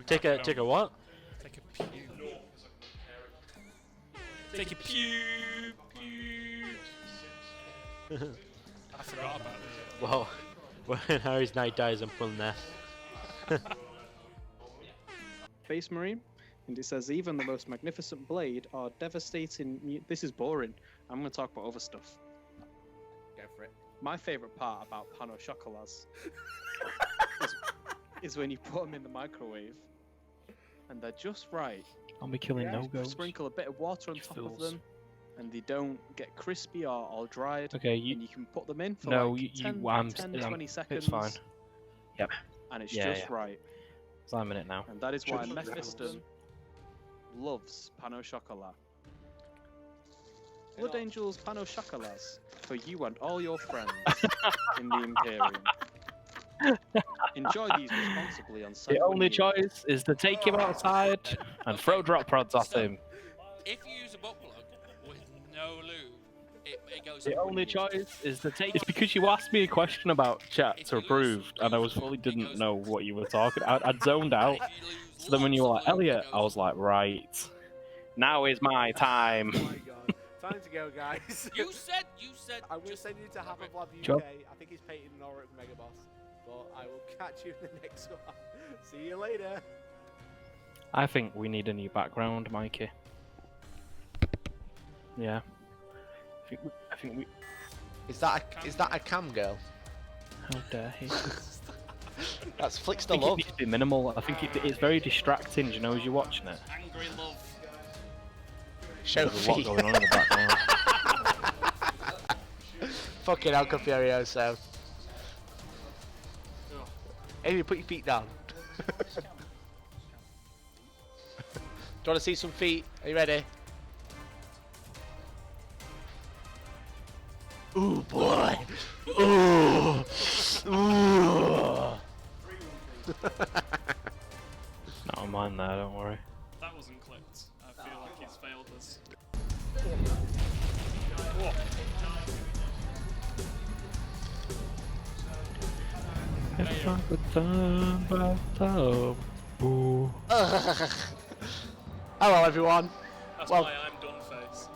Take a what? Take a pew. Take a pew. I forgot about it. Well, when Harry's Knight dies, I'm pulling that. Space Marine, and it says even the most magnificent blade are devastating. This is boring. I'm going to talk about other stuff. Go for it. My favourite part about Pano Chocolats is when you put them in the microwave, and they're just right. I'll be killing no-goes. Sprinkle a bit of water on top of them, and they don't get crispy or all dried. Okay, and you can put them in for no, like 10, 20 seconds. It's fine. Yep. And it's just right. So I'm in it now. And that is why Mephiston loves Pano Chocolat. Blood Angels Pano Chocolats for you and all your friends in the Imperium. Enjoy these responsibly on Sunday. The only choice is to take him outside and throw drop prods at him. If you use a butt plug with no lube, it goes. The only choice is to take. It's because you asked me a question about chapter approved, and I was fully didn't know what you were talking. I'd zoned out. So then when you were like Elliot, I was like, right, now is my time. Oh my god. Time to go, guys. You said. I'm going to send you to Have a Blob UK. Sure. I think he's painting an aura Mega Boss. But I will catch you in the next one. See you later. I think we need a new background, Mikey. Yeah. I think we. Is that a cam girl? How dare he? That's Flicks I the think it Love. needs to be minimal. I think it's very distracting, you know, as you're watching it. Angry love. Show There's a lot feet. going on in the background. Fucking Alco Furioso. Amy, put your feet down. Do you want to see some feet? Are you ready? Ooh, boy. Ooh. Ooh. Not mind that, don't worry. That wasn't clipped. I feel like he's failed us. It's like the time bathtub. Ooh. Hello, everyone. That's Well- why I'm done face.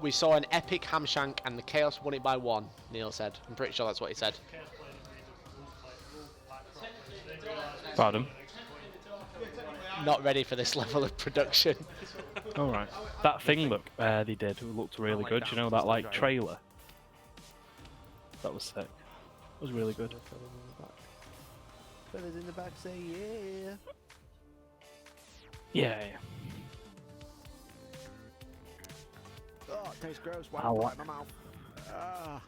We saw an epic ham shank and the Chaos won it by 1, Neil said. I'm pretty sure that's what he said. Pardon? Not ready for this level of production. Alright. That thing they did looked really good, you know, that like trailer. That was sick. It was really good. Fellas in the back say yeah. Yeah. Oh, it tastes gross. Why Ow. right in my mouth? Ah.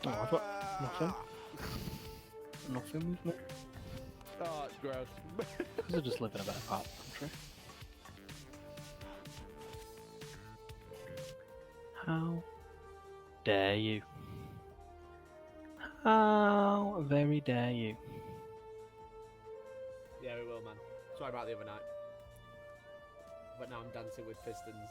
Oh, I've got nothing. Nothing with me. Oh, it's gross. Because I just live in a better part of the country. How dare you? How very dare you? Yeah, we will, man. Sorry about the other night. But now I'm dancing with pistons.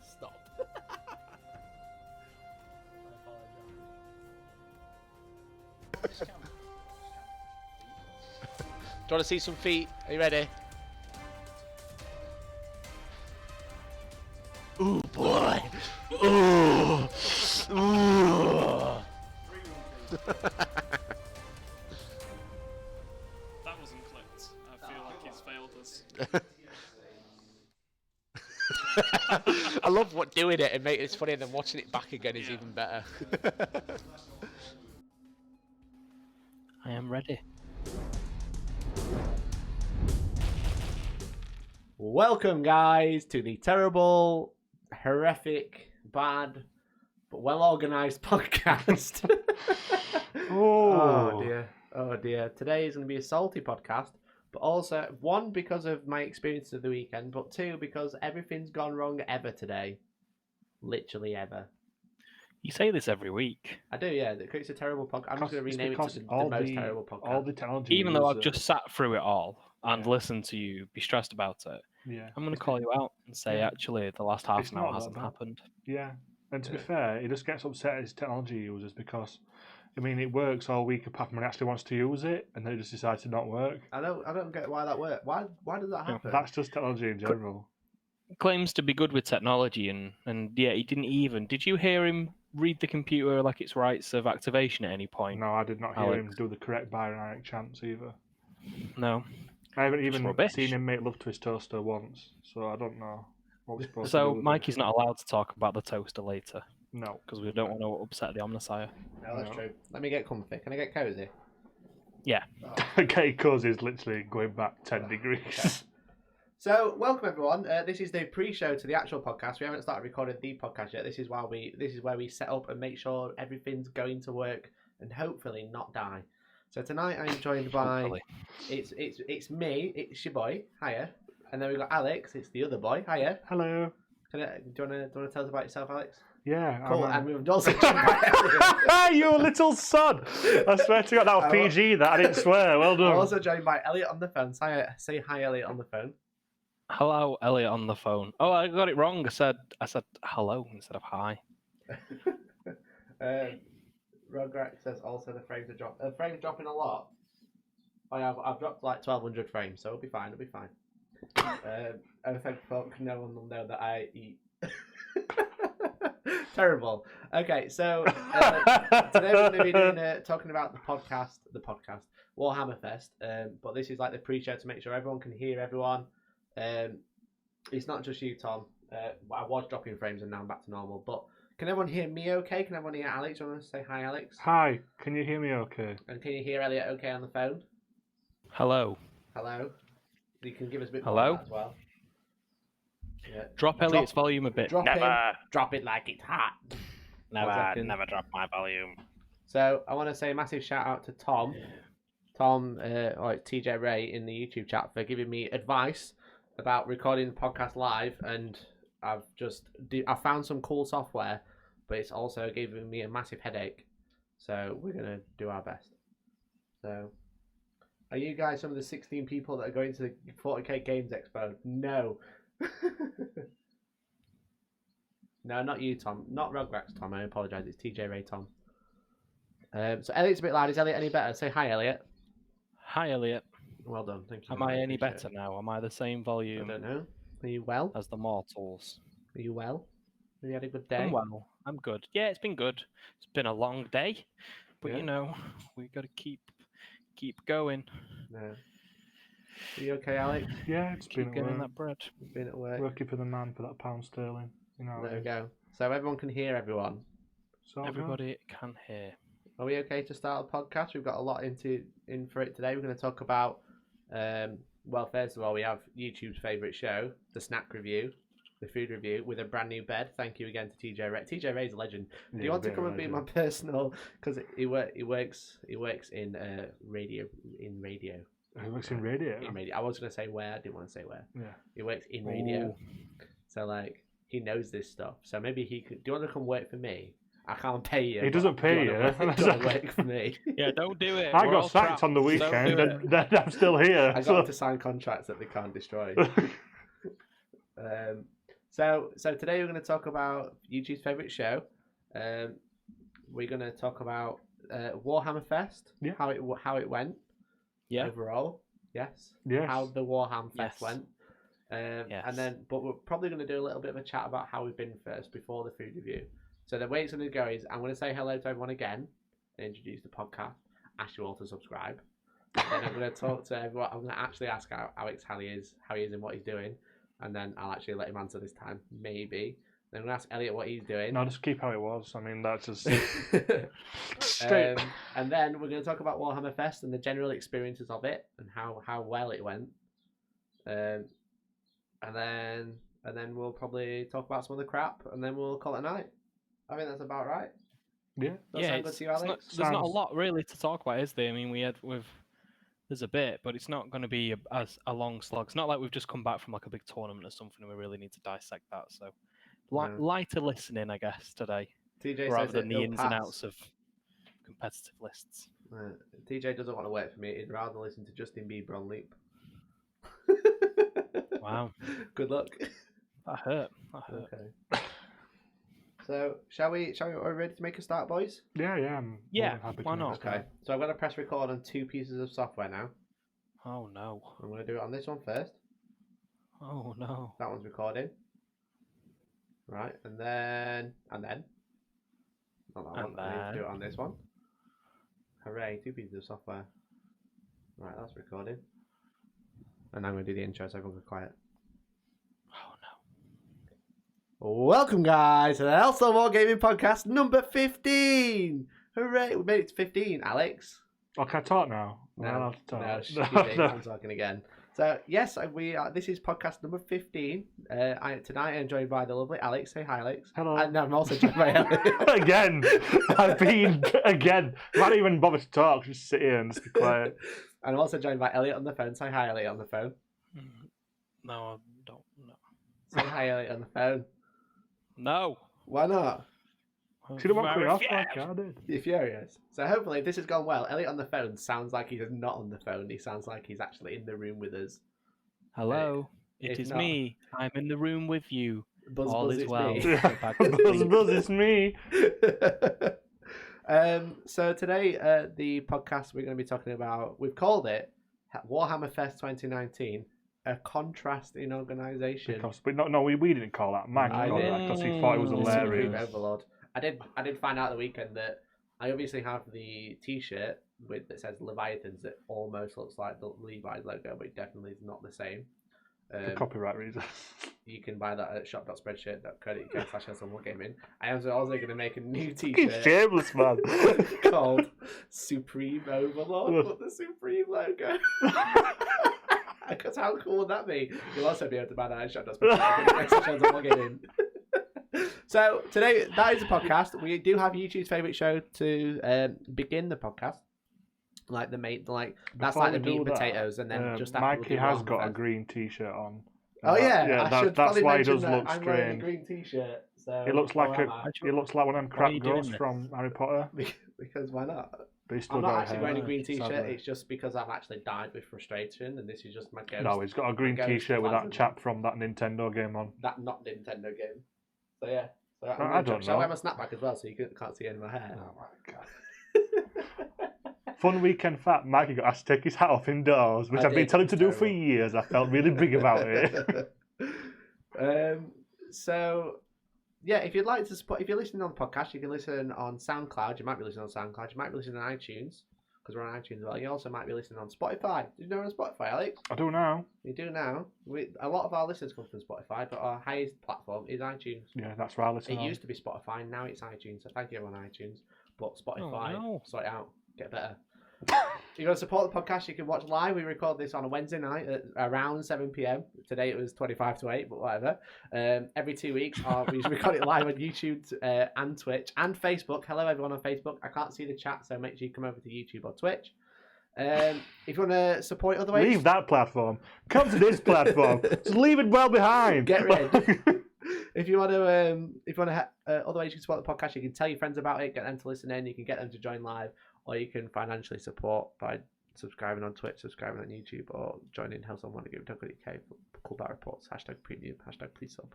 Stop. Do you want to see some feet? Are you ready? Ooh, boy. Ooh. Ooh. That wasn't clipped. I feel like he's failed us. I love what doing it and making it funny, and then watching it back again is even better. I am ready. Welcome, guys, to the terrible, horrific, bad, but well-organized podcast. Oh dear. Oh dear. Today is going to be a salty podcast, but also, 1, because of my experience of the weekend, but 2, because everything's gone wrong ever today. Literally ever. You say this every week. I do, yeah. It's a terrible podcast. I'm just going to It's rename it because to the all most terrible podcast. All the talent. Even though I've just sat through it all and listened to you be stressed about it, Yeah. I'm going to call you out and say, Yeah. actually, the last half It's an hour not hasn't that bad. happened. Yeah. And to be Yeah. fair, he just gets upset at his technology users because, I mean, it works all week apart from when he actually wants to use it, and then it just decides to not work. I don't get why that works. Why does that Yeah, happen? That's just technology in general. Claims to be good with technology, and yeah, he didn't even. Did you hear him read the computer like its rights of activation at any point? No, I did not hear him Alex? do the correct Byronic chants either. No. I haven't It's even rubbish. seen him make love to his toaster once, so I don't know what we're supposed to So do with Mikey's not allowed to talk about the toaster later it. No. because we don't want to upset the Omnissiah. No, that's No. true. Let me get comfy. Can I get cozy? Yeah. Okay, cause is literally going back 10 degrees. So, welcome everyone. This is the pre-show to the actual podcast. We haven't started recording the podcast yet. This is where we set up and make sure everything's going to work and hopefully not die. So tonight I'm joined by Hopefully. it's me. It's your boy. Hiya. And then we've got Alex. It's the other boy. Hiya. Hello. Do you want to tell us about yourself, Alex? Yeah. Cool. I'm And we've also joined by Elliot. You little son! I swear to God, that was PG. That I didn't swear. Well I'm done. also joined by Elliot on the phone. Say hi, Elliot, on the phone. Hello, Elliot on the phone. Oh, I got it wrong. I said hello instead of hi. Rograk says also the frames are dropping. The frames dropping a lot. Oh yeah, I've dropped like 1,200 frames, so it'll be fine. It'll be fine. And thank fuck, no one will know that I eat. Terrible. Okay, so today we're going to be doing talking about the podcast Warhammer Fest. But this is like the pre-show to make sure everyone can hear everyone. It's not just you, Tom. I was dropping frames and now I'm back to normal. But can everyone hear me okay? Can everyone hear Alex? Do you want to say hi, Alex? Hi, can you hear me okay? And can you hear Elliot okay on the phone? Hello. Hello? You can give us a bit Hello? more of that as well. Yeah. Drop Elliot's volume a bit. Drop Never. it. Drop it like it's hot. 1 second. Never drop my volume. So I want to say a massive shout out to Tom. Tom, or TJ Ray in the YouTube chat for giving me advice about recording the podcast live, and I found some cool software, but it's also giving me a massive headache. So we're gonna do our best. So, are you guys some of the 16 people that are going to the 40k Games Expo? No. No, not you, Tom. Not Rugrats, Tom. I apologise. It's TJ Ray, Tom. So Elliot's a bit loud. Is Elliot any better? Say hi, Elliot. Hi, Elliot. Well done. Thank you. Am I any Appreciate better now? Am I the same it. I volume don't know. Are you well? as the mortals? Are you well? Have you had a good day? I'm well. I'm good. Yeah, it's been good. It's been a long day, but Yeah. you know, we got to keep going. No. Are you okay, Alex? Yeah, it's Keep been getting at work. that bread. You've been at work. Working for the man for that pound sterling. You know. There we go. So everyone can hear everyone. So Everybody can hear. Are we okay to start the podcast? We've got a lot in for it today. We're going to talk about, well, first of all, we have YouTube's favourite show, the snack review, the food review, with a brand new bed. Thank you again to TJ Ray. TJ Ray's a legend. Do you want to come and be my personal? Because he works in radio. He works in radio. In radio. I was going to say where. I didn't want to say where. Yeah. He works in radio. Ooh. So like he knows this stuff. So maybe he could. Do you want to come work for me? I can't pay you. He but doesn't pay do you. you want to work for me? Yeah, don't do it. I We're got all sacked trapped. on the Don't weekend, do and then I'm still here. I got him to sign contracts that they can't destroy. So today we're going to talk about YouTube's favourite show. We're going to talk about Warhammer Fest. Yeah. How it went. Yeah. Overall. Yes. Yes. How the Warhammer Fest Yes. went. Yes. And then, but we're probably going to do a little bit of a chat about how we've been first before the food review. So the way it's going to go is I'm going to say hello to everyone again, introduce the podcast, ask you all to subscribe. Then I'm going to talk to everyone. I'm going to actually ask Alex how he is and what he's doing, and then I'll actually let him answer this time, maybe. Then I'm going to ask Elliot what he's doing. No, just keep how it was. I mean, that's just straight. And then we're going to talk about Warhammer Fest and the general experiences of it and how well it went. And then we'll probably talk about some of the crap, and then we'll call it a night. I think that's about right. Yeah. Does that sound good to you, Alex? There's not a Sounds- lot really to talk about, is there? I mean, there's a bit, but it's not going to be a long slog. It's not like we've just come back from like a big tournament or something, and we really need to dissect that. So, No. lighter listening, I guess, today, TJ rather says than the it'll ins and pass. outs of competitive lists. TJ doesn't want to wait for me. He'd rather listen to Justin Bieber on loop. Wow. Good luck. That hurt. That hurt. Okay. So, shall we? Are we ready to make a start, boys? Yeah, yeah. I'm more Yeah, than happy to why make a not? start. Okay. So I'm going to press record on 2 pieces of software now. Oh no. I'm going to do it on this one first. Oh no. That one's recording. Right, and then. Not that one. And I need to then- do it on this one. Hooray! 2 pieces of software. Right, that's recording. And I'm going to do the intro so everyone goes quiet. Oh no. Welcome, guys, to the Hellstorm Wargaming podcast number 15. Hooray! We made it to 15, Alex. Oh, can I talk now? No, I'll have to talk. no, stupid. I'm talking again. So yes, we are. This is podcast number 15. Tonight I'm joined by the lovely Alex. Say hi, Alex. Hello. And I'm also joined by Elliot. Again. I've been again. I can't even bother to talk. Just sit here and just be quiet. And I'm also joined by Elliot on the phone. Say hi, Elliot, on the phone. No, I don't. No. Say hi, Elliot, on the phone. No. Why not? Should have Very walked off fast. like I did. You're furious. So hopefully, if this has gone well, Elliot on the phone sounds like he's not on the phone. He sounds like he's actually in the room with us. Hello. If It is not- me. I'm in the room with you. Buzz, All buzz, is it's well. me. Go back to Buzz, sleep. buzz, it's me. So today, the podcast we're going to be talking about, we've called it Warhammer Fest 2019, a contrast in organisation. Because, but no, we didn't call that. Mike I called did. that because he thought it was The hilarious. Supreme Overlord. I did find out the weekend that I obviously have the T-shirt that says Leviathans that almost looks like the Levi's logo, but it definitely is not the same. For copyright reasons. You can buy that at shop.spreadshirt.co.uk/HellstormWargaming. I am also going to make a new He's T-shirt shameless, man. called Supreme Overlord, but the Supreme logo. Because how cool would that be? You'll also be able to buy that at shop.spreadshirt.co.uk/HellstormWargaming. So today, that is the podcast. We do have YouTube's favourite show to begin the podcast. Like the meat, that's Before like the we meat do and that, potatoes, and then just after Mikey we'll do has Warhammer got a Fest. green T-shirt on. Oh yeah, I should that's probably why he mention does that look I'm wearing a strange. green T-shirt. So He looks like am I? he looks like one of them Why are crap you doing ghosts this? from Harry Potter. Because why not? But he's still I'm got not a actually hair. wearing a green T-shirt. sadly. It's just because I've actually died with frustration, and this is just my ghost. No, he's got a green ghost T-shirt with that plasm. chap from that Nintendo game on. That not Nintendo game. So yeah. So I don't Shall I know. wear my snapback as well, so you can't see any of my hair? Oh my god. Fun weekend fact, Mikey got asked to take his hat off indoors, which I I've been did, telling him to do terrible. for years. I felt really big about it. So yeah, if you'd like to support, if you're listening on the podcast, you can listen on SoundCloud. You might be listening on SoundCloud. You might be listening on iTunes because we're on iTunes as well. You also might be listening on Spotify. Did you know we're on Spotify, Alex? I do now. You do now. A lot of our listeners come from Spotify, but our highest platform is iTunes. Yeah, that's where I listen It on. used to be Spotify, now it's iTunes. So thank you everyone on iTunes. But Spotify, no. sort it out, get better. If you want to support the podcast, you can watch live. We record this on a Wednesday night at around 7 p.m. Today it was 25 to 8, but whatever. Every 2 weeks, we record it live on YouTube and Twitch and Facebook. Hello everyone on Facebook. I can't see the chat, so make sure you come over to YouTube or Twitch. If you want to support other ways, Leave that platform. Come to this platform. Just leave it well behind. Get ready. If you want to, other ways you can support the podcast, you can tell your friends about it, get them to listen in, you can get them to join live, or you can financially support by subscribing on Twitch, subscribing on YouTube, or joining Hellstorm Wargaming.co.uk for cool battle reports, #premium, #please sub.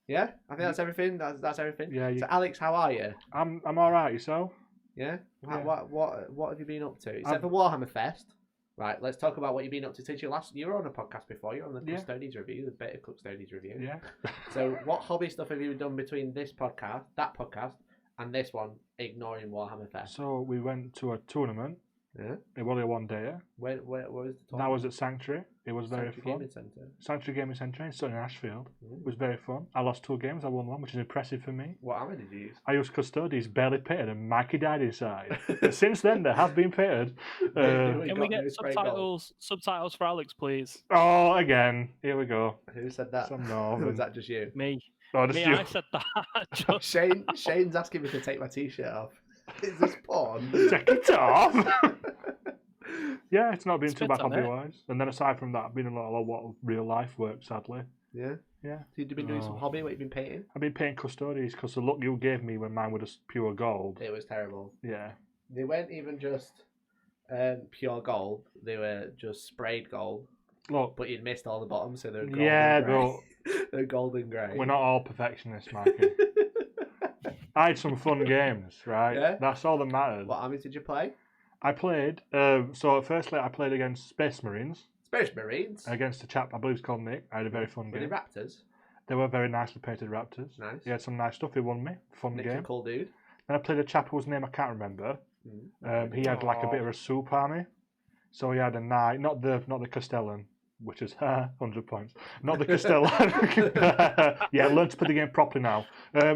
Yeah, I think that's everything. That's everything. Yeah, So Alex, how are you? I'm all right. Yourself? Yeah. Yeah. What have you been up to? Except for Warhammer Fest. Right, let's talk about what you've been up to since you were on a podcast before. You were on the Yeah. Custodies review, the Beta Custodies review. Yeah. So, what hobby stuff have you done between this podcast, that podcast, and this one, ignoring Warhammer Fest? So we went to a tournament. Yeah. It was only one day. Where was the That was at Sanctuary. It was very Sanctuary fun. Gaming Centre. Sanctuary Gaming Centre in Sutton Ashfield. Mm. It was very fun. I lost 2 games. I won 1, which is impressive for me. What armour did you use? I used Custodies, barely pitted, and Mikey died inside. But since then, they have been pitted. Can we got get no spray gold. subtitles for Alex, please? Oh, again. Here we go. Who said that? Some Or Northern. was that just you? Me. Oh, just Me, you. I said that. Just... Shane's asking me to take my t-shirt off. Is this porn? Take it off. Yeah, it's not been too Spit bad on it. hobby-wise. And then aside from that, I've been in a lot of real-life work, sadly. Yeah. Yeah. So you've been doing some Oh. hobby? What have you been painting? I've been painting Custodies because the look you gave me when mine was just pure gold. It was terrible. Yeah. They weren't even just pure gold. They were just sprayed gold. Look, But you'd missed all the bottoms, so they're golden yeah, grey. They're golden grey. we're not all perfectionists, Mikey. I had some fun games, right? Yeah? That's all that matters. What armies did you play? I played. So firstly, I played against Space Marines. Space Marines. Against a chap I believe is called Nick. I had a very fun Were they game. Raptors? They were very nicely painted Raptors. Nice. He had some nice stuff. He won me. Fun Nick's a game. cool dude. And I played a chap whose name I can't remember. He had like a bit of a soup army. So he had a knight, not the Castellan, which is 100 points. Not the Castellan. Yeah, learn to play the game properly now.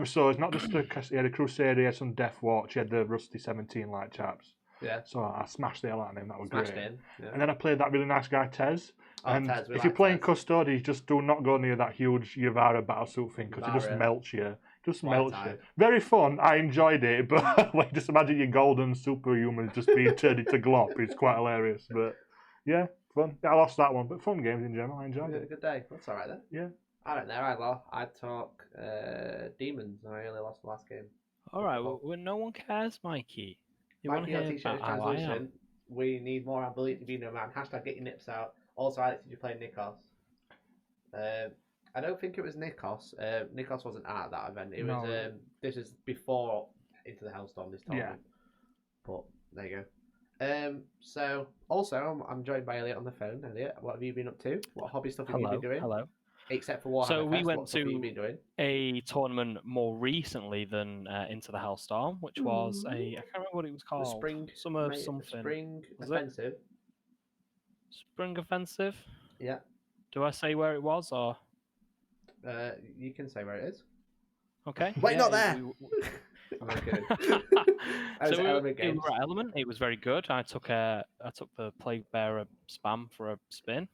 So it's not just he had a Crusader, he had some Death Watch, he had the Rusty 17 like chaps. Yeah. So I smashed the hell out of him. That was Smashed great. in. Yeah. And then I played that really nice guy Tez. Oh, And Tez, we if like you're playing Tez. Custody, just do not go near that huge Yavara battlesuit thing because it just Yavara. melts you. Just White melts you. type. Very fun. I enjoyed it, but like, just imagine your golden superhuman just being turned into glop. It's quite hilarious. But yeah, fun. I lost that one, but fun games in general. I enjoyed You had a it. good day. That's alright then. Yeah. I don't know. I took demons. I only lost the last game. All right, well, no one cares, Mikey. You want Mikey, to your hear t-shirt about how I am? translation. We need more ability to be no man. Hashtag get your nips out. Also, Alex, did you play Nikos? I don't think it was Nikos. Nikos wasn't at that event. It was. No. This is before Into the Hellstorm this time. Yeah. But there you go. So also, I'm joined by Elliot on the phone. Elliot, what have you been up to? What hobby stuff have you Hello, been doing? hello. Except for Warhammer So we Fest, went what stuff have you to been doing? a tournament more recently than Into the Hellstorm, which was I can't remember what it was The called. spring Summer mate, something. Spring Was it? offensive. Spring Offensive. Yeah. Do I say where it was or? You can say where it is. Okay. Wait, not there. I'm I'm kidding. so was we Element we Games. were at Element. It was very good. I took the Plague Bearer spam for a spin.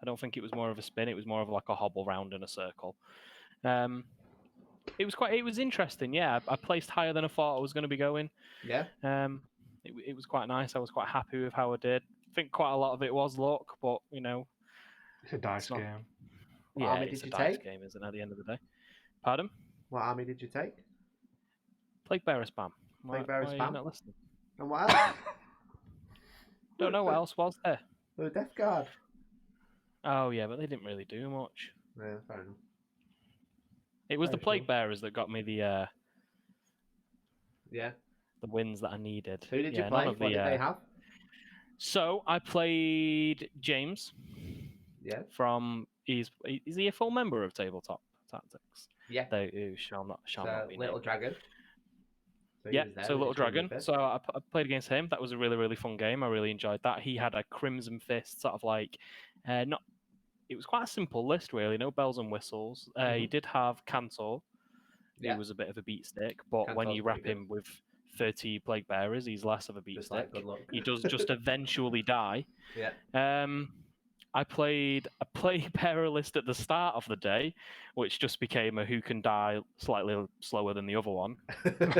I don't think it was more of a spin. It was more of like a hobble round in a circle. It was interesting. Yeah, I placed higher than I thought I was going to be going. Yeah. It was quite nice. I was quite happy with how I did. I think quite a lot of it was luck, but you know, It's a dice not- game. What yeah, army it's did a you dice take? game, isn't it? At the end of the day. Pardon? What army did you take? Plague Bearer spam. Plague Bearer why are spam? you not listening? And what else? Don't know what else was there. The Death Guard. Oh yeah, but they didn't really do much. Yeah, fair enough. It was the Very Plague true. Bearers that got me the Yeah. wins that I needed. Who did you Yeah, play? none of What the, did they have? So I played James Yeah. from. Is he a full member of Tabletop Tactics? Yeah. They who shall not So, be Little named. Dragon. So he Yeah, was there so with Little his friend Dragon. Fist. So I played against him. That was a really, really fun game. I really enjoyed that. He had a Crimson Fist, sort of like, not. It was quite a simple list, really. No bells and whistles. He did have Cantor. Yeah. He was a bit of a beat stick, but when Cantor's you wrap pretty good. him with 30 Plague Bearers, he's less of a beat Just stick. like good luck. He does just eventually die. Yeah. I played a Plague Bearer list at the start of the day, which just became a who can die slightly slower than the other one.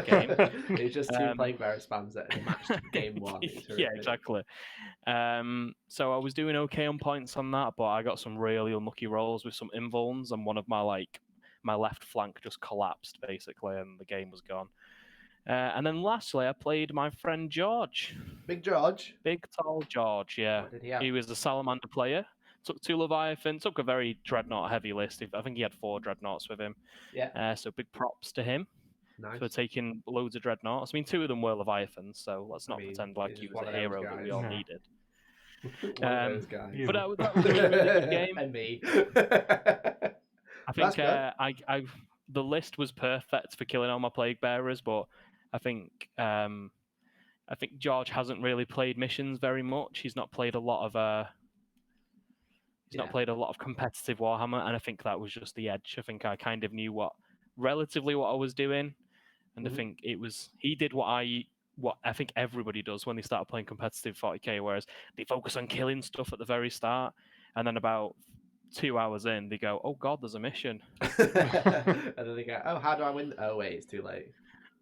Game. It's just two Plague Bearer spams that matched game one. It's Yeah, horrific. exactly. So I was doing okay on points on that, but I got some really unlucky rolls with some invulns, and one of my left flank just collapsed basically, and the game was gone. And then lastly, I played my friend George. Big George. Big tall George, yeah. What did he have? He was a Salamander player. Took 2 Leviathan, took a very Dreadnought heavy list. I think he had 4 Dreadnoughts with him. Yeah. So big props to him Nice. for taking loads of Dreadnoughts. I mean, 2 of them were Leviathans, so let's I not mean, pretend like he's he just was one a of those hero that we guys. all Yeah. needed. One of those guys. You. But that was a really, really good game. And me. I That's think good. I the list was perfect for killing all my Plague Bearers, but I think George hasn't really played missions very much. He's not played a lot of not played a lot of competitive Warhammer, and I think that was just the edge. I think I kind of knew relatively what I was doing, and I think he did what I think everybody does when they start playing competitive 40k, whereas they focus on killing stuff at the very start, and then about 2 hours in, they go, "Oh God, there's a mission." And then they go, "Oh, how do I win?" Oh wait, it's too late.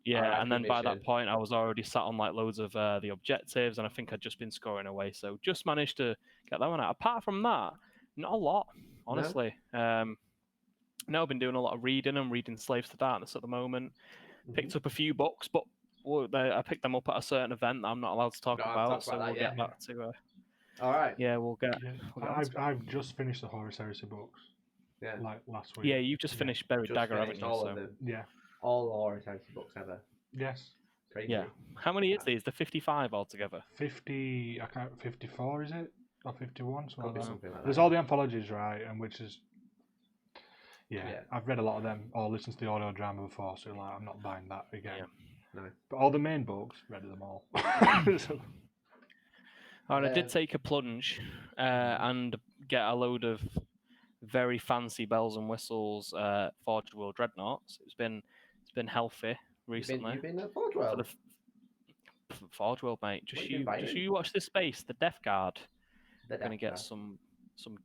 Yeah, RIP and then by that mission. point, I was already sat on like loads of the objectives, and I think I'd just been scoring away. So just managed to get that one out. Apart from that, not a lot, honestly. No, I've been doing a lot of reading. I'm reading Slaves to Darkness at the moment. Picked up a few books, but I picked them up at a certain event that I'm not allowed to talk Not allowed to about, talk so about we'll that get yet. back to All right. Yeah, we'll get. I've just finished the Horus Heresy books. Yeah. Like last week. Yeah, you've just finished Buried Just Dagger, haven't finished you? all So. of them. Yeah. All the Horus Heresy books ever. Yes. Crazy. Yeah. How many is these? The 55 altogether. 50. I can't. 54 is it? Or 51? Could be something like that. There's all the anthologies, right? And which is. Yeah, Yeah. I've read a lot of them or listened to the audio drama before, so like I'm not buying that again. Yeah. No. But all the main books, read them all. So, And I did take a plunge and get a load of very fancy bells and whistles Forge World Dreadnoughts. It's been healthy recently. You've been at Forge World? Forge World, mate. What have you been Just buying? you watch this space. The Death Guard. The Gonna Death get Guard. some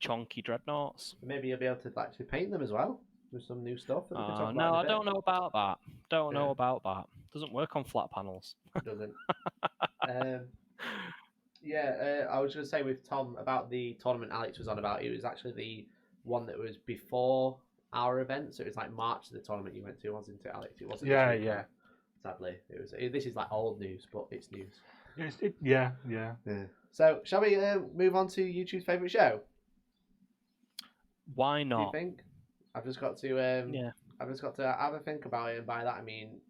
chonky dreadnoughts. Maybe you'll be able to actually paint them as well with some new stuff. That we can talk about No, in a I bit. don't know about that. Don't know Yeah. about that. Doesn't work on flat panels. Doesn't. I was going to say with Tom about the tournament Alex was on about. It was actually the one that was before our event, so it was like March the tournament you went to, wasn't it, Alex? It wasn't. Yeah, this week, yeah. Sadly, this is like old news, but it's news. yeah. So, shall we move on to YouTube's favourite show? Why Do you not? think? I've just got to Yeah. I've just got to have a think about it, and by that I mean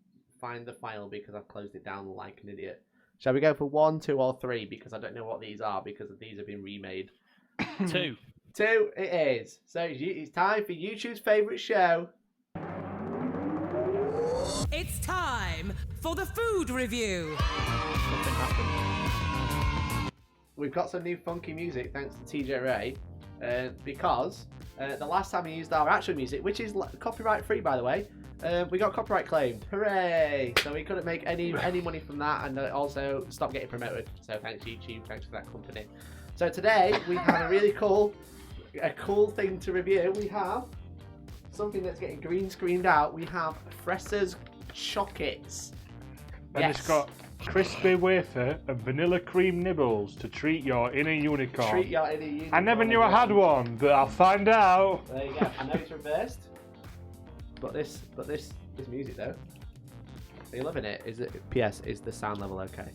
find the file because I've closed it down like an idiot. Shall we go for 1, 2, or 3? Because I don't know what these are because these have been remade. 2. 2 it is. So it's time for YouTube's favourite show. It's time for the food review. Nothing happened. We've got some new funky music thanks to TJ Ray, because the last time we used our actual music, which is copyright free by the way, we got copyright claimed. Hooray! So we couldn't make any money from that, and also stopped getting promoted. So thanks YouTube, thanks for that company. So today we have a really cool thing to review. We have something that's getting green screened out. We have Fresser's Chockets. And it's got crispy wafer and vanilla cream nibbles to treat your inner unicorn. Treat your inner unicorn. I never knew I had one, but I'll find out. There you go. I know it's reversed, but this music though. Are you loving it? Is it? P.S. Is the sound level okay?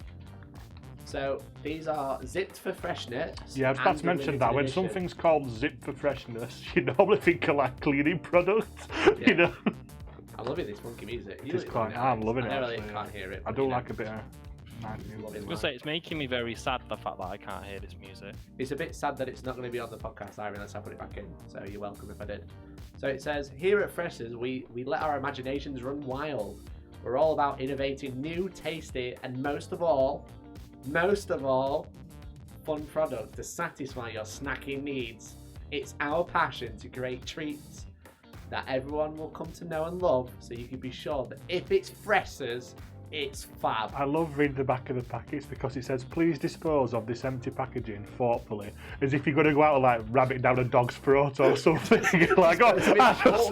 So these are zipped for freshness. Yeah, I was about to mention that when something's called zip for freshness, you normally think of like cleaning products. Yeah. You know. I'm loving this funky music. It is quite. I'm loving it. I know Actually, you can't hear it. I but do you know, like a bit of. Nice loving music. I was life. gonna say it's making me very sad the fact that I can't hear this music. It's a bit sad that it's not going to be on the podcast, Irene, unless I put it back in. So you're welcome if I did. So it says, here at Freshers, we let our imaginations run wild. We're all about innovating new, tasty, and most of all, fun products to satisfy your snacking needs. It's our passion to create treats that everyone will come to know and love, so you can be sure that if it's Freshers, it's fab. I love reading the back of the packets because it says, please dispose of this empty packaging thoughtfully, as if you're going to go out and like ram it down a dog's throat or something. You're like, oh,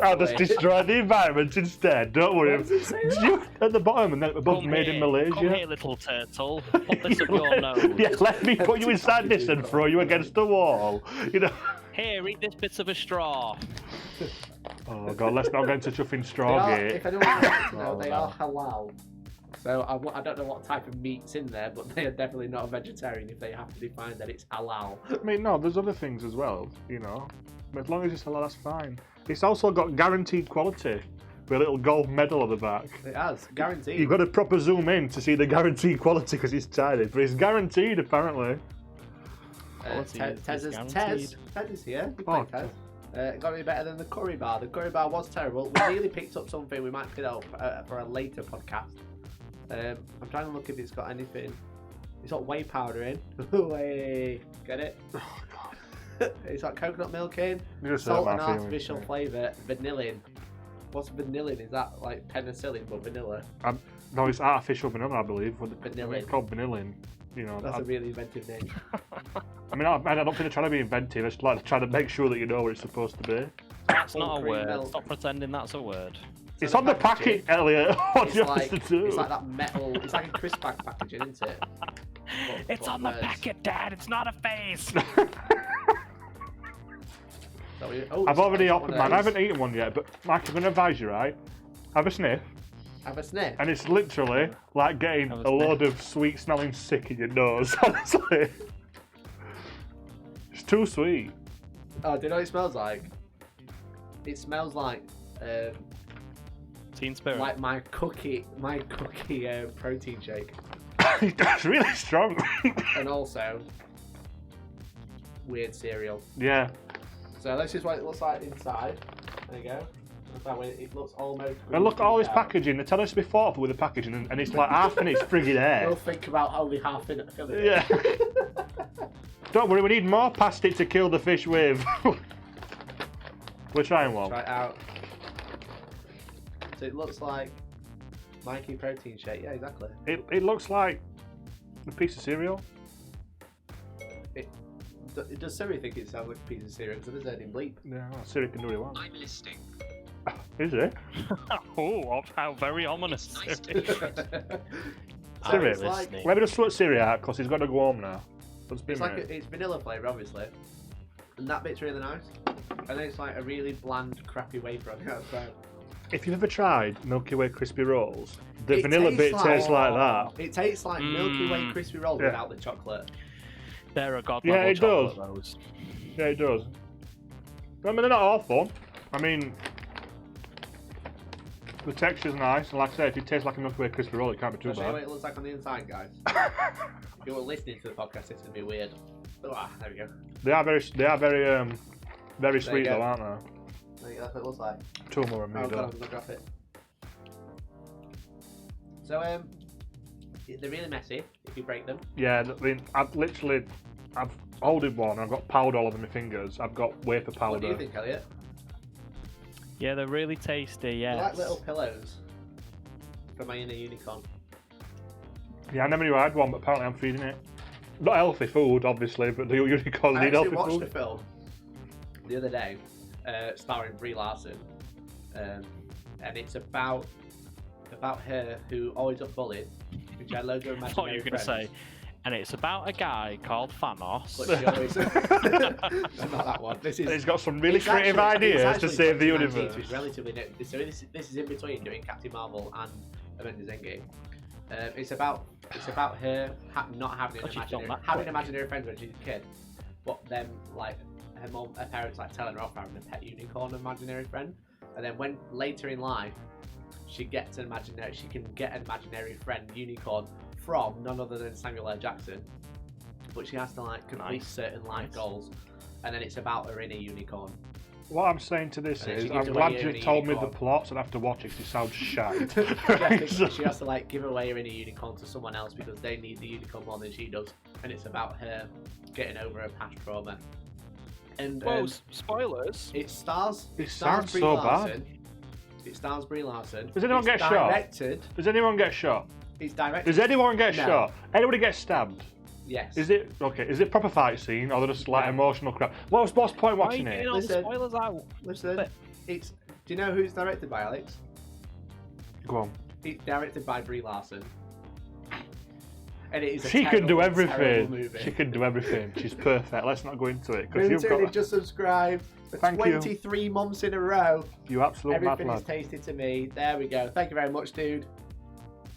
I'll just destroy the environment instead, don't worry. What does it say You, at the bottom and then above, Come made in here, Malaysia. Come here, little turtle. Put this up your nose. Yeah, let me put you inside this and throw you against the wall. You know. Here, eat this bit of a straw. Oh god, let's not get into chuffing They straw are, gate. if anyone would like to know, Oh, they no. are halal. So I don't know what type of meat's in there, but they are definitely not a vegetarian if they have to define that it's halal. I mean, no, there's other things as well, you know. But as long as it's halal, that's fine. It's also got guaranteed quality with a little gold medal on the back. It has, guaranteed. You've got to proper zoom in to see the guaranteed quality because it's tiny, but it's guaranteed apparently. Quality is Ted guaranteed. is here. We Oh, played Ted. Got to be better than the curry bar. The curry bar was terrible. We nearly picked up something we might pick up for a later podcast. I'm trying to look if it's got anything. It's got whey powder in. Whey, get it? Oh god. It's got coconut milk in, You just salt hurt and my feelings, artificial mate. flavour, vanillin. What's vanillin? Is that like penicillin but vanilla? No, it's artificial vanilla, I believe. Vanillin. It's called vanillin. You know, That's a really inventive name. I mean, I don't think they're trying to be inventive. It's like trying to make sure that you know what it's supposed to be. That's Full not a cream word. milk. Stop pretending that's a word. It's the on the packaging- packet, Elliot. What do you want us like, to do? it's like that metal. It's like a crisp bag packaging, isn't it? It's on the packet, Dad. It's not a face. I've already opened mine. I Have haven't eaten one yet, but Mike, I'm going to advise you, right? Have a sniff, a sniff. and it's literally like getting Have a a load of sweet-smelling sick in your nose, honestly. too sweet. Oh, do you know what it smells like? It smells like Teen Spirit. like my cookie protein shake, It's really strong. and also weird cereal. Yeah. So this is what it looks like inside. There you go. That's how it looks almost. And look at all this green packaging. They tell us to be thoughtful with the packaging, and it's like half in its friggin' down. air. We'll think about only half in it. Yeah. Don't worry, we need more plastic to kill the fish with. We're trying one. Try it out. So it looks like Mikey protein shake. Yeah, exactly. It looks like a piece of cereal. Does Siri think it sounds like a piece of cereal? Because it doesn't in bleep. Yeah, well, cereal can do what it wants. I'm listening. Is it? Oh, how very ominous. Nice to Siri. meet you. Siri, it's like, let me just sort Siri out because he's got to go home now. it's like it's vanilla flavour, obviously, and that bit's really nice. And then it's like a really bland, crappy wafer on the outside. If you've ever tried Milky Way crispy rolls, the It vanilla tastes bit like- tastes like that. It tastes like Milky Way Mm. crispy rolls Yeah. without the chocolate. They're a god Yeah, level it does. chocolate, those. Yeah, it does. I mean, they're not awful. I mean, the texture's nice, and like I say, if it tastes like a Milky Way crispy roll, it can't be too I'll show you what bad. it looks like on the inside, guys. If you were listening to the podcast, it's gonna be weird. Ah, there we go. They are very sweet go. though, aren't they? There you go, that's what it looks like. Two more of me. Oh though. god, I'm gonna drop it. So they're really messy if you break them. Yeah, I mean, I've holded one. I've got powder all over my fingers. I've got wafer powder. What do you think, Elliot? Yeah, they're really tasty, They're yes. like little pillows for my inner unicorn. Yeah, I never knew I had one, but apparently I'm feeding it. Not healthy food, obviously, but the unicorns I need actually healthy watched food. a film the other day starring Brie Larson, and it's about her who always got bullied, which had loads of I thought you imaginary were going to friends. say, and it's about a guy called Thanos. But she always... not that one. This is... He's got some really It's creative actually- it's ideas to actually save the 2019, so universe. it's relatively new. So this is in between doing Captain Marvel and Avengers Endgame. It's about her not having an God, you've done imaginary that quick. imaginary friends when she's a kid, but then like her parents like telling her off for having a pet unicorn imaginary friend, and then when later in life she can get an imaginary friend unicorn from none other than Samuel L. Jackson, but she has to like complete Nice. certain life goals, and then it's about her inner unicorn. What I'm saying to this And then is, she I'm gives away glad her you inner told me the unicorn. plot, so I have to watch it because it sounds shite. She has to like give away her inner unicorn to someone else because they need the unicorn more than she does, and it's about her getting over her past trauma. And Whoa, spoilers. it stars. It stars sounds Brie so Larson. It stars Brie Larson. Does anyone It's get shot? directed, Does anyone get shot? It's directed. Does anyone get No. shot? Anybody get stabbed? Yes. Is it okay? Is it proper fight scene or just like No. emotional crap? What's the point Why are you watching getting it? all the Listen. spoilers out? Listen, But- it's. Do you know who it's directed by, Alex? Go on. It's directed by Brie Larson. And it is a She can do terrible, terrible everything. movie. She can do everything. She's perfect. Let's not go into it because you've Moonton got just subscribed for Thank you. 23 months in a row. you absolute mad Everything is lad. tasted to me. There we go. Thank you very much, dude.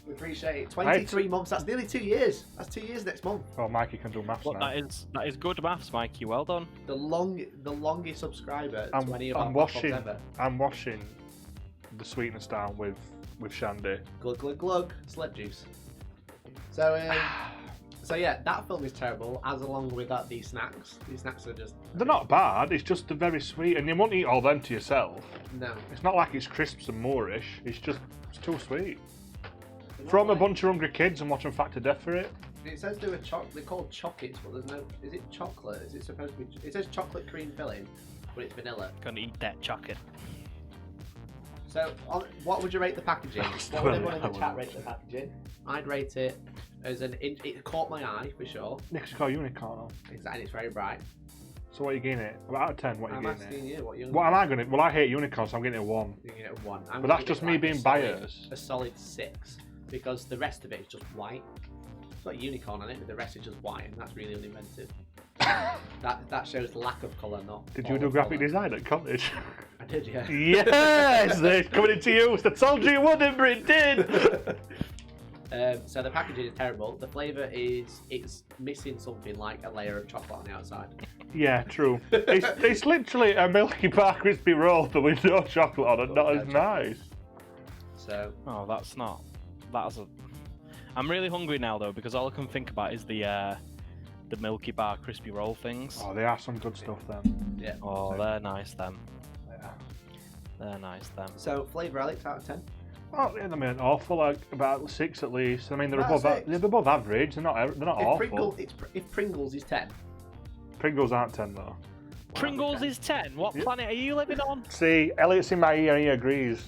We appreciate it. 23 months. That's nearly 2 years. That's 2 years next month. Oh, Mikey can do maths Look, now. that is good maths, Mikey. Well done. The longest subscriber to any of I'm our platforms washing. ever. I'm washing the sweetness down with Shandy. Glug glug glug. Slip juice. So yeah, that film is terrible. As along with that, these snacks. These snacks are just They're not bad. It's just they're very sweet, and you won't eat all them to yourself. no. It's not like it's crisps and Moorish. It's too sweet. They're not Throw 'em a like- bunch of hungry kids and watch them fact to death for it. It says they were they're called chockets, but there's no. Is it chocolate? Is it supposed to be? It says chocolate cream filling, but it's vanilla. Gonna eat that chocolate. So, what would you rate the packaging? What would everyone in the chat rate the packaging? I'd rate it as it caught my eye for sure. Nick's got a unicorn on. Exactly, it's very bright. So what are you getting it? Well, out of 10, what are I'm you getting asking it? you what you're. What am I going to... Well, I hate unicorns, so I'm getting it a 1. You're gonna get a 1. But that's just me being biased. A solid 6, because the rest of it is just white. It's got a unicorn on it, but the rest is just white, and that's really uninventive. that shows lack of colour, not. Did you all do of graphic colour. design at college? I did, yeah. Yes! It's coming into use. I told you it wouldn't, but it did. So the packaging is terrible. The flavour it's missing something like a layer of chocolate on the outside. Yeah, true. It's literally a Milky Bar crispy roll with no chocolate on it. Not as nice. So. Oh, that's not. That's a. I'm really hungry now though because all I can think about is the Milky Bar crispy roll things. Oh, they are some good stuff then. Yeah. Oh, they're nice them. Yeah. They're nice them. So flavour, Alex, out of 10. Oh, yeah, I mean, awful, like about 6 at least. I mean, they're About above, 6? they're above average. They're not awful. If Pringles is 10. Pringles aren't 10 though. Pringles is 10. What planet are you living on? See, Elliot's in my ear and he agrees.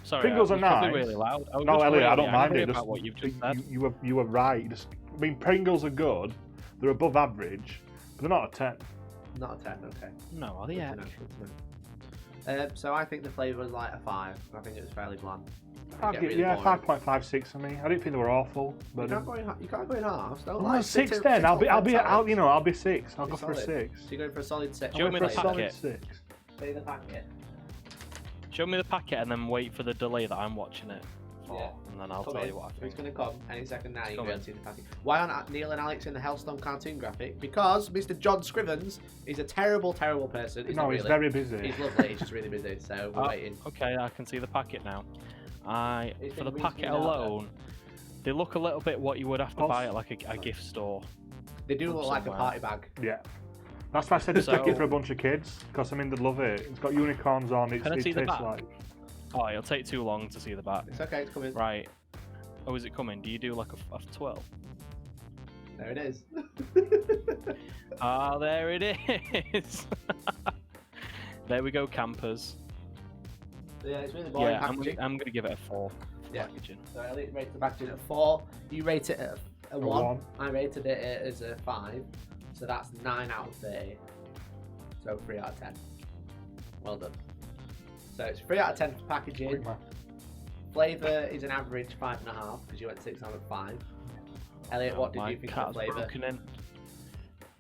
Sorry, Pringles are you're probably nice. really loud. I was No, just Elliot, I really don't mind angry it. about what you've just said. You were right. I mean, Pringles are good. They're above average, but they're not a 10. Not a 10, okay. No, are they? Good to know, good to know. So I think the flavour was like a 5. I think it was fairly bland. I'd give, yeah, 5.56 for me. I didn't think they were awful, but You can't go in halves. Don't well, lie. 6 then. I'll be 6. I'll go for a 6. So you're going for a solid 6. Show me the packet. 6. Say the packet. Show me the packet and then wait for the delay that I'm watching it for, Yeah. and then I'll tell you what I think. It's going to come any second now. It's You can be able coming. to see the packet. Why aren't Neil and Alex in the Hellstorm cartoon graphic? Because Mr. John Scrivens is a terrible, terrible person. He's No, not he's really. very busy. He's lovely. He's just really busy. So we're waiting. Okay, I can see the packet now. It's For the been packet reasonably out there. alone, they look a little bit what you would have to buy at like a gift store. They do look like a somewhere. party bag. Yeah. That's why I said just take it So- for a bunch of kids, because I mean they'd love it. It's got unicorns on. Can I It see the tastes back? like. Oh, it'll take too long to see the back. It's okay. It's coming. Right. Oh, is it coming? Do you do like a 12? There it is. Ah, there it is. There we go, campers. Yeah, it's really boring Yeah, packaging. I'm gonna give it a 4. Yeah. Packaging. So I rated the packaging at 4. You rate it at a 1. 1. I rated it as a 5. So that's 9 out of 30. So 3 out of 10. Well done. So it's 3 out of 10 for packaging. Quick math. Flavour is an average 5.5 because you went 6 out of 5. Elliot, what did My you think of cat's flavour? broken in.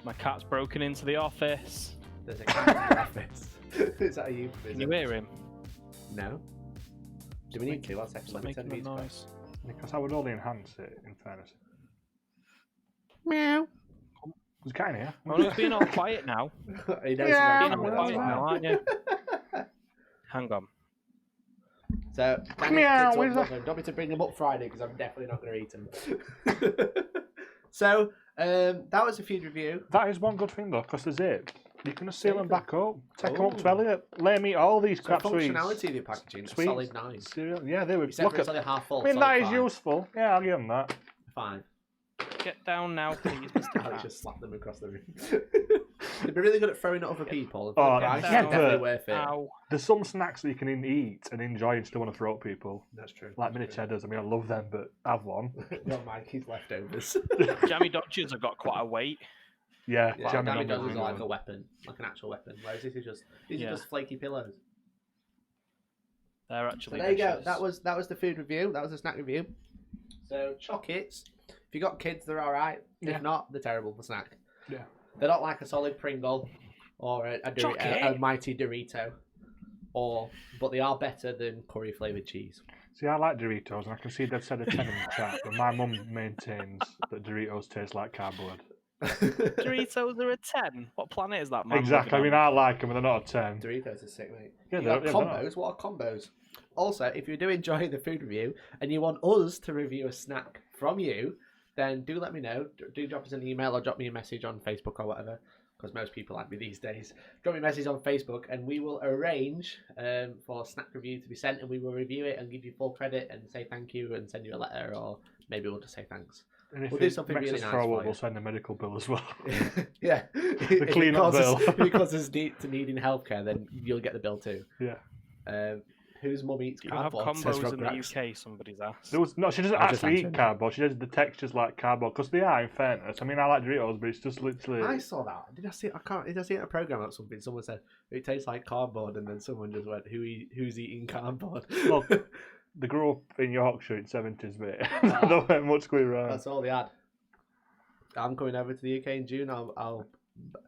My cat's broken into the office. There's a cat in the office. Is that a euphemism? Can you hear him? No. Do we need to? One second. Let me turn the Making a music noise. Because I would only enhance it, in fairness. Meow. There's a cat in here. Oh, it's being all quiet now. He knows Yeah, he's Being not all being quiet now, honest. aren't you? Hang on. So, Meow, kids what is will that? love them. Don't me to bring them up Friday because I'm definitely not going to eat them. So, that was a feud review. That is one good thing though, because the zip, you can just seal them back up, take them up to Oh. Elliot, lay me all these So crap sweets. functionality of the packaging, Sweets, solid 9. cereal, yeah, they would Except look for it's at. only half full. I mean, solid that is 5. useful. Yeah, I'll give them that. 5. Get down now, please, Mr. Alex Cat. just slapped them across the room. They'd be really good at throwing at other people. And for Oh, the price, yeah, it's definitely but- worth it. Ow. There's some snacks that you can eat and enjoy and still want to throw at people, That's true. like mini cheddars. I mean, I love them, but have one. Not Mikey's leftovers. Jammy Dodgers have got quite a weight. Yeah, Yeah, jamming Dammy on does them. is like a weapon, like an actual weapon. Whereas this is just these are Yeah. just flaky pillows. They're So actually there you go. delicious. That was the food review. That was the snack review. So chockits. If you got kids, they're all right. Yeah. If not, they're terrible for snack. Yeah. They're not like a solid Pringle or a mighty Dorito, but they are better than curry flavored cheese. See, I like Doritos, and I can see they've said a 10 in the chat, but my mum maintains that Doritos taste like cardboard. Doritos are a 10. What planet is that, man? Exactly. I mean, I like them, but they're not a 10. Doritos are sick, mate. Yeah, You they're- got yeah, they're not. combos. What are combos? Also, if you do enjoy the food review and you want us to review a snack from you, then do let me know. Do drop us an email or drop me a message on Facebook or whatever, because most people like me these days. Drop me a message on Facebook and we will arrange for a snack review to be sent, and we will review it and give you full credit and say thank you and send you a letter, or maybe we'll just say thanks. And if We'll do it something makes really us nice throw for up, you. we'll send a medical bill as well. Yeah. The clean-up bill. If it causes to needing healthcare, then you'll get the bill too. Yeah. Whose mum eats Do you have cardboard? says combos in the Rugrats. UK? Somebody's asked. There was, no, she doesn't I just actually eat answered. cardboard. She does the textures like cardboard, because they are, in fairness. I mean, I like Doritos, but it's just literally. I saw that. Did I see? Did I see it in a program or something? Someone said it tastes like cardboard, and then someone just went, "Who's eating cardboard?" Well, they grew up in Yorkshire in 70s, mate. There weren't much going around. That's all they had. I'm coming over to the UK in June. I'll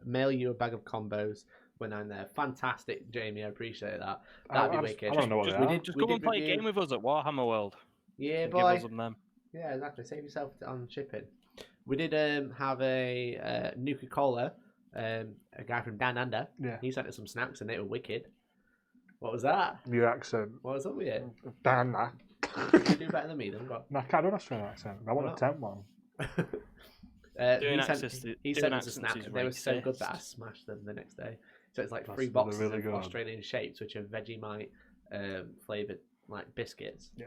mail you a bag of combos when I'm there. Fantastic, Jamie. I appreciate that. That'd be wicked. I don't know what Just, they are. just we come did and play a review- game with us at Warhammer World. Yeah, Give boy. us them. Yeah, exactly. Save yourself on shipping. We did have a Nuka-Cola, a guy from Down Under. Yeah. He sent us some snacks and they were wicked. What was that? Your accent. What was up with you? Banner. You do better than me then, go on. No, I can't do an Australian accent. I want Why to attempt one. Doing he accents sent us a is snack. They were so good that I racist. smashed them the next day. So it's like That's 3 boxes really of good. Australian shapes, which are Vegemite flavored like biscuits. Yeah.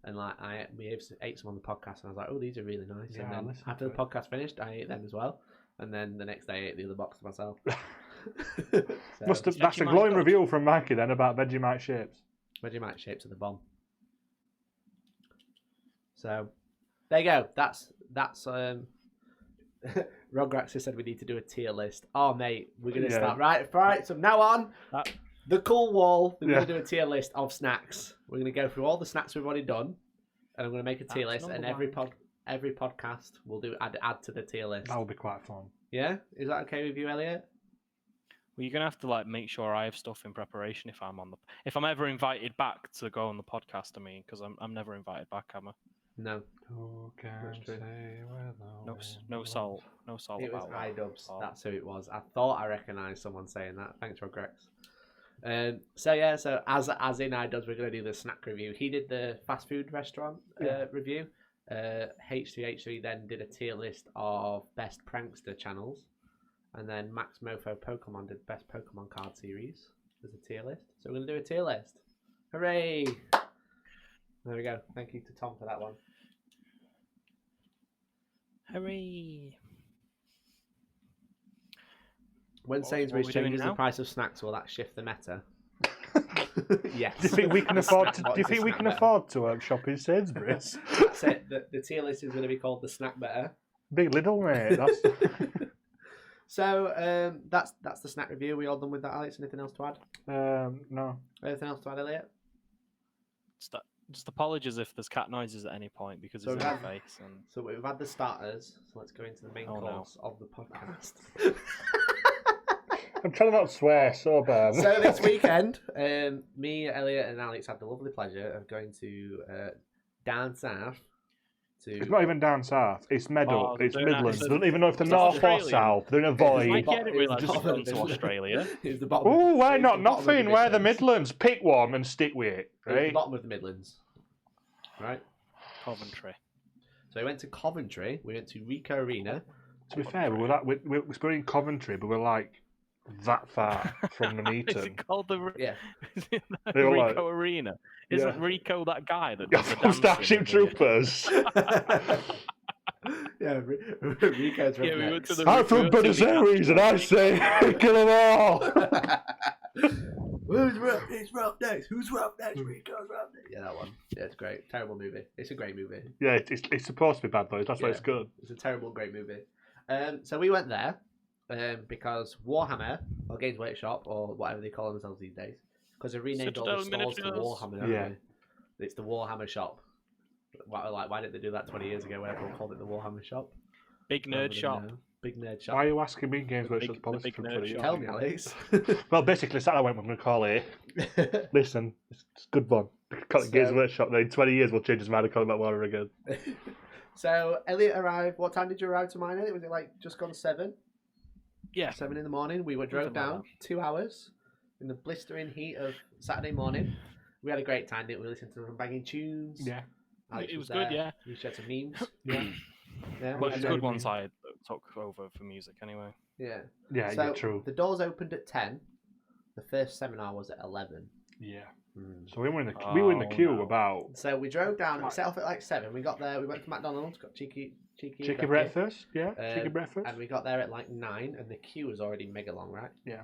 And like we ate some on the podcast, and I was like, "Oh, these are really nice." Yeah, and I then listened after to the it. podcast finished, I ate them as well. And then the next day, I ate the other box myself. So, That's a Vegemite glowing good? review from Mikey then about Vegemite shapes. Vegemite shapes of the bomb. So there you go. That's Rograx has said we need to do a tier list. Oh mate, we're gonna start right. So from now on, the cool wall. We're gonna do a tier list of snacks. We're gonna go through all the snacks we've already done, and I'm gonna make a tier That's list. And number every podcast we'll do add to the tier list. That would be quite fun. Yeah, is that okay with you, Elliot? Well, you're gonna have to like make sure I have stuff in preparation if I'm ever invited back to go on the podcast. I mean, because I'm never invited back, am I? No. Who can That's true. say where the No salt. No salt It was about that. iDubbbz. Oh. That's who it was. I thought I recognised someone saying that. Thanks, Rograx. So as in iDubbbz, we're going to do the snack review. He did the fast food restaurant review. H3H3 then did a tier list of best prankster channels, and then Max Mofo Pokemon did best Pokemon card series as a tier list. So we're going to do a tier list. Hooray! There we go. Thank you to Tom for that one. Hooray! When Sainsbury's we doing changes the now? price of snacks, will that shift the meta? Yes. Do you think we can afford to? What Do you is think a we snack can better? afford to shop in Sainsbury's? That's it. The tier list is going to be called the snack better. Big little mate. That's So that's the snack review. We all done with that, Alex? Anything else to add? no. Anything else to add, Elliot? Just apologies if there's cat noises at any point because So it's we in have- my face. And So we've had the starters. So let's go into the main Oh, no. course of the podcast. I'm trying not to swear so bad. So this weekend, me, Elliot, and Alex had the lovely pleasure of going to down south. It's not even down south. It's Meadow. Oh, it's they're Midlands. not- They don't even know if they're it's north or Australian. south. They're in a I void. didn't realise It's you've gone to Australia. It's the bottom. Oh, why it's not? the bottom of the Nothing. Where the Midlands. Midlands? Pick one and stick with it. It's the Right? bottom of the Midlands. Right. Coventry. So we went to Coventry. We went to Rico Arena. To be fair, we're in Coventry, but we're like that far from Is Nuneaton. it called the Yeah. is it the They were Rico like- Arena? Isn't Yeah. Rico that guy that does the From dancing Starship in the- Troopers. Yeah, Rico's Yeah, we redneck. went to the- I'm from Buenos Aires, and I say, kill them all. Who's Roughnecks? Who's Roughnecks? Rico's Roughnecks. Yeah, that one. Yeah, it's great. Terrible movie. It's a great movie. Yeah, it's supposed to be bad though. That's why Yeah. it's good. It's a terrible, great movie. So we went there because Warhammer, or Games Workshop, or whatever they call themselves these days, because they renamed all the Citadel stores to Miniatures. Warhammer. haven't Yeah. they? It's the Warhammer shop. Why didn't they do that 20 years ago when everyone called it the Warhammer shop? Big Rather nerd than, shop. Big nerd shop. Why are you asking me Games The Workshop's big- policy the big from nerd 20 years shop. Tell ago? me, Alex. Well, basically, Saturday went, we're going to call it. Listen, it's a good one. Call it Games So- Workshop. Then in 20 years, we'll change his mind and call it about Warhammer again. So Elliot arrived. What time did you arrive to mine? Elliot? Was it like just gone 7? Yeah. 7 in the morning. We drove Something like down 2 hours in the blistering heat of Saturday morning. We had a great time, didn't we? Listened to some banging tunes. Yeah. Alex It was good, there. yeah. We shared some memes. Yeah. Well, it was and good then- once I took over for music anyway. Yeah. Yeah, So yeah, true. the doors opened at 10. The first seminar was at 11. Yeah. Mm. So we were in the Oh, queue no. about So we drove down. We set off at like 7. We got there. We went to McDonald's. Got cheeky chicken breakfast. Yeah, chicken Um, breakfast. And we got there at like 9, and the queue was already mega long, right? Yeah.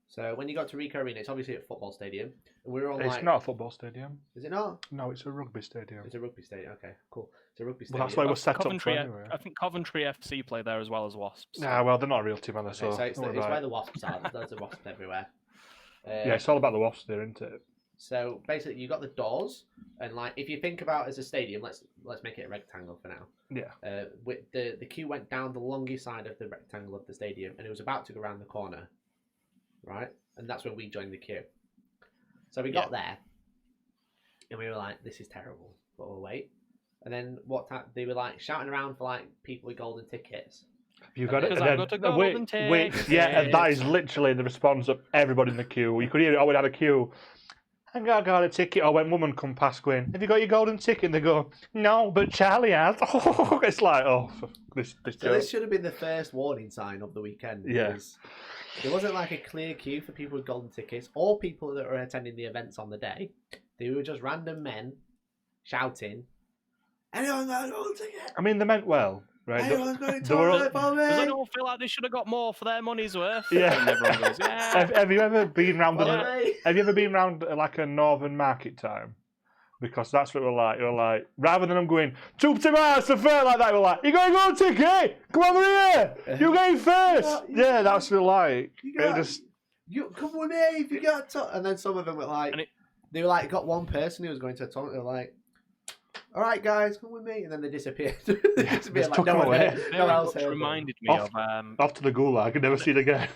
So when you got to Rico Arena, it's obviously a football stadium, and we were all It's like, not a football stadium. "Is it not? No, it's a rugby stadium. It's a rugby stadium. Okay, cool. It's a rugby stadium." Well, that's why we're set Coventry, up for anyway. I think Coventry FC play there as well as Wasps. Nah, well, they're not a real team, are they? Okay, So, so it's, don't worry it's about where it. the wasps are. There's loads of wasps everywhere. Yeah, it's all about the Wasps there, isn't it? So basically, you got the doors, and like if you think about it as a stadium, let's make it a rectangle for now. Yeah. With the queue went down the longest side of the rectangle of the stadium, and it was about to go around the corner, right? And that's when we joined the queue. So we got there, and we were like, "This is terrible," but we'll wait. And then what time they were like shouting around for like people with golden tickets. You got it. Because And I've then, got a golden ticket. yeah, and that is literally the response of everybody in the queue. You could hear it. Oh, we had a queue. I got a ticket. Or when woman come past going, have you got your golden ticket? And they go, no, but Charlie has. Oh, it's like, this So joke. this should have been the first warning sign of the weekend. Yeah. Because there wasn't like a clear queue for people with golden tickets or people that were attending the events on the day. They were just random men shouting, anyone got a golden ticket? I mean, they meant well, right? Anyone's going to they were all- toilet for me? Because I don't feel like they should have got more for their money's worth. Yeah. And everyone goes, yeah. Have you ever been round? Follow me. Have you ever been round like a northern market time? Because that's what we're like. You're like, rather than them going, 2 tomatoes for fair like that, we're like, you got to go ticket? Come over here. You going first. Yeah, that's what we're like. You come with me if you got to. And then some of them were like, they were like, got one person who was going to a toilet. They were like, all right, guys, come with me. And then they disappeared. They disappeared just like took no them one away. heard- no Very one else much heard them. reminded me Off- of Off to the gulag. I could never see it again.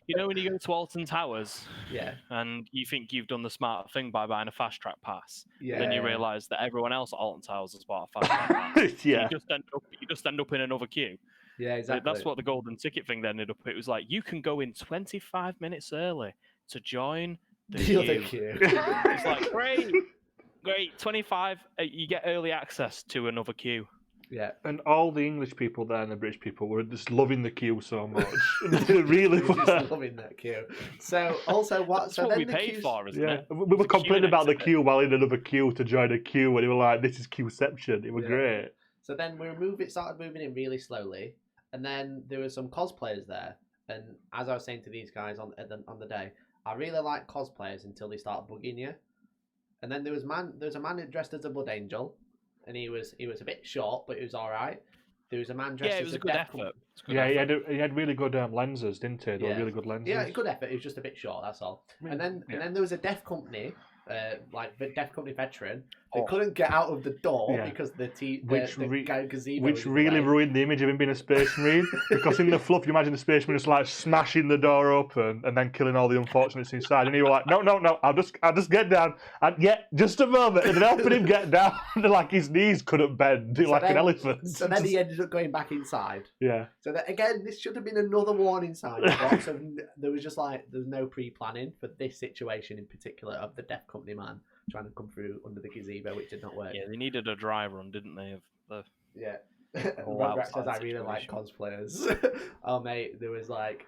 you know when you go to Alton Towers Yeah. and you think you've done the smart thing by buying a fast track pass, Yeah. then you realise that everyone else at Alton Towers has bought a fast track pass. Yeah. You just end up in another queue. Yeah, exactly. That's what the golden ticket thing ended up. It was like you can go in 25 minutes early to join the other queue. queue. It's like great. 25. You get early access to another queue. Yeah. And all the English people there and the British people were just loving the queue so much. They really We're were. just loving that queue. So also what? That's so what then we the paid queues- for, isn't Yeah, it? we were The queue complaining about the exhibit. queue while in another queue to join a queue, and they were like, "This is queueception." It was Yeah. great. So then it started moving in really slowly, and then there were some cosplayers there. And as I was saying to these guys on the day, I really like cosplayers until they start bugging you. And then there was a man dressed as a Blood Angel, and he was a bit short, but he was all right. There was a man dressed Yeah, it as was a a good death effort. It's a good Yeah, effort. he had really good lenses, didn't he? They were Yeah. really good lenses. Yeah, good effort. He was just a bit short. That's all. And then there was a deaf company, like the deaf company veteran. They couldn't get out of the door Yeah. because the gazebo. Which was really like- ruined the image of him being a space marine. Because in the fluff, you imagine the space marine just like smashing the door open and then killing all the unfortunates inside. And he was like, no, I'll just get down. And yeah, just a moment. And then helping him get down, like his knees couldn't bend like an elephant. So then he ended up going back inside. Yeah. So that, again, this should have been another warning sign. So there was just like there's no pre-planning for this situation in particular of the deaf company man trying to come through under the gazebo, which did not work. Yeah, they needed a dry run, didn't they? Of the Yeah. Whole Robert says I outside really like situation. cosplayers. Oh mate, there was like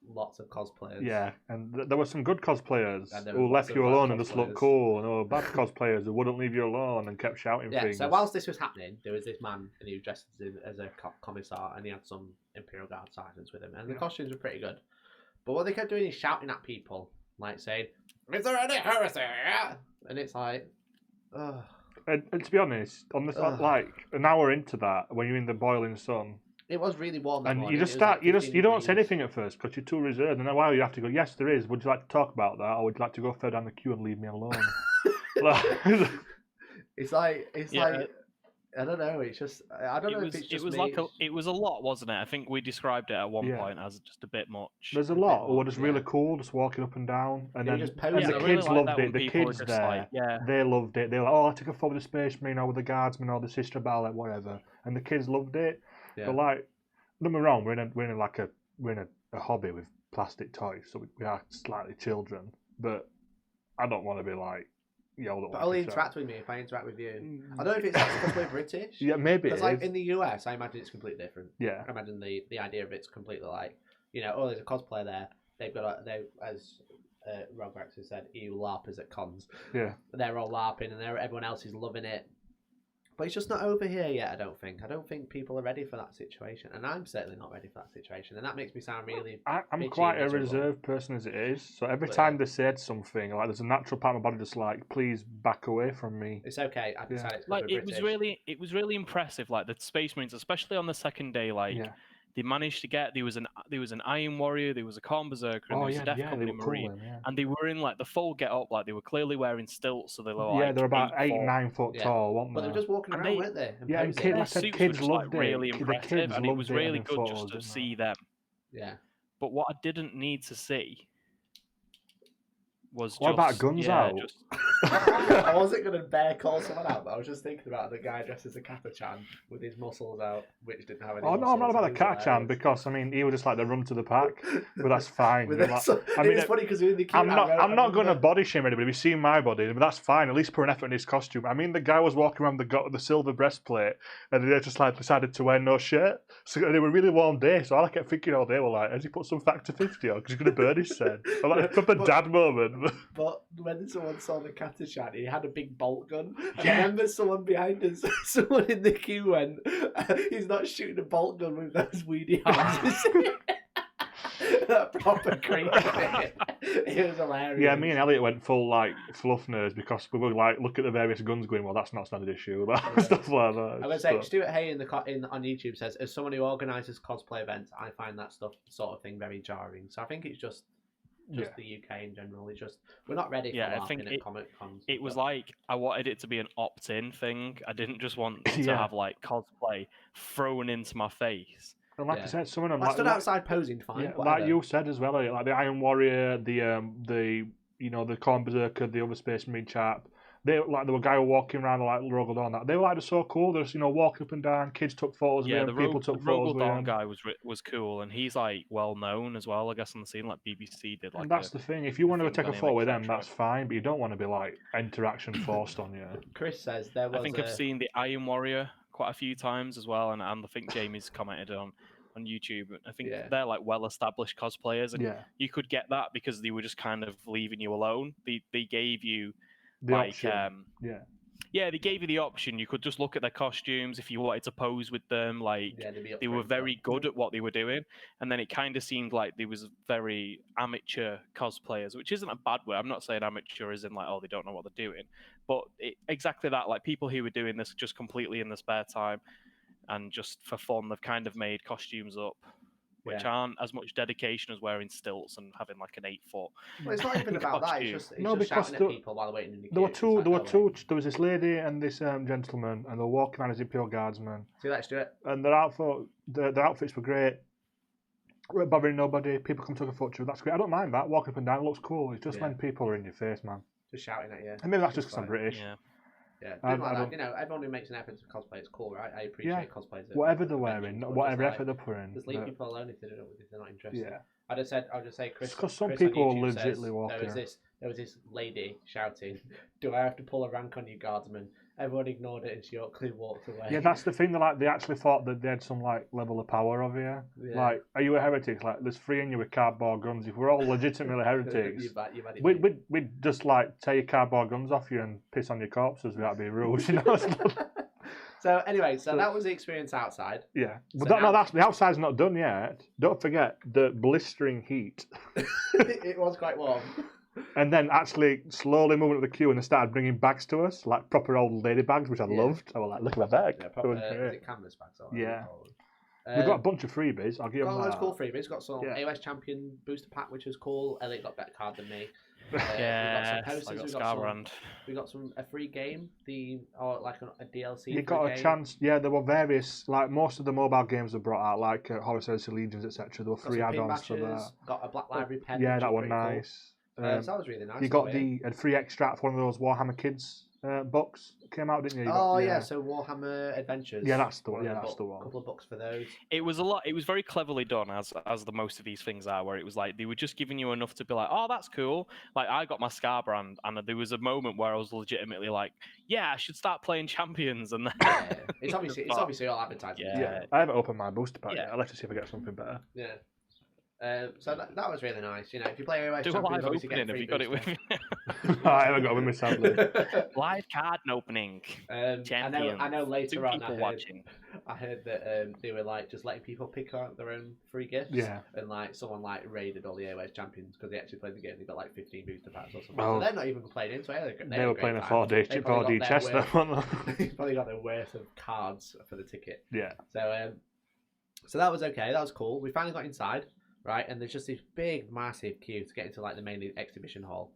lots of cosplayers. Yeah, and there were some good cosplayers And there who was left lots you of bad alone and just looked cosplayers. cool, and there were bad cosplayers who wouldn't leave you alone and kept shouting Yeah, things. so whilst this was happening, there was this man and he was dressed as a commissar and he had some Imperial Guard sergeants with him and the costumes were pretty good. But what they kept doing is shouting at people, like saying, "Is there any heresy?" And it's like, ugh. And to be honest, on this Ugh. like an hour into that, when you're in the boiling sun, It was really warm. That and morning. you just It was start, like you 15 don't say degrees. anything at first because you're too reserved, and then while you have to go, yes, there is. Would you like to talk about that, or would you like to go further down the queue and leave me alone? It's like Yeah. I don't know. It's just I don't know if it's just me. it was a lot, wasn't it? I think we described it at one Yeah. point as just a bit much. There's a lot who more, are just really yeah. cool, just walking up and down, and They then just and pose the Yeah, I it. really kids like loved that when it. The people are kids just there, like, yeah. they loved it. They were like, "Oh, I took a photo with the space marine or with the guardsman or the sister ballet, whatever," and the kids loved it. Yeah. But like, don't get me wrong, we're in a hobby with plastic toys, so we are slightly children. But I don't want to be like yelled at. But like only a child. interact with me if I interact with you. I don't know if it's because we're British. Yeah, maybe it Because like is. in the US, I imagine it's completely different. Yeah, I imagine the idea of it's completely like, oh, there's a cosplayer there. They've got as Rograx has said, EU LARPers at cons. yeah. They're all LARPing and everyone else is loving it. But it's just not over here yet, I don't think. I don't think people are ready for that situation. And I'm certainly not ready for that situation. And that makes me sound really... I'm bitchy quite and a miserable. reserved person as it is. So every But, time yeah. they said something, like there's a natural part of my body just like, please back away from me. It's okay. I decided it's 'cause Like we're it was British. really impressive. Like the Space Marines, especially on the second day, like Yeah. they managed to get there was an Iron Warrior, there was a Corn Berserker, and Oh there was yeah, a Death yeah, they Company were cool. Marine, Then, yeah. and they were in like the full get up, like they were clearly wearing stilts, so they were like Yeah, they're about 8, 4. 9 foot Yeah. tall, weren't But they? they were just walking And around, they- weren't they? And Yeah, and posing. kids, Their like I said, suits kids were just, like, loved it. really The impressive, kids and it loved was it really in good just photos to and see that. them. Yeah. But what I didn't need to see was What just about guns out? just I wasn't going to bare call someone out, but I was just thinking about the guy dressed as a Kata-chan with his muscles out, which didn't have any Oh muscles. no, I'm not about the He was Cat-chan hilarious. because I mean he was just like the run to the pack, but that's fine. With You're it, like- so, I mean, it's funny because in the queue, I'm not going to body shame anybody. We've seen my body, but that's fine. At least put an effort in his costume. I mean, the guy was walking around the silver breastplate, and they just like decided to wear no shirt. So they were a really warm day. So all I kept thinking all day, well, like, has he put some factor 50 on? Because he's going to burn his head. I'm like a proper dad moment. But when someone saw the Kata-chan, he had a big bolt gun. And I remember someone behind us, someone in the queue went, he's not shooting a bolt gun with those weedy arms. That proper creepy. It was hilarious. Yeah, me and Elliot went full like fluff nerds because we were like, look at the various guns going. Well, that's not standard issue. Stuff like that. I would say Stuart Hay on YouTube says, as someone who organises cosplay events, I find that sort of thing very jarring. So I think it's just the UK in general. It's just we're not ready for I think at Comic Cons. it was like I wanted it to be an opt-in thing. I didn't just want to Yeah. have like cosplay thrown into my face. And like I said, some of them I stood outside posing fine. Yeah, whatever. like you said as well, like the Iron Warrior, the Corn Berserker, the other Space Marine chap. They were guy walking around like Rogel Dawn. They were like just so cool. They're just walking up and down. Kids took photos Yeah, with the him. People took photos Rogel with Dawn him. guy was cool, and he's like well known as well. I guess on the scene, like BBC did. Like, And that's the thing. If you want to thing take a on him, photo with them, etc. that's fine. But you don't want to be like interaction forced on you. Chris says there was. I think I've seen the Iron Warrior quite a few times as well, and I think Jamie's commented on YouTube. I think they're like well-established cosplayers, and you could get that because they were just kind of leaving you alone. They gave you The like option. they gave you the option. You could just look at their costumes if you wanted to pose with them. Like they were very good at what they were doing, and then it kind of seemed like they was very amateur cosplayers, which isn't a bad word. I'm not saying amateur as in like, oh, they don't know what they're doing, but exactly that. Like people who were doing this just completely in their spare time and just for fun, they've kind of made costumes up which aren't as much dedication as wearing stilts and having like an 8-foot. Well, it's not even about that. It's just because shouting at people while they're waiting in the queue. There were two. There was this lady and this gentleman, and they were walking around as Imperial Guardsmen. See, let's do it. And their outfits were great. Weren't bothering nobody. People come to a photo. That's great. I don't mind that. Walking up and down, it looks cool. It's just when people are in your face, man. Just shouting at you. And maybe that's just because I'm British. Yeah, everyone who makes an effort to cosplay, it's cool, right? I appreciate cosplays. Whatever they're wearing, whatever effort they're putting. Just leave people alone if they're not interested. Yeah. I'll just say, Chris. Because some Chris people on YouTube legitimately says, walk there was this lady shouting, "Do I have to pull a rank on you, guardsman?" Everyone ignored it and she quickly walked away. Yeah, that's the thing. They actually thought that they had some like level of power over you. Yeah. Like, are you a heretic? Like, there's three in you with cardboard guns. If we're all legitimately heretics, we'd just like take your cardboard guns off you and piss on your corpses without being rude. You know. So anyway, that was the experience outside. Yeah, but that's the outside's not done yet. Don't forget the blistering heat. It was quite warm. And then actually slowly moving up the queue and they started bringing bags to us, like proper old lady bags, which I loved. I was like, look at my bag. Yeah, proper, is it canvas bags? Yeah. We've got a bunch of freebies. I'll give them that. Got cool freebies. Got some AOS Champion booster pack, which was cool. Elliot got a better card than me. We got a free game, like a DLC. You got a chance. Yeah, there were various, like most of the mobile games were brought out, like Horus Heresy Legions, etc. There were free add-ons for that. Got a Black Library pen. Yeah, that was nice. So that was really nice. You got a free extract for one of those Warhammer Kids books came out, didn't you? So Warhammer Adventures. Yeah, that's the one. Yeah, that's the one. A couple of books for those. It was a lot. It was very cleverly done, as the most of these things are, where it was like they were just giving you enough to be like, oh, that's cool. Like I got my Scar brand, and there was a moment where I was legitimately like, yeah, I should start playing Champions, and then it's obviously all advertising. Yeah, I haven't opened my booster pack yet. I'll have to see if I get something better. Yeah. So that was really nice. You know, if you play AOS do Champions, a live opening. Have you got it with you? I haven't got it with me, sadly. Live card opening. Champions. I know later on. I heard that they were like just letting people pick out their own free gifts. Yeah. And like someone like raided all the AOS Champions because they actually played the game. They got like 15 booster packs or something. Oh. So they're not even playing into it. They were playing a 4D chess, though. They probably got their worth of cards for the ticket. Yeah. So that was okay. That was cool. We finally got inside. Right, and there's just this big, massive queue to get into like the main exhibition hall.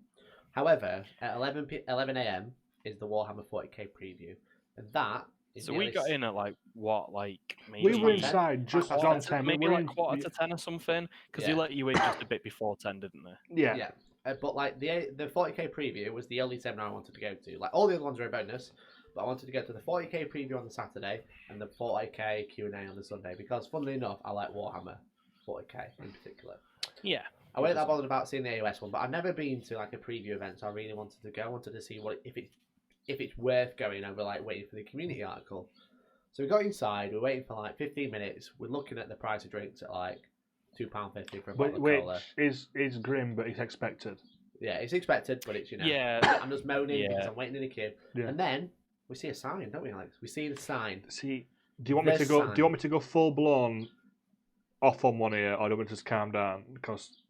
However, at 11 a.m. is the Warhammer 40k preview, and that is. So we got in at like what, like maybe we were inside just on 10, maybe like quarter to 10 or something, because they let you in just a bit before 10, didn't they? Yeah. but like the 40k preview was the only seminar I wanted to go to. Like all the other ones were a bonus, but I wanted to go to the 40k preview on the Saturday and the 40k Q&A on the Sunday because, funnily enough, I like Warhammer 40k in particular. Yeah. I wasn't that bothered about seeing the AOS one, but I've never been to like a preview event, so I really wanted to go. I wanted to see if it's worth going over like waiting for the community article. So we got inside, we're waiting for like 15 minutes. We're looking at the price of drinks at like £2.50 for a bottle of cola. Which is grim, but it's expected. Yeah, it's expected, but it's, Yeah. I'm just moaning because I'm waiting in a queue. Yeah. And then we see a sign, don't we, Alex? We see the sign. See, do you want me to go full blown off on one ear, or do you want me to just calm down? Because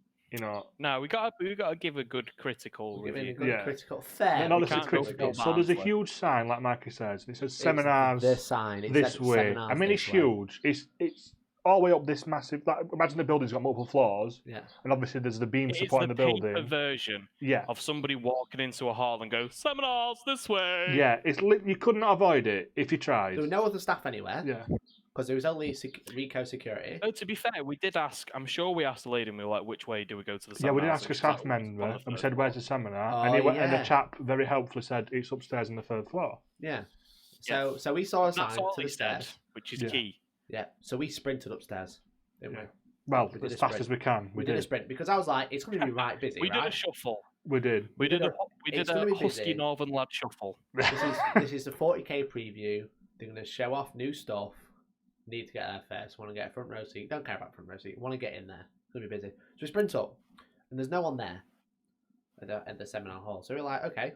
No, we gotta give a good critical review. Critical, fair. No, this is critical. So there's a huge sign, like Mikey says. It says seminars. The sign. This way. I mean, it's huge. It's all the way up this massive. Like, imagine the building's got multiple floors. Yeah. And obviously there's the beam supporting the building. It's the version. Yeah. Of somebody walking into a hall and go, seminars this way. Yeah. You couldn't avoid it if you tried. There were no other staff anywhere. Yeah. Because there was only Rico security. Oh, to be fair, we did ask. I'm sure we asked the lady, and we were like, "Which way do we go to the seminar?" Yeah, we did ask a staff member, and we said, "Where's the seminar?" And the chap very helpfully said, "It's upstairs on the 3rd floor." Yeah. So we saw a sign to the stairs, which is key. Yeah. So we sprinted upstairs. Didn't we? Well, as fast as we can. We did a sprint because I was like, "It's going to be right busy." We did a shuffle. We did. We did a husky northern lad shuffle. This is the 40k preview. They're going to show off new stuff. Need to get there first. Want to get a front row seat. Don't care about front row seat. Want to get in there. It's going to be busy. So we sprint up, and there's no one there at the seminar hall. So we're like, okay,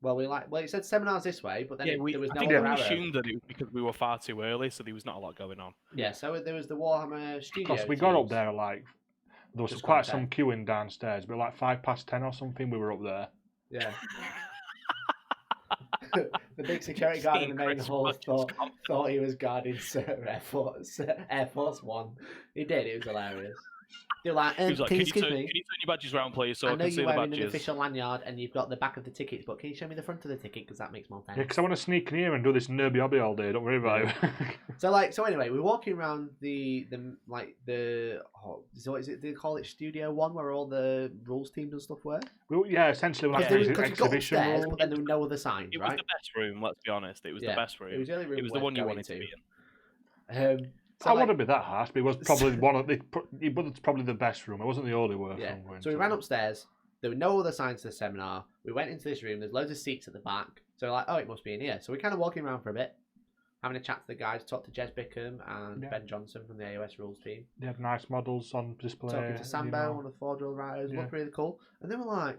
it said seminars this way, but then there was no. I think we assumed that it was because we were far too early, so there was not a lot going on. Yeah, so there was the Warhammer studio. Because we got up there like there was quite some queuing downstairs, but like 10:05 or something, we were up there. Yeah. The big security guard in the main hall thought he was guarding Air Force One. He did. It was hilarious. They were like, he was like, can you turn me? your badges round, please, so I know can see the you're wearing badges? An official lanyard and you've got the back of the tickets, but can you show me the front of the ticket because that makes more sense? Yeah, because I want to sneak in here and do this nerdy hobby all day. Don't worry about it. So anyway, we're walking around so what is it? They call it Studio One, where all the rules teams and stuff were. Well, yeah, essentially like an exhibition room. But then there were no other signs. It was the best room. Let's be honest. It was the best room. It was the only room. It was the one you wanted to be in. I wouldn't be that harsh, but it was probably it was probably the best room. It wasn't the only worst room. Yeah. So we ran upstairs. There were no other signs to the seminar. We went into this room. There's loads of seats at the back. So we're like, oh, it must be in here. So we're kind of walking around for a bit, having a chat to the guys, talked to Jez Bickham and Ben Johnson from the AOS rules team. They had nice models on display. Talking to Sambo, one of the 4-drill writers. Looked really cool. And then we're like,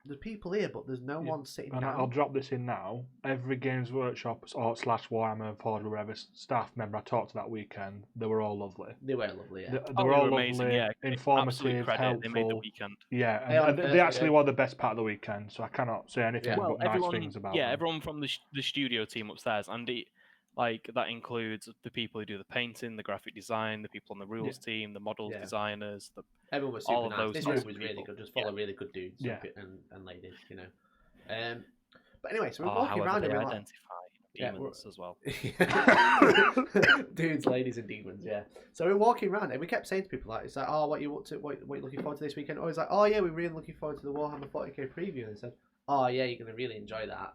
there's people here, but there's no one sitting down. I'll drop this in now. Every Games Workshop or / Warhammer, Forge, whatever staff member I talked to that weekend, they were all lovely. They were lovely, yeah. They were all amazing, lovely, yeah. informative, helpful. They made the weekend. Yeah, and they actually were the best part of the weekend, so I cannot say anything but nice things about them. Yeah, everyone from the studio team upstairs, and that includes the people who do the painting, the graphic design, the people on the rules team, the models designers, everyone was super nice. This room was really good, just full of really good dudes and ladies, But anyway, so we're walking around and we're identify demons as well. Dudes, ladies, and demons. Yeah. So we're walking around and we kept saying to people like, "It's like, oh, what are you looking forward to this weekend?" Or it's like, "Oh yeah, we're really looking forward to the Warhammer 40k preview." And they said, "Oh yeah, you're gonna really enjoy that."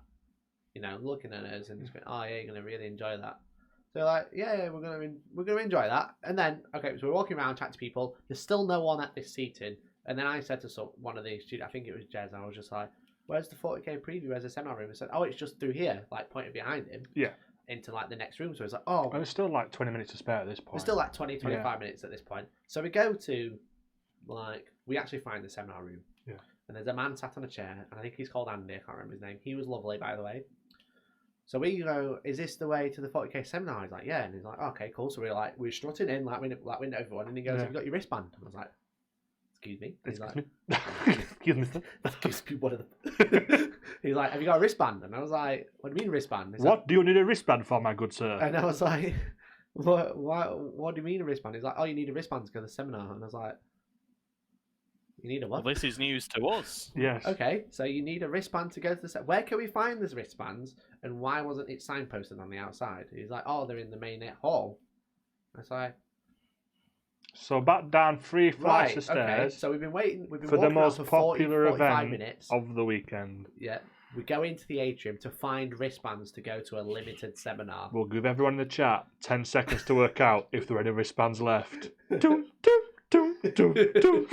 Looking at us and just going, "Oh yeah, you're gonna really enjoy that." So like, yeah, we're gonna enjoy that. And then, okay, so we're walking around, chatting to people. There's still no one at this seating. And then I said to one of the students, I think it was Jez, I was just like, "Where's the 40k preview? Where's the seminar room?" He said, "Oh, it's just through here," like pointed behind him. Yeah. Into like the next room. So it's like, oh. And there's still like 20 minutes to spare at this point. There's still like 25 minutes at this point. So we go to, we actually find the seminar room. Yeah. And there's a man sat on a chair, and I think he's called Andy. I can't remember his name. He was lovely, by the way. So we go, "Is this the way to the 40k seminar?" He's like, "Yeah." And he's like, "Okay, cool." So we're strutting in, like we know everyone. And he goes, "Have you got your wristband?" And I was like, "Excuse me." He's like, Excuse me. Excuse me. What are the... He's like, "Have you got a wristband?" And I was like, "What do you mean wristband?" He's what like, do you need a wristband for, my good sir? And I was like, what do you mean a wristband? He's like, "Oh, you need a wristband to go to the seminar." And I was like, "You need a what?" Well, this is news to us. Yes. Okay, so you need a wristband to go to the seminar. Where can we find these wristbands? And why wasn't it signposted on the outside? He's like, "Oh, they're in the main hall." I was like, So back down 3 flights of Okay. stairs So we've been waiting. We've been for the walking around most for 40, popular 45 event minutes. of the weekend. Yeah. We go into the atrium to find wristbands to go to a limited seminar. We'll give everyone in the chat 10 seconds to work out if there are any wristbands left. Doom, doom, doom, doom, doom, doom.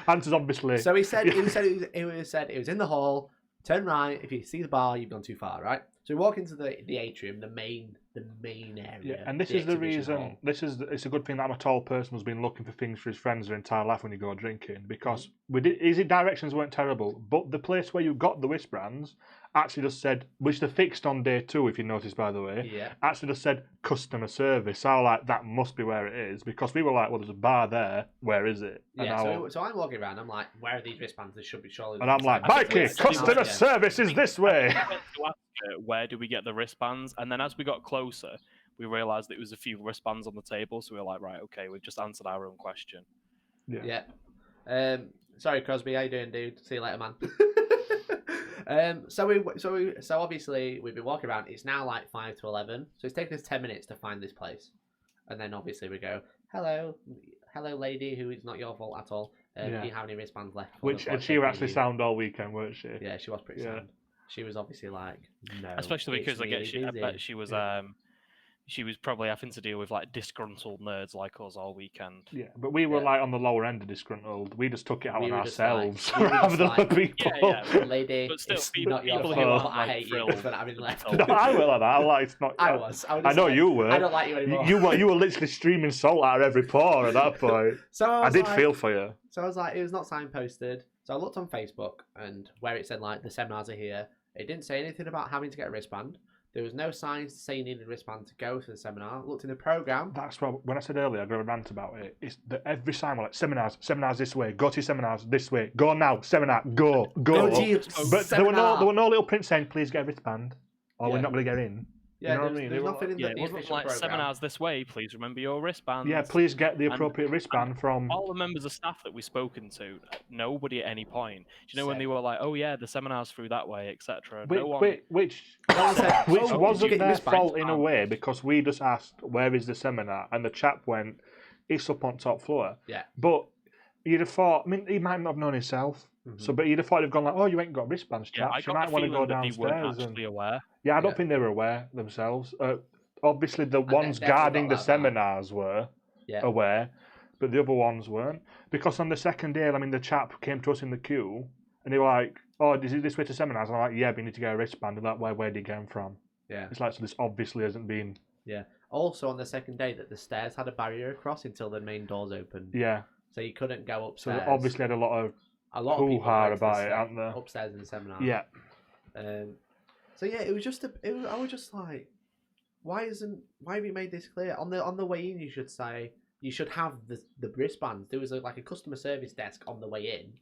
Answers obviously. So he said it was in the hall. Turn right. If you see the bar, you've gone too far, right? So we walk into the atrium, the main area. Yeah, and this is the reason. It's a good thing that I'm a tall person who's been looking for things for his friends their entire life when you go drinking, because his directions weren't terrible, but the place where you got the wristbands actually just said, which they fixed on day 2, if you notice, by the way. Yeah. Actually just said customer service. So I was like, that must be where it is, because we were like, well, there's a bar there. Where is it? Yeah. So I'm walking around. I'm like, where are these wristbands? They should be surely. And I'm like, Mikey, customer service is this way. Where do we get the wristbands? And then as we got closer, we realised there was a few wristbands on the table. So we were like, right, okay, we've just answered our own question. Yeah. Sorry, Crosby, how you doing, dude? See you later, man. So obviously we've been walking around. It's now like 5 to 11, so it's taken us 10 minutes to find this place, and then obviously we go, hello, lady, who is not your fault at all. Do you have any wristbands left? And she was actually sound all weekend, weren't she? Yeah, she was pretty sound. She was obviously like, no. Especially because I bet she was she was probably having to deal with like disgruntled nerds like us all weekend. Yeah, but we were like on the lower end of disgruntled. We just took it out on ourselves like, rather than other people. Yeah. Lady, but still, it's people not your who fault. are I hate you for having left. No, I were like that. I'm like, it's not. I know you were. I don't like you anymore. You were literally streaming salt out of every pore at that point. So I did feel for you. So I was like, it was not signposted. So I looked on Facebook, and where it said like the seminars are here, it didn't say anything about having to get a wristband. There was no signs to say you needed a wristband to go to the seminar. Looked in the programme. That's what, when I said earlier, I got a rant about it. It's that every sign was like, seminars this way, go to your seminars this way, go now, seminar, go. Go to your but seminar. there were no little print saying, please get a wristband, or we're not going to get in. Yeah, you know what I mean? There's nothing in the it wasn't official like programme. seminars this way. Please remember your wristbands. Yeah, please get the appropriate wristband from all the members of staff that we've spoken to. Nobody at any point. Do you know when they were like, "Oh yeah, the seminars through that way, etc." Which wasn't their fault in a way, because we just asked, "Where is the seminar?" and the chap went, "It's up on top floor." Yeah. But you'd have thought. I mean, he might not have known himself. So, but you'd have thought he'd gone like, "Oh, you ain't got wristbands, chaps. You might want to go downstairs." Aware. Yeah, I don't think they were aware themselves. Obviously, the ones guarding the seminars were aware, but the other ones weren't. Because on the second day, I mean, the chap came to us in the queue, and they were like, "Oh, is it this way to seminars?" And I'm like, "Yeah, but you need to get a wristband." And that way, where did you get them from? Yeah. It's like, so this obviously hasn't been. Yeah. Also, on the second day, that the stairs had a barrier across until the main doors opened. Yeah. So you couldn't go So upstairs. they obviously had a lot of hoo-ha about it, aren't there? Upstairs in the seminar. Yeah. So yeah, it was just I was just like, why have you made this clear? On the way in, you should say you should have the wristbands. There was like a customer service desk on the way in.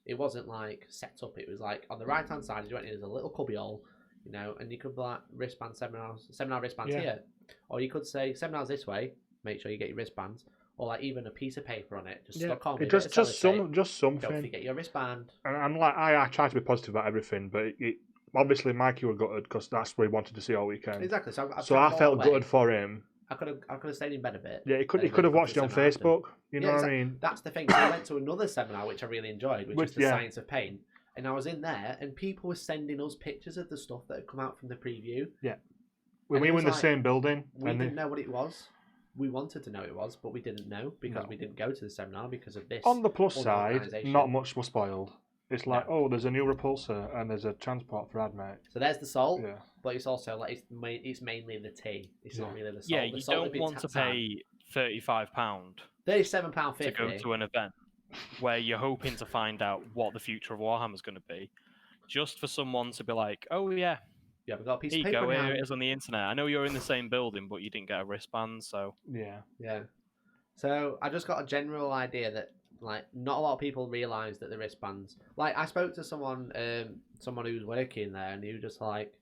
It wasn't like set up. It was like on the right hand side. As you went in, there's a little cubby hole, and you could be like seminar wristbands here, or you could say seminars this way. Make sure you get your wristbands. Or like even a piece of paper on it, just stuck on. Just something. Don't forget your wristband. And I'm like, I try to be positive about everything, but obviously Mikey were gutted because that's what he wanted to see all weekend. Exactly. So I felt gutted for him. I could have stayed in bed a bit. Yeah, he could have watched it on Facebook. You know what I mean? That's the thing. So I went to another seminar which I really enjoyed, which was the Science of Paint, and I was in there, and people were sending us pictures of the stuff that had come out from the preview. Yeah. When we were in the same building, we didn't know what it was. We wanted to know it was, but we didn't know because we didn't go to the seminar because of this. On the plus side, not much was spoiled. It's like, oh, there's a new repulsor and there's a transport for Admech. So there's the salt, but it's also like it's mainly the tea. It's not really the salt. Yeah, you don't want to pay £35. £37.50 to go to an event where you're hoping to find out what the future of Warhammer is going to be, just for someone to be like, oh yeah. You haven't got a piece of paper Here you go, now. here it is on the internet. I know you're in the same building, but you didn't get a wristband, so... Yeah. So I just got a general idea that, like, not a lot of people realise that the wristbands... Like, I spoke to someone who's working there, and he was just like,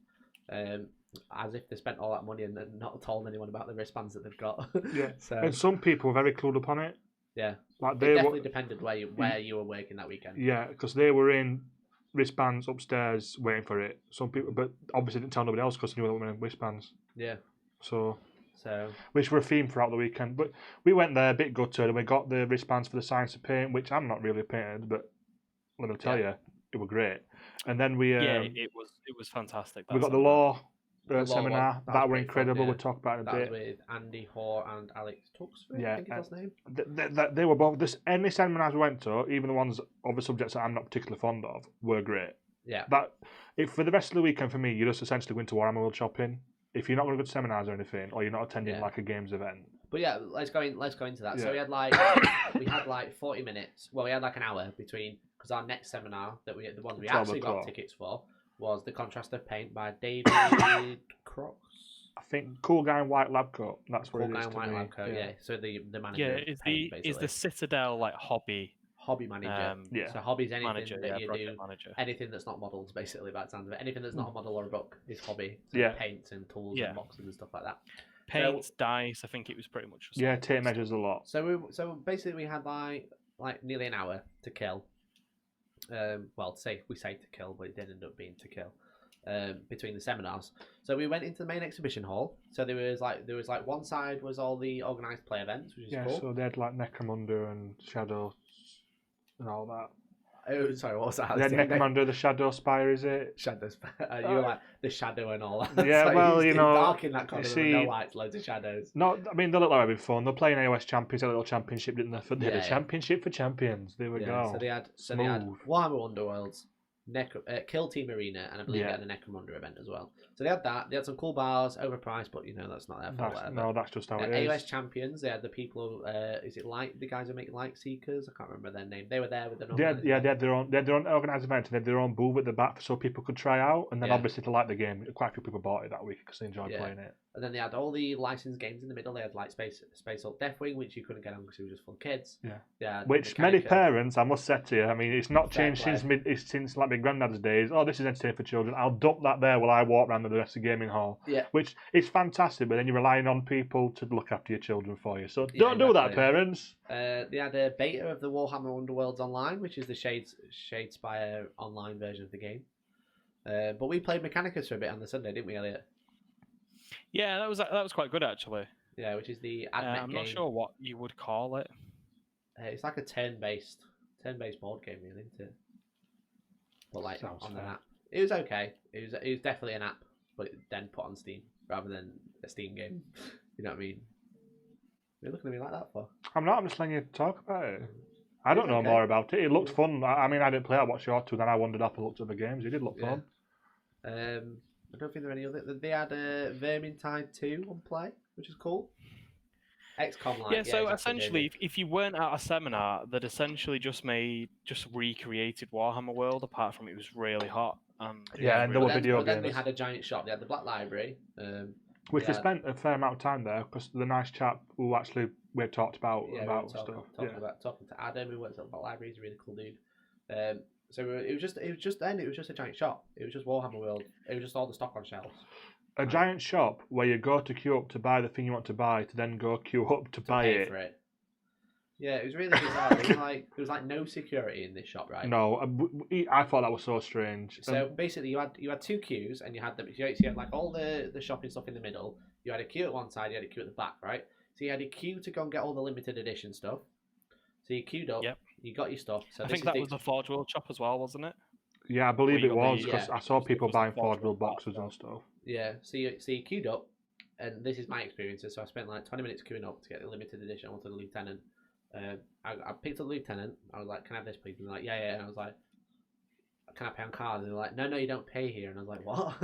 as if they spent all that money and not told anyone about the wristbands that they've got. Yeah. So, and some people were very clued up on it. Yeah. Like it definitely depended where you were working that weekend. Yeah, because they were in wristbands upstairs waiting for it. Some people, but obviously didn't tell nobody else because they knew they were in wristbands. Yeah. So which were a theme throughout the weekend. But we went there a bit gutted, and we got the wristbands for the Science of Paint, which I'm not really painted, but let me tell you, it was great. And then we it was fantastic. We got the law seminar. That were incredible. We'll talk about it a bit. That was with Andy Hoare and Alex Tuxford, I think is his name. They were both. Any seminars we went to, even the ones of the subjects that I'm not particularly fond of, were great. Yeah. For the rest of the weekend, for me, you're just essentially going to Warhammer World shopping. If you're not going to go to seminars or anything, or you're not attending like a games event. But yeah, let's go into that. Yeah. So we had like 40 minutes. Well, we had like an hour between, because our next seminar the one we actually got tickets for was the Contrast of Paint by David Cross. I think Cool Guy in White Lab Coat. That's what it is. Cool Guy in White Lab Coat. Yeah. So the manager. Yeah, is the Citadel like hobby manager. So hobby's anything manager, that you do, manager. anything that's not models, basically. By the sound of it, anything that's not a model or a book is hobby. So paints and tools and boxes and stuff like that. Paints, dice. I think it was pretty much. Tape measures a lot. So basically, we had like nearly an hour to kill. We say to kill, but it did end up being to kill. Between the seminars, so we went into the main exhibition hall. So there was like one side was all the organised play events, which is cool. So they had like Necromunda and Shadow and all that. Oh, sorry, what was that? They had Necromunda, the Shadow Spire, is it? Shadow Spire. You were like the shadow and all that. Yeah, so well, you know, dark in that corner, no lights, loads of shadows. No, I mean they look like having fun. They're playing AOS Champions, a little championship, didn't they? They had a championship for champions. There we go. So they had Warhammer Underworlds, Kill Team Arena, and I believe they had the Necromunda event as well. So they had that. They had some cool bars, overpriced, but that's not their fault. No, that's just how it is. AOS Champions. They had the people. Is it the guys who make Light Seekers? I can't remember their name. They were there with the. They had their own organised event. And they had their own booth at the back so people could try out. And then obviously to like the game, quite a few people bought it that week because they enjoyed playing it. And then they had all the licensed games in the middle. They had like Space Hulk Deathwing, which you couldn't get on because it was just for kids. Yeah. Which many parents, I must say to you, I mean, it's not changed since like my granddad's days. Oh, this is entertaining for children. I'll dump that there while I walk around the rest of the gaming hall. Yeah. Which is fantastic, but then you're relying on people to look after your children for you. So don't do that, parents. They had a beta of the Warhammer Underworlds Online, which is the Shadespire online version of the game. But we played Mechanicus for a bit on the Sunday, didn't we, Elliot? Yeah, that was quite good actually. Yeah, which is the admech I'm game. not sure what you would call it. It's like a turn-based board game, really, isn't it? But like on an app, it was okay. It was definitely an app, but then put on Steam rather than a Steam game. You know what I mean? What are you looking at me like that for? I'm not. I'm just letting you talk about it. I don't know more about it. It looked fun. I mean, I didn't play. I watched your two, then I wandered up and looked at the games. It did look fun. I don't think there are any other. They had Vermintide 2 on play, which is cool. XCOM like. Yeah, so essentially, if you weren't at a seminar, they'd essentially just recreated Warhammer World. Apart from it was really hot. And there were video games. Then they had a giant shop. They had the Black Library. Which we spent a fair amount of time there because the nice chap who actually we talked about stuff. Talking to Adam, who works at the Black Library. He's a really cool dude. So it was just a giant shop. It was just Warhammer World. It was just all the stock on shelves. A giant shop where you go to queue up to buy the thing you want to buy to then go queue up to buy it. For it. Yeah, it was really bizarre. There was like no security in this shop, right? No, I thought that was so strange. So basically, you had two queues, and you had them. So you had like all the shopping stuff in the middle. You had a queue at one side, you had a queue at the back, right? So you had a queue to go and get all the limited edition stuff. So you queued up. Yep. You got your stuff. So I think that was the Forge World shop as well, wasn't it? Yeah, I believe it was because I saw people buying Forge World boxes and stuff. Yeah, so you queued up, and this is my experiences. So I spent like 20 minutes queuing up to get the limited edition. I wanted the Lieutenant. I picked up the Lieutenant. I was like, "Can I have this, please?" And they're like, "Yeah." And I was like, "Can I pay on card?" And they're like, "No, you don't pay here." And I was like, "What?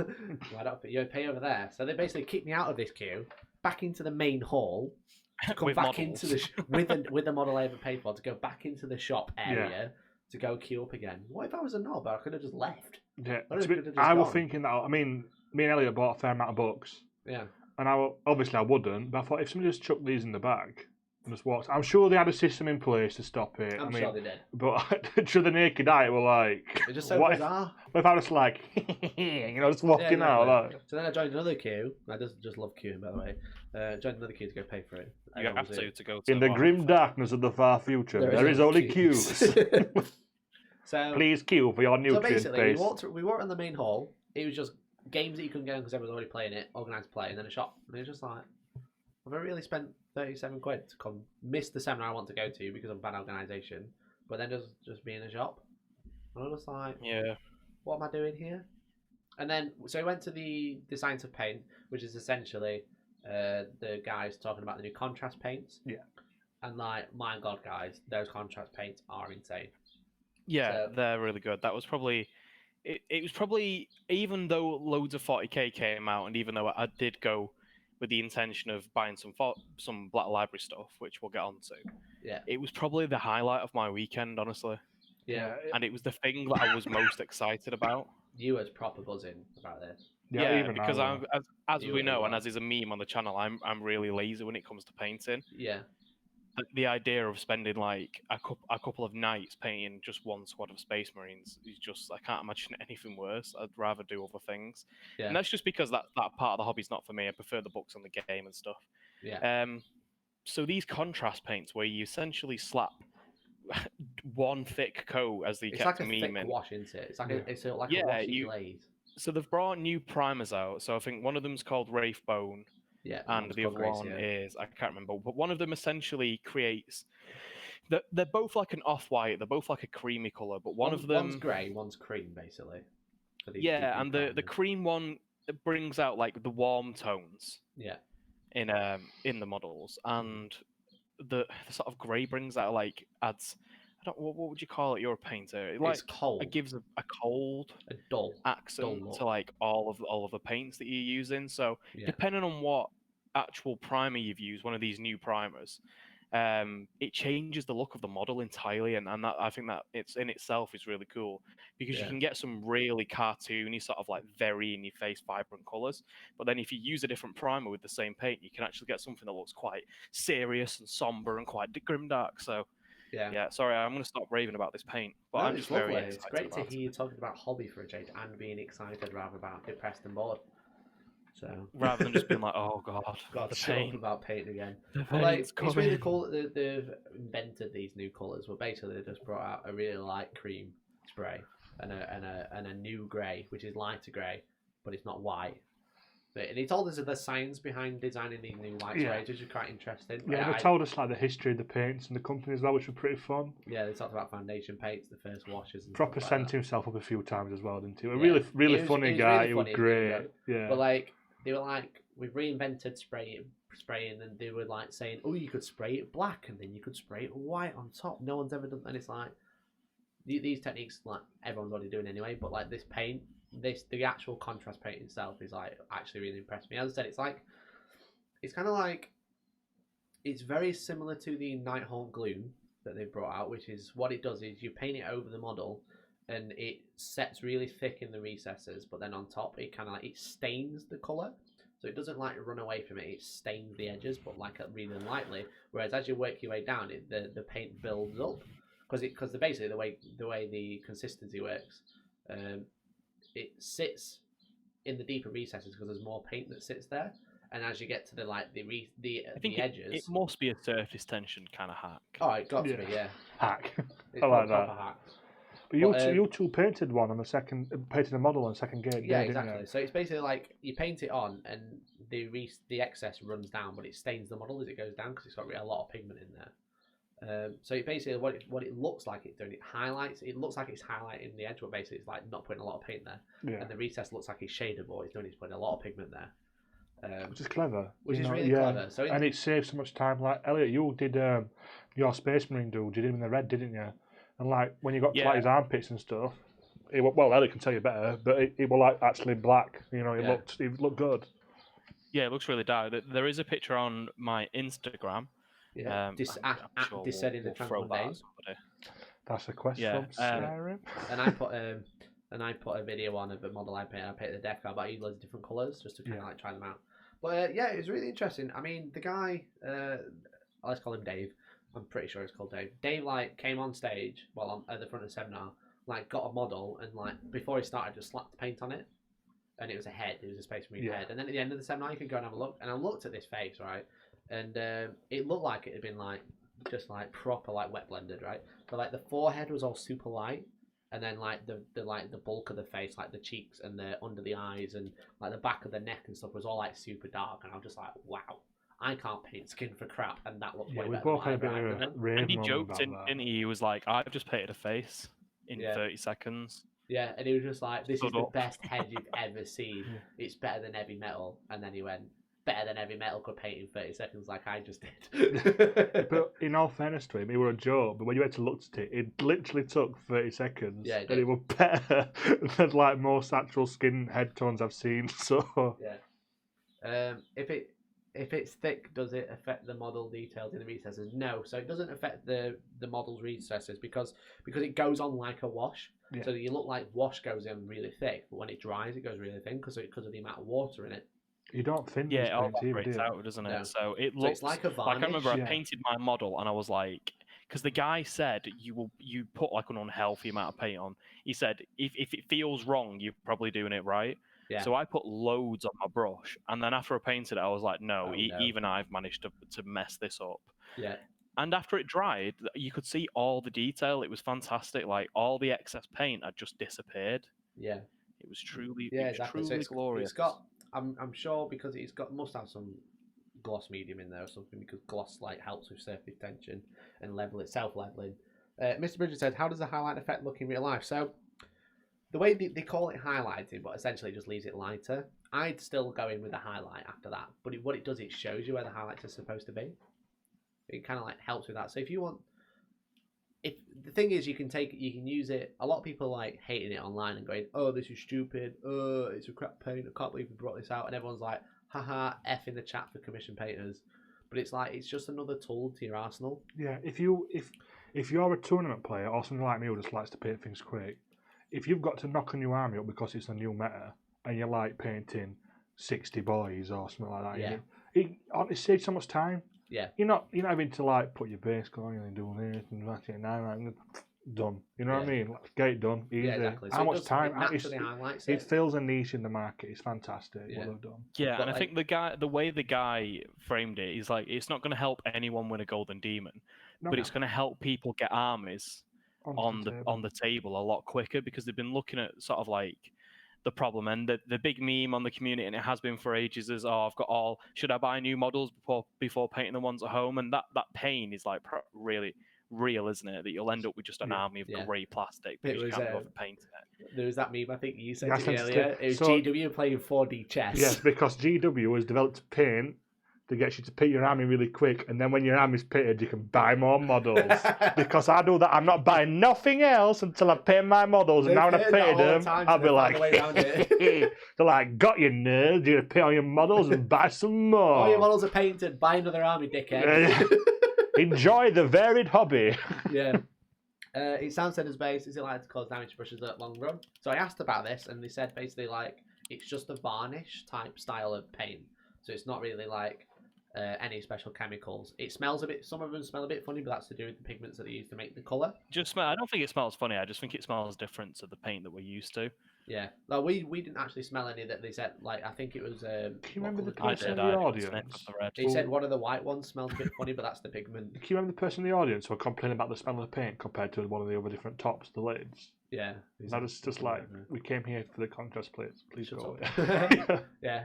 Why don't you pay over there?" So they basically kicked me out of this queue, back into the main hall, to come back into the with the model I ever paid for, to go back into the shop area to go queue up again. What if I was a knob? I could have just left. Yeah, I was thinking that. I mean, me and Elliot bought a fair amount of books. Yeah. And obviously I wouldn't, but I thought if somebody just chucked these in the bag and just walked, I'm sure they had a system in place to stop it. I'm sure they did. But to the naked eye, we're like, it's just so bizarre. What if I was like, just walking out? Like... So then I joined another queue. I just love queuing, by the way. Joined another queue to go pay for it. You have to go to in the grim darkness of the far future, there is only queues. So please queue for your new So basically, we walked around the main hall. It was just games that you couldn't get on because everyone was already playing it, organised play, and then a shop. And it was just like, I've really spent 37 quid to come miss the seminar I want to go to because of bad organisation, but then just be in a shop. And I was like, Yeah. What am I doing here? And then, so I went to the Science of Paint, which is essentially the guys talking about the new contrast paints. Yeah. And like, my God, guys, those contrast paints are insane. Yeah, they're really good. That was probably... It was probably, even though loads of 40k came out, and even though I did go with the intention of buying some Black Library stuff, which we'll get onto, yeah, it was probably the highlight of my weekend, honestly. Yeah. And it was the thing that I was most excited about. You was proper buzzing about this. Yeah, because as we know, and as is a meme on the channel, I'm really lazy when it comes to painting. Yeah. The idea of spending like a couple of nights painting just one squad of Space Marines is just, I can't imagine anything worse. I'd rather do other things. Yeah. And that's just because that part of the hobby's not for me. I prefer the books on the game and stuff. Yeah. So these contrast paints where you essentially slap one thick coat, as they kept memeing. It's like a thick wash, isn't it? It's like a washy glaze. So they've brought new primers out. So I think one of them's called Wraith Bone. Yeah, and the other one is, I can't remember, but one of them essentially creates... They're both like an off-white, they're both like a creamy colour, but one of them... One's grey, one's cream, basically. Yeah, and the cream one brings out like the warm tones. Yeah. In the models, and the sort of grey brings out adds... what would you call it? You're a painter. It's cold. It gives a cold, a dull accent to like all of the paints that you're using. So depending on what actual primer you've used, one of these new primers, it changes the look of the model entirely, and that, I think that it's in itself is really cool because you can get some really cartoony, sort of like very in your face, vibrant colours. But then if you use a different primer with the same paint, you can actually get something that looks quite serious and somber and quite grimdark. So. Yeah, sorry, I'm going to stop raving about this paint, but I'm just very excited. It's great to hear you talking about hobby for a change and being excited rather about depressed and bored. So rather than just being like, oh god, the paint about paint again. But like, it's really cool that they've invented these new colours. But basically, they just brought out a really light cream spray and a new grey, which is lighter grey, but it's not white. And he told us the science behind designing these new white sprays, which is quite interesting. Yeah, they told us like the history of the paints and the company as well, which were pretty fun. Yeah, they talked about foundation paints, the first washes. And proper stuff sent himself up a few times as well, didn't he? Really funny guy. He was great. Yeah. But like, they were like, we've reinvented spraying, and they were like saying, oh, you could spray it black and then you could spray it white on top. No one's ever done, and it's like these techniques, like everyone's already doing anyway. But like this paint. The actual contrast paint itself is like actually really impressed me. As I said, it's kind of like, it's very similar to the Nighthawk Gloom that they've brought out, which is what it does is you paint it over the model and it sets really thick in the recesses, but then on top it kind of like, it stains the colour, so it doesn't like run away from it, it stains the edges, but like really lightly, whereas as you work your way down the paint builds up, because basically the way the consistency works, it sits in the deeper recesses because there's more paint that sits there, and as you get to the edges, it must be a surface tension kind of hack. Oh, it got to be, hack. It's I like that. Hack. But you two painted one on the second, painted a model on the second game. Yeah, exactly. So it's basically like you paint it on, and the excess runs down, but it stains the model as it goes down because it's got a lot of pigment in there. So it basically what it looks like it's doing, it highlights. It looks like it's highlighting the edge, but basically it's like not putting a lot of paint there. And the recess looks like it's shaded, but it's putting a lot of pigment there. Which is clever. Which is really clever. So and it saves so much time. Like Elliot, you did your Space Marine dude. You did him in the red, didn't you? And like when you got to like his armpits and stuff, Elliot can tell you better, but it was like actually black. You know, it looked good. Yeah, it looks really dark. There is a picture on my Instagram. Yeah, descending the tranquil days. That's a question. And I put a video on of a model I painted. I painted the deck out, but I used loads of different colours just to kind of like try them out. But it was really interesting. I mean, the guy, let's call him Dave. I'm pretty sure it's called Dave. Dave like came on stage while I'm at the front of the seminar, like got a model, and like before he started, just slapped paint on it, and it was a head. It was a Space Marine head. And then at the end of the seminar, you could go and have a look. And I looked at this face, right. And it looked like it had been like just like proper like wet blended, right? But like the forehead was all super light, and then like the bulk of the face, like the cheeks and the under the eyes and like the back of the neck and stuff was all like super dark. And I was just like, wow, I can't paint skin for crap, and that looks Yeah, way we better both than had a bit whatever of I've a done. rave And he moment joked, about that. didn't he? He was like, "I've just painted a face in Yeah. 30 seconds." Yeah, and he was just like, "This is Stood the up. best head you've ever seen. It's better than heavy metal." And then he went, "Better than heavy metal could paint in 30 seconds, like I just did." But in all fairness to him, it was a joke. But when you had to look at it, it literally took 30 seconds. Yeah, it and it was better than like most actual skin head tones I've seen. So Yeah. If it's thick, does it affect the model details in the recesses? No, so it doesn't affect the model's recesses because it goes on like a wash. Yeah. So you look like wash goes in really thick, but when it dries, it goes really thin because of the amount of water in it. you don't thin Yeah, these it all paints either, do evaporates you? out, doesn't it? No. So it So looks it's like a like I remember varnish. I painted my model and I was like, because the guy said you put like an unhealthy amount of paint on. He said if it feels wrong, you're probably doing it right. Yeah. So I put loads on my brush, and then after I painted it, I was like, no, No. even I've managed to mess this up. Yeah. And after it dried, you could see all the detail. It was fantastic. Like all the excess paint had just disappeared. Yeah. It was truly, Yeah, it was exactly. truly So glorious. it's got. I'm sure because must have some gloss medium in there or something because gloss like helps with surface tension and self-leveling. Mr. Bridges said, "How does the highlight effect look in real life?" So the way they call it highlighting, but essentially it just leaves it lighter. I'd still go in with a highlight after that, but what it does, it shows you where the highlights are supposed to be. It kind of like helps with that. So if you want, if the thing is, you can use it. A lot of people like hating it online and going, "Oh, this is stupid. Oh, it's a crap paint. I can't believe we brought this out." And everyone's like, "Haha, F in the chat for commission painters." But it's like it's just another tool to your arsenal. Yeah, if you're a tournament player or something like me who just likes to paint things quick, if you've got to knock a new army up because it's a new meta and you like painting 60 boys or something like that, Yeah. it saves so much time. Yeah. You're not having to like put your base going and do this and that and that. Done. You know what I mean? Like, get it done. Easy. Yeah, exactly. So How it much does- time? it naturally highlights it it. fills a niche in the market. It's fantastic Yeah. what they've done. Yeah, But and I like- think the way the guy framed it is like it's not going to help anyone win a golden demon, No, but it's going to help people get armies onto on the table a lot quicker because they've been looking at sort of like the problem and the big meme on the community, and it has been for ages, is should I buy new models before painting the ones at home? And that pain is like really real, isn't it? That you'll end up with just an army of grey plastic because you can't bother painting it. There was that meme I think you said Yeah, to me I sent earlier. it. It was So- GW playing 4D chess. Yes, because GW has developed paint that gets you to paint your army really quick, and then when your army's painted, you can buy more models. Because I do that, I'm not buying nothing else until I've painted my models, and They've now when I've heard that painted all the them, time, so I'll be they like, find a way around it. they're like, got you nerds, you're gonna paint on your models and buy some more. All your models are painted. Buy another army, dickhead. Enjoy the varied hobby. Yeah. It sounds said as base. Is it likely to cause damage to brushes at long run? So I asked about this, and they said basically like it's just a varnish type style of paint. So it's not really like any special chemicals. It smells a bit. Some of them smell a bit funny, but that's to do with the pigments that they use to make the color. I don't think it smells funny. I just think it smells different to the paint that we're used to. Yeah. Like we didn't actually smell any that they said. Like I think it was. Can you remember the I person in did. the I audience? sniffed at the red. They said one of the white ones smells a bit funny, but that's the pigment. Can you remember the person in the audience who were complaining about the smell of the paint compared to one of the other different tops, the lids? Yeah. That is just like, we came here for the contrast plates. Please Shut go up. away. Yeah.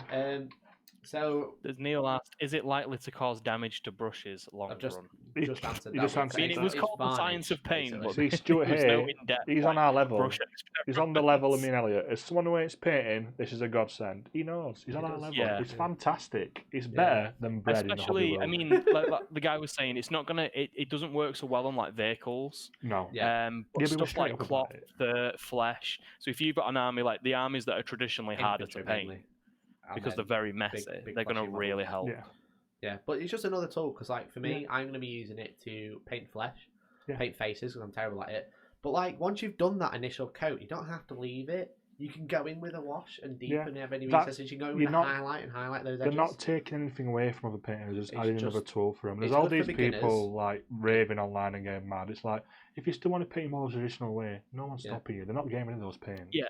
So There's Neil asked, is it likely to cause damage to brushes long I've just run? answered You that just one. answered I mean, it that. was It's called the varnish, science of paint, but See, Stuart there was no here, in-depth, he's on our level. brush He's on the level of me and Elliot. As someone who hates painting, this is a godsend. He knows. He's on He our does. level. Yeah. It's fantastic. It's better than bread Especially, in the I hobby mean, world. like the guy was saying, it's not gonna. It doesn't work so well on like vehicles. No. Yeah. But Yeah, but we're stuff straight like up cloth, about it. dirt, flesh. So if you've got an army like the armies that are traditionally harder to Infantry paint mainly. And because they're then very messy, big they're gonna fleshy really models. help. Yeah. Yeah, but it's just another tool because, like, for me, I'm going to be using it to paint flesh, paint faces because I'm terrible at it. But, like, once you've done that initial coat, you don't have to leave it. You can go in with a wash and deepen any recesses. You can go in with a highlight and highlight those They're edges. not taking anything away from other painters, they're just It's adding just- another tool for them. There's it's all good for these beginners. people like raving online and getting mad. It's like, if you still want to paint more the traditional way, no one's Yeah. stopping you. They're not getting rid of those paints. Yeah,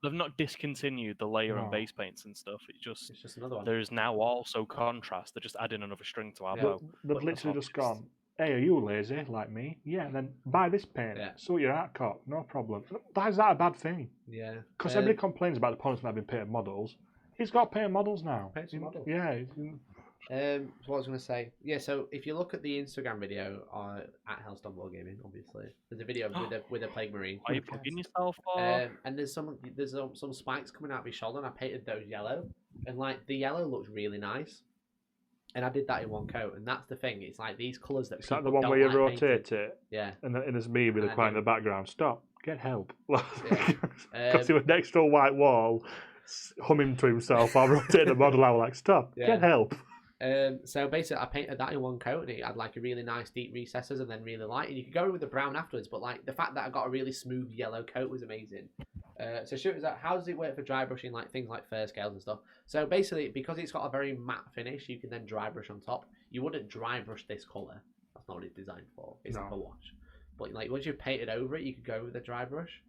they've not discontinued the layer No. and base paints and stuff. It's It's just another one. there's now also contrast. They're just adding another string to our Yeah. bow. They've But literally that's just gone, hey, are you lazy like me? Yeah, then buy this paint. Yeah. Sort your art cop, no problem. Is that a bad thing? Yeah. Because everybody complains about the opponents not having painted models. He's got painted models now. Paint some models. Yeah. So what I was going to say, yeah. So if you look at the Instagram video at Hellstorm Wargaming, obviously there's a video with a plague marine. Are you plugging yourself off? And there's some spikes coming out of his shoulder, and I painted those yellow, and like the yellow looks really nice. And I did that in one coat, and that's the thing. It's like these colours that. Is that the one where you rotate it? Yeah. And there's me with a quiet in the background. Stop. Get help. Yeah. Because he was next to a white wall, humming to himself while rotating the model. I was like, stop. Get help. So basically, I painted that in one coat, and it had like a really nice deep recesses, and then really light. And you could go with the brown afterwards, but like the fact that I got a really smooth yellow coat was amazing. So shoot us out. How does it work for dry brushing, like things like fur scales and stuff? So basically, because it's got a very matte finish, you can then dry brush on top. You wouldn't dry brush this colour. That's not what it's designed for. It's like a wash. But like once you've painted over it, you could go with a dry brush.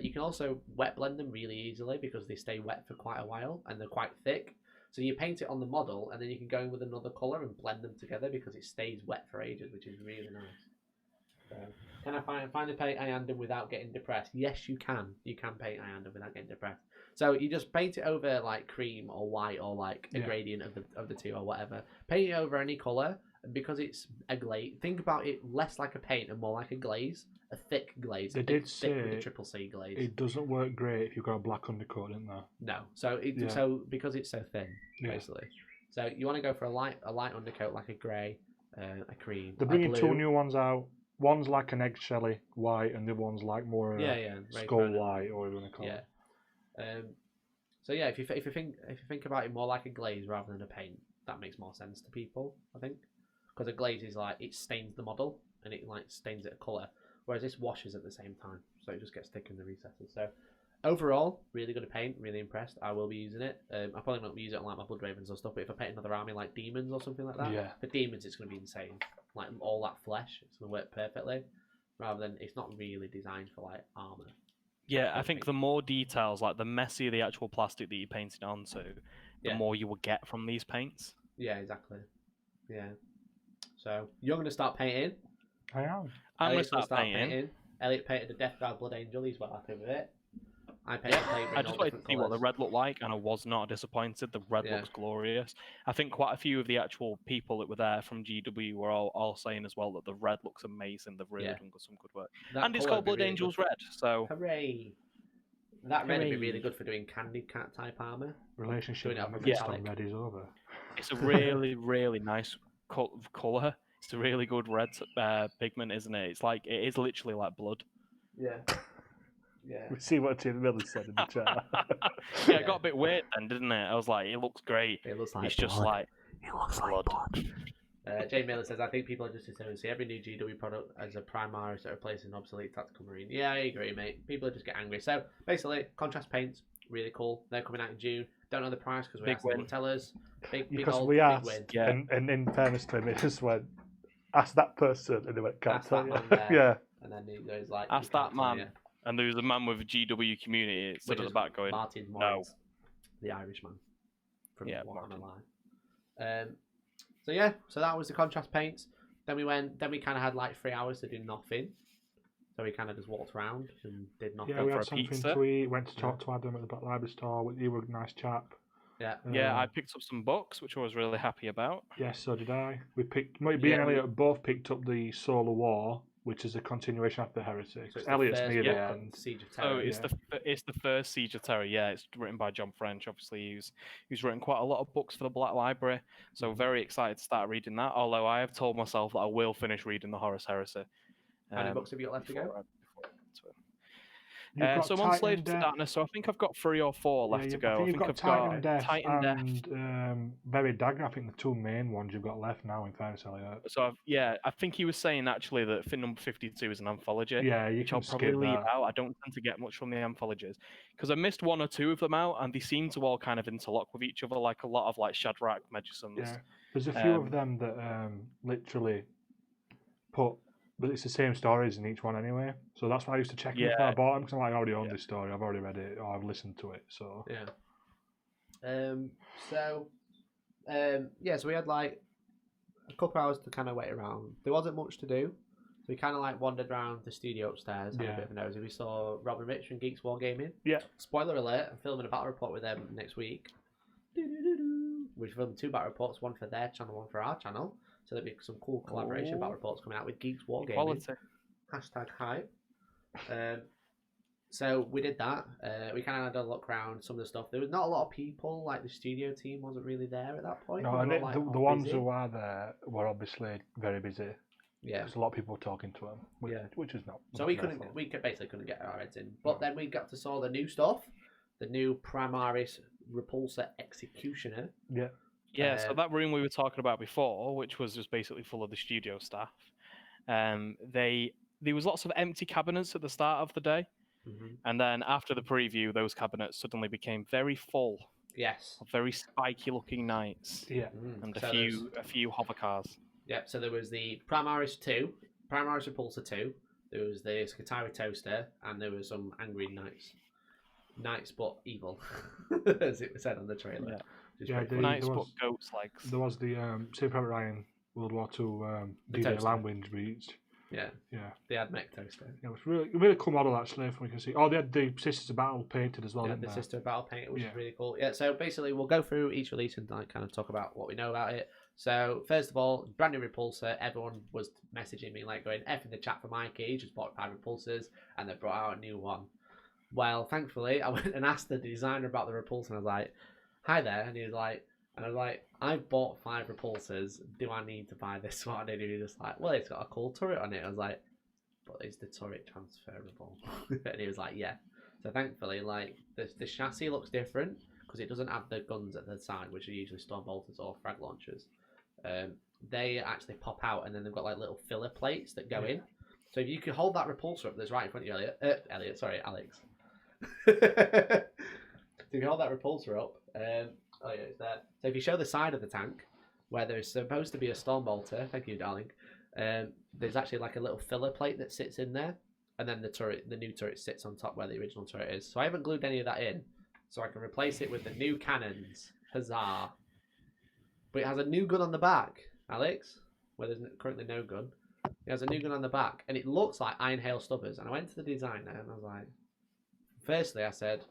You can also wet blend them really easily because they stay wet for quite a while and they're quite thick. So you paint it on the model, and then you can go in with another colour and blend them together because it stays wet for ages, which is really nice. Can I finally paint Iandon without getting depressed? Yes, you can. You can paint Iandon without getting depressed. So you just paint it over like cream or white or like a gradient of the two or whatever. Paint it over any colour, and because it's a glaze, think about it less like a paint and more like a glaze, a thick glaze. They did say with a triple C glaze. It doesn't work great if you've got a black undercoat, didn't they? No. So because it's so thin, basically. So you want to go for a light undercoat like a grey, a cream. They're bringing two new ones out. One's like an eggshelly white, and the one's like more skull white, or whatever you want to call it. So yeah, if you think about it more like a glaze rather than a paint, that makes more sense to people, I think, because a glaze is like it stains the model and it like stains it a colour, whereas this washes at the same time, so it just gets thick in the recesses. So overall, really good at paint, really impressed. I will be using it. I probably won't use it on like my Blood Ravens or stuff, but if I paint another army like demons or something like that, for demons it's going to be insane. Like all that flesh, it's going to work perfectly. Rather than it's not really designed for like armor. Yeah, I think the more details, like the messier the actual plastic that you're painting onto, the more you will get from these paints. Yeah, exactly. Yeah. So you're going to start painting. I am. I'm going to start painting. Elliot painted a Death Guard Blood Angel. He's well happy with it. I just wanted to see what the red looked like, and I was not disappointed. The red looks glorious. I think quite a few of the actual people that were there from GW were all saying as well that the red looks amazing. They've really done some good work. And it's called Blood Angels Red, so... Hooray! That red would be really good for doing candy cat type armor. Relationship with red is over. It's a really, really nice colour. It's a really good red pigment, isn't it? It's like, it is literally like blood. Yeah. Yeah. We see what Tim Miller said in the chat. It got a bit weird then, didn't it? I was like, it looks great. It looks like it's just like it looks like blood. Jay Miller says, I think people are just assuming see every new GW product as a Primaris that replaces an obsolete tactical marine. Yeah, I agree, mate. People just get angry. So basically, contrast paints, really cool. They're coming out in June. Don't know the price because we asked them to tell us. Big win. Yeah. And in fairness to him, it just went, ask that person, and they went, can't ask tell that you. man there. Yeah. And then he goes like, ask that man. And there was a man with a GW community stood at the back going, Martin Morris, the Irishman from Warhammer Live. So that was the contrast paints. Then we kind of had like 3 hours to do nothing. So we kind of just walked around and did nothing. Yeah, we had for a something pizza. to eat. Went to talk to Adam at the Black Library store. You were a nice chap. Yeah. Yeah, I picked up some books, which I was really happy about. Yes, so did I. We picked. Me and Elliot both picked up the Solar War, which is a continuation after Heresy. So Elliot's near it. And Siege of Terror. It's the first Siege of Terror. Yeah, it's written by John French. Obviously, he's written quite a lot of books for the Black Library. So very excited to start reading that. Although I have told myself that I will finish reading the Horus Heresy. How many books have you got left to go? So I'm on Slave to Darkness, so I think I've got 3 or 4 left to go. I think I've got Titan Death and Buried Dagger. I think the 2 main ones you've got left now, in fairness, Elliot. So I think he was saying actually that Fin number 52 is an anthology. Yeah, which I'll probably leave out. I don't tend to get much from the anthologies because I missed 1 or 2 of them out, and they seem to all kind of interlock with each other, like a lot of like Shadrach, Magicians. Yeah, there's a few of them that literally put. But it's the same stories in each one anyway. So that's why I used to check them before I bought them, because I'm like, I already own this story, I've already read it, or I've listened to it, so... Yeah. So we had like a couple hours to kind of wait around. There wasn't much to do. So we kind of like wandered around the studio upstairs, had a bit of a nosy. We saw Rob and Rich from Geeks Wargaming. Yeah. Spoiler alert, I'm filming a battle report with them next week. We filmed 2 battle reports, one for their channel, one for our channel. So there'll be some cool collaboration battle reports coming out with Geeks Wargaming. Quality. #hype. So we did that. We kind of had a look around some of the stuff. There was not a lot of people. Like the studio team wasn't really there at that point. No, They and were, like, the all ones busy. who are there were obviously very busy. Yeah. There's a lot of people talking to them, which is not. So we basically couldn't get our heads in. But then we got to saw the new stuff, the new Primaris Repulsor Executioner. Yeah. Yeah, so that room we were talking about before, which was just basically full of the studio staff, there was lots of empty cabinets at the start of the day, and then after the preview, those cabinets suddenly became very full. Yes. Of very spiky-looking knights. Yeah. And So a few hover cars. Yep. So there was the Primaris 2, Primaris Repulsor 2. There was the Skitarii Toaster, and there were some angry knights. Knights but evil, as it was said on the trailer. Yeah, Knights but goats legs. There was the Saving Private Ryan World War II D-Day Land Wind breach. Yeah. Yeah. The Admech Toaster. Yeah, it was really cool model actually. From what you can see. Oh, they had the Sisters of Battle painted as well. Yeah, didn't the they? Sister of Battle painted, which is really cool. Yeah. So basically, we'll go through each release and like kind of talk about what we know about it. So first of all, brand new Repulsor. Everyone was messaging me like going F in the chat for Mikey. He just bought 5 Repulsors and they brought out a new one. Well, thankfully, I went and asked the designer about the Repulsor and I was like, "Hi there," and he was like. And I was like, I've bought 5 Repulsors. Do I need to buy this one? And he was just like, well, it's got a cool turret on it. I was like, but is the turret transferable? And he was like, yeah. So thankfully, like, the chassis looks different because it doesn't have the guns at the side, which are usually storm bolters or frag launchers. They actually pop out, and then they've got like little filler plates that go in. So if you can hold that Repulsor up that's right in front of you, Alex. So if you hold that Repulsor up, oh yeah, it's there. So if you show the side of the tank, where there's supposed to be a storm bolter, thank you, darling, there's actually like a little filler plate that sits in there, and then the new turret sits on top where the original turret is. So I haven't glued any of that in, so I can replace it with the new cannons. Huzzah! But it has a new gun on the back, Alex, where there's currently no gun. It has a new gun on the back, and it looks like Iron Hail Stubbers. And I went to the designer, and I was like, firstly, I said,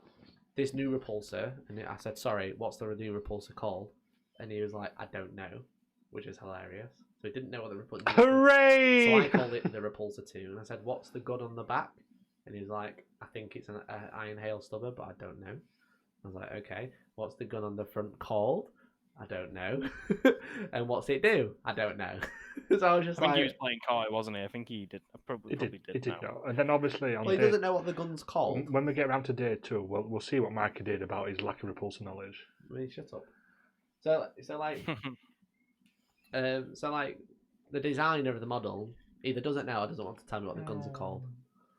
this new Repulsor, and I said, sorry, what's the new Repulsor called? And he was like, I don't know, which is hilarious. So he didn't know what the Repulsor was. Hooray! So I called it the Repulsor 2, and I said, what's the gun on the back? And he was like, I think it's an Iron Hail Stubber, but I don't know. I was like, okay, what's the gun on the front called? I don't know. And what's it do? I don't know. So I was just I think he was playing Kai, wasn't he? I think he did. Probably did know. And then obviously on well, he doesn't know what the gun's called. When we get around to day 2, we'll see what Mikey did about his lack of Repulsor knowledge. I mean, shut up. So like the designer of the model either doesn't know or doesn't want to tell me what the guns are called,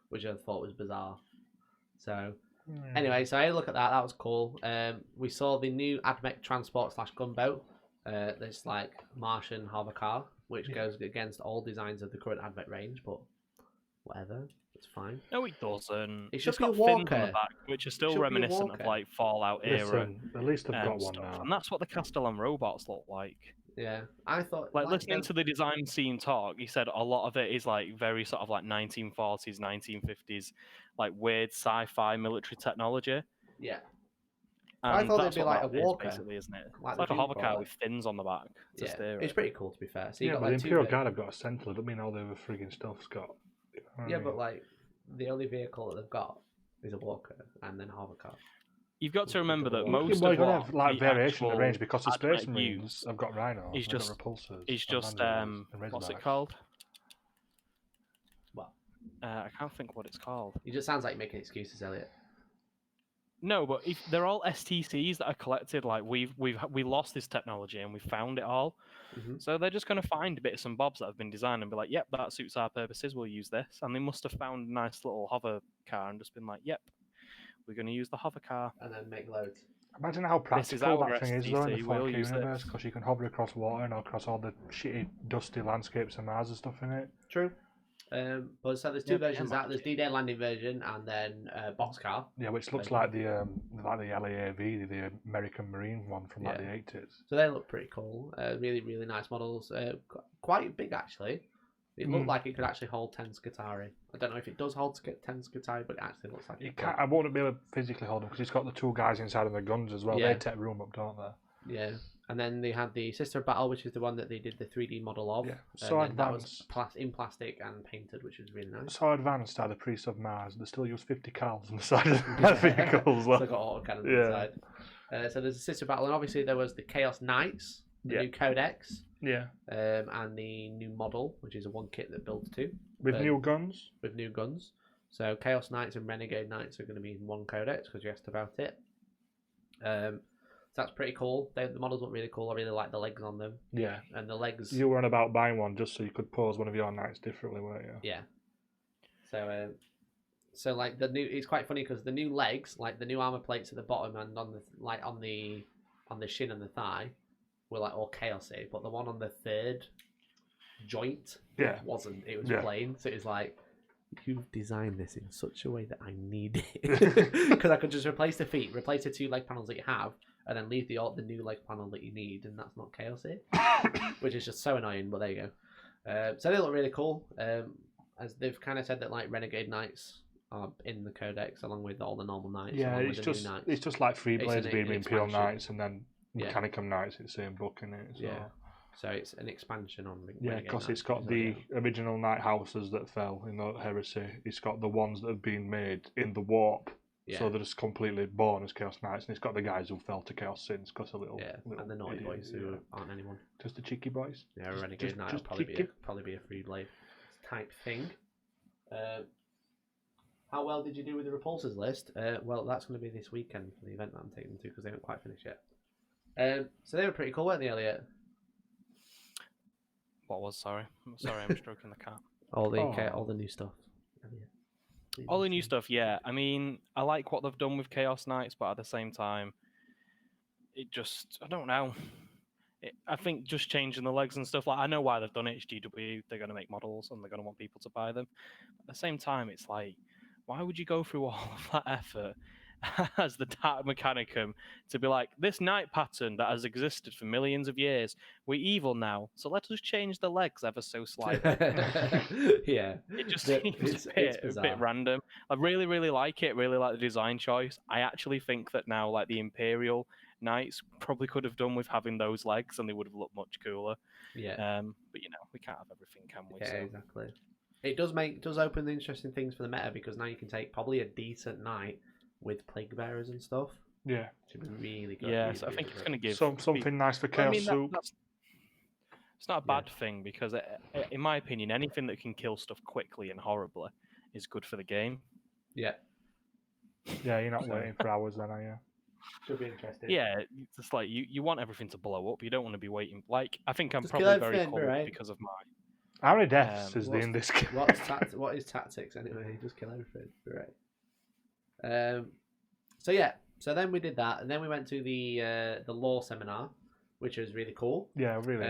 which I thought was bizarre. So anyway, so I had a look at that. That was cool. We saw the new Admech transport / gunboat. This like Martian hover car, which goes against all designs of the current Admech range, but whatever, it's fine. No, it doesn't. It should It's be a got fins walker. on the back, which are still Should be a reminiscent of walker. like Fallout era. Listen, at least they've got one stuff. now. And that's what the Castellan robots look like. Yeah, I thought Like listening to the design scene talk, he said a lot of it is like very sort of like 1940s, 1950s, like weird sci-fi military technology. Yeah. And I thought that's it'd be what like that a is, walker, basically, isn't it? like It's like the a hover Jupiter, car like- with fins on the back to Yeah, steer it's it. pretty cool to be fair. So you Yeah, got but like the two Imperial bit- Guard have got a Sentinel. That mean all the other frigging stuff's got. Yeah, but like the only vehicle that they've got is a walker and then a hover car. You've got to remember that Yeah, most well, of you're gonna what have like the variation in the actual range because the Space Admech Marines use have got Rhinos. is they've just got Repulsors. is just and what's it Razorbacks. called? Well, I can't think what it's called. it just sounds like you're making excuses, Elliot. No, but if they're all STCs that are collected, like we lost this technology and we found it all, so they're just going to find bits and bobs that have been designed and be like, yep, that suits our purposes. We'll use this, and they must have found a nice little hover car and just been like, yep, we're going to use the hover car. And then make loads. Imagine how This is practical our that thing is though in the STC, we'll 4K use it. universe because you can hover across water and across all the shitty, dusty landscapes of Mars and stuff in it. True. But so there's two versions out. There's D-Day landing version and then boxcar. Yeah, which looks like the LAAV, the American Marine one from like the 80s. So they look pretty cool. Really, really nice models. Quite big actually. It looked like it could actually hold 10 Skitarii. I don't know if it does hold 10 Skitarii, but it actually looks like it can. I won't be able to physically hold them because it's got the 2 guys inside of the guns as well. Yeah. They take room up, don't they? Yeah. And then they had the Sister of Battle, which is the one that they did the 3D model of. Yeah. So advanced. That was in plastic and painted, which was really nice. So advanced are the Priests of Mars. They still use 50 cals on the side of the vehicle as well. So they've got autocannons inside. So there's a Sister of Battle, and obviously there was the Chaos Knights, the new Codex. Yeah. And the new model, which is a 1 kit that builds 2. With new guns? With new guns. So Chaos Knights and Renegade Knights are going to be in 1 codex, because you asked about it. So that's pretty cool. The models look really cool. I really like the legs on them. Yeah. And the legs... You were on about buying one just so you could pose one of your knights differently, weren't you? Yeah. So like the new... It's quite funny because the new legs, like the new armor plates at the bottom and on the shin and the thigh, were like all chaosy, but the one on the 3rd joint wasn't. It was plain. So it was like, you've designed this in such a way that I need it. Because I could just replace the feet, replace the 2 leg panels that you have, and then leave the new leg panel that you need, and that's not chaosy. Which is just so annoying, but there you go. So they look really cool. As they've kind of said that like Renegade Knights are in the codex along with all the normal knights. Yeah, it's just like Free Blades being Imperial Knights and then Mechanicum Knights in the same book, in it. So. Yeah. So it's an expansion on Renegade. Yeah, because it's got the original Knight Houses that fell in the Heresy. It's got the ones that have been made in the Warp. Yeah. So they're just completely born as Chaos Knights, and it's got the guys who fell to Chaos Sins because a little. Yeah, and the naughty boys who aren't anyone. Just the cheeky boys. Yeah, a Renegade Knight will probably be a Free Blade type thing. How well did you do with the repulsors list? Well, that's going to be this weekend for the event that I'm taking them to because they haven't quite finished yet. So they were pretty cool, weren't they, Elliot? What was? Sorry, I'm stroking the cat. All the new stuff. Elliot. All the new stuff, yeah. I mean, I like what they've done with Chaos Knights, but at the same time, it just, I don't know. I think just changing the legs and stuff, like I know why they've done it. HGW, they're going to make models and they're going to want people to buy them. At the same time, it's like, why would you go through all of that effort as the Dark Mechanicum to be like, this knight pattern that has existed for millions of years, we're evil now, so let us change the legs ever so slightly. Yeah. It just seems a bit random. I really, really like it, really like the design choice. I actually think that now, like, the Imperial Knights probably could have done with having those legs and they would have looked much cooler. Yeah. But, you know, we can't have everything, can we? Yeah, so. Exactly. It does open the interesting things for the meta because now you can take probably a decent knight with Plague Bearers and stuff. Yeah. Should be really good. Yeah, so I think it's going to give... something nice for Chaos Soup. It's not a bad thing because, in my opinion, anything that can kill stuff quickly and horribly is good for the game. Yeah. Yeah, you're not waiting for hours then, are you? Should be interesting. Yeah, it's just like you want everything to blow up. You don't want to be waiting. Like, I think I'm probably very cold because of my... How many deaths is there in this game? What is tactics anyway? Just kill everything. Right. So then we did that, and then we went to the law seminar, which was really cool. Yeah, really.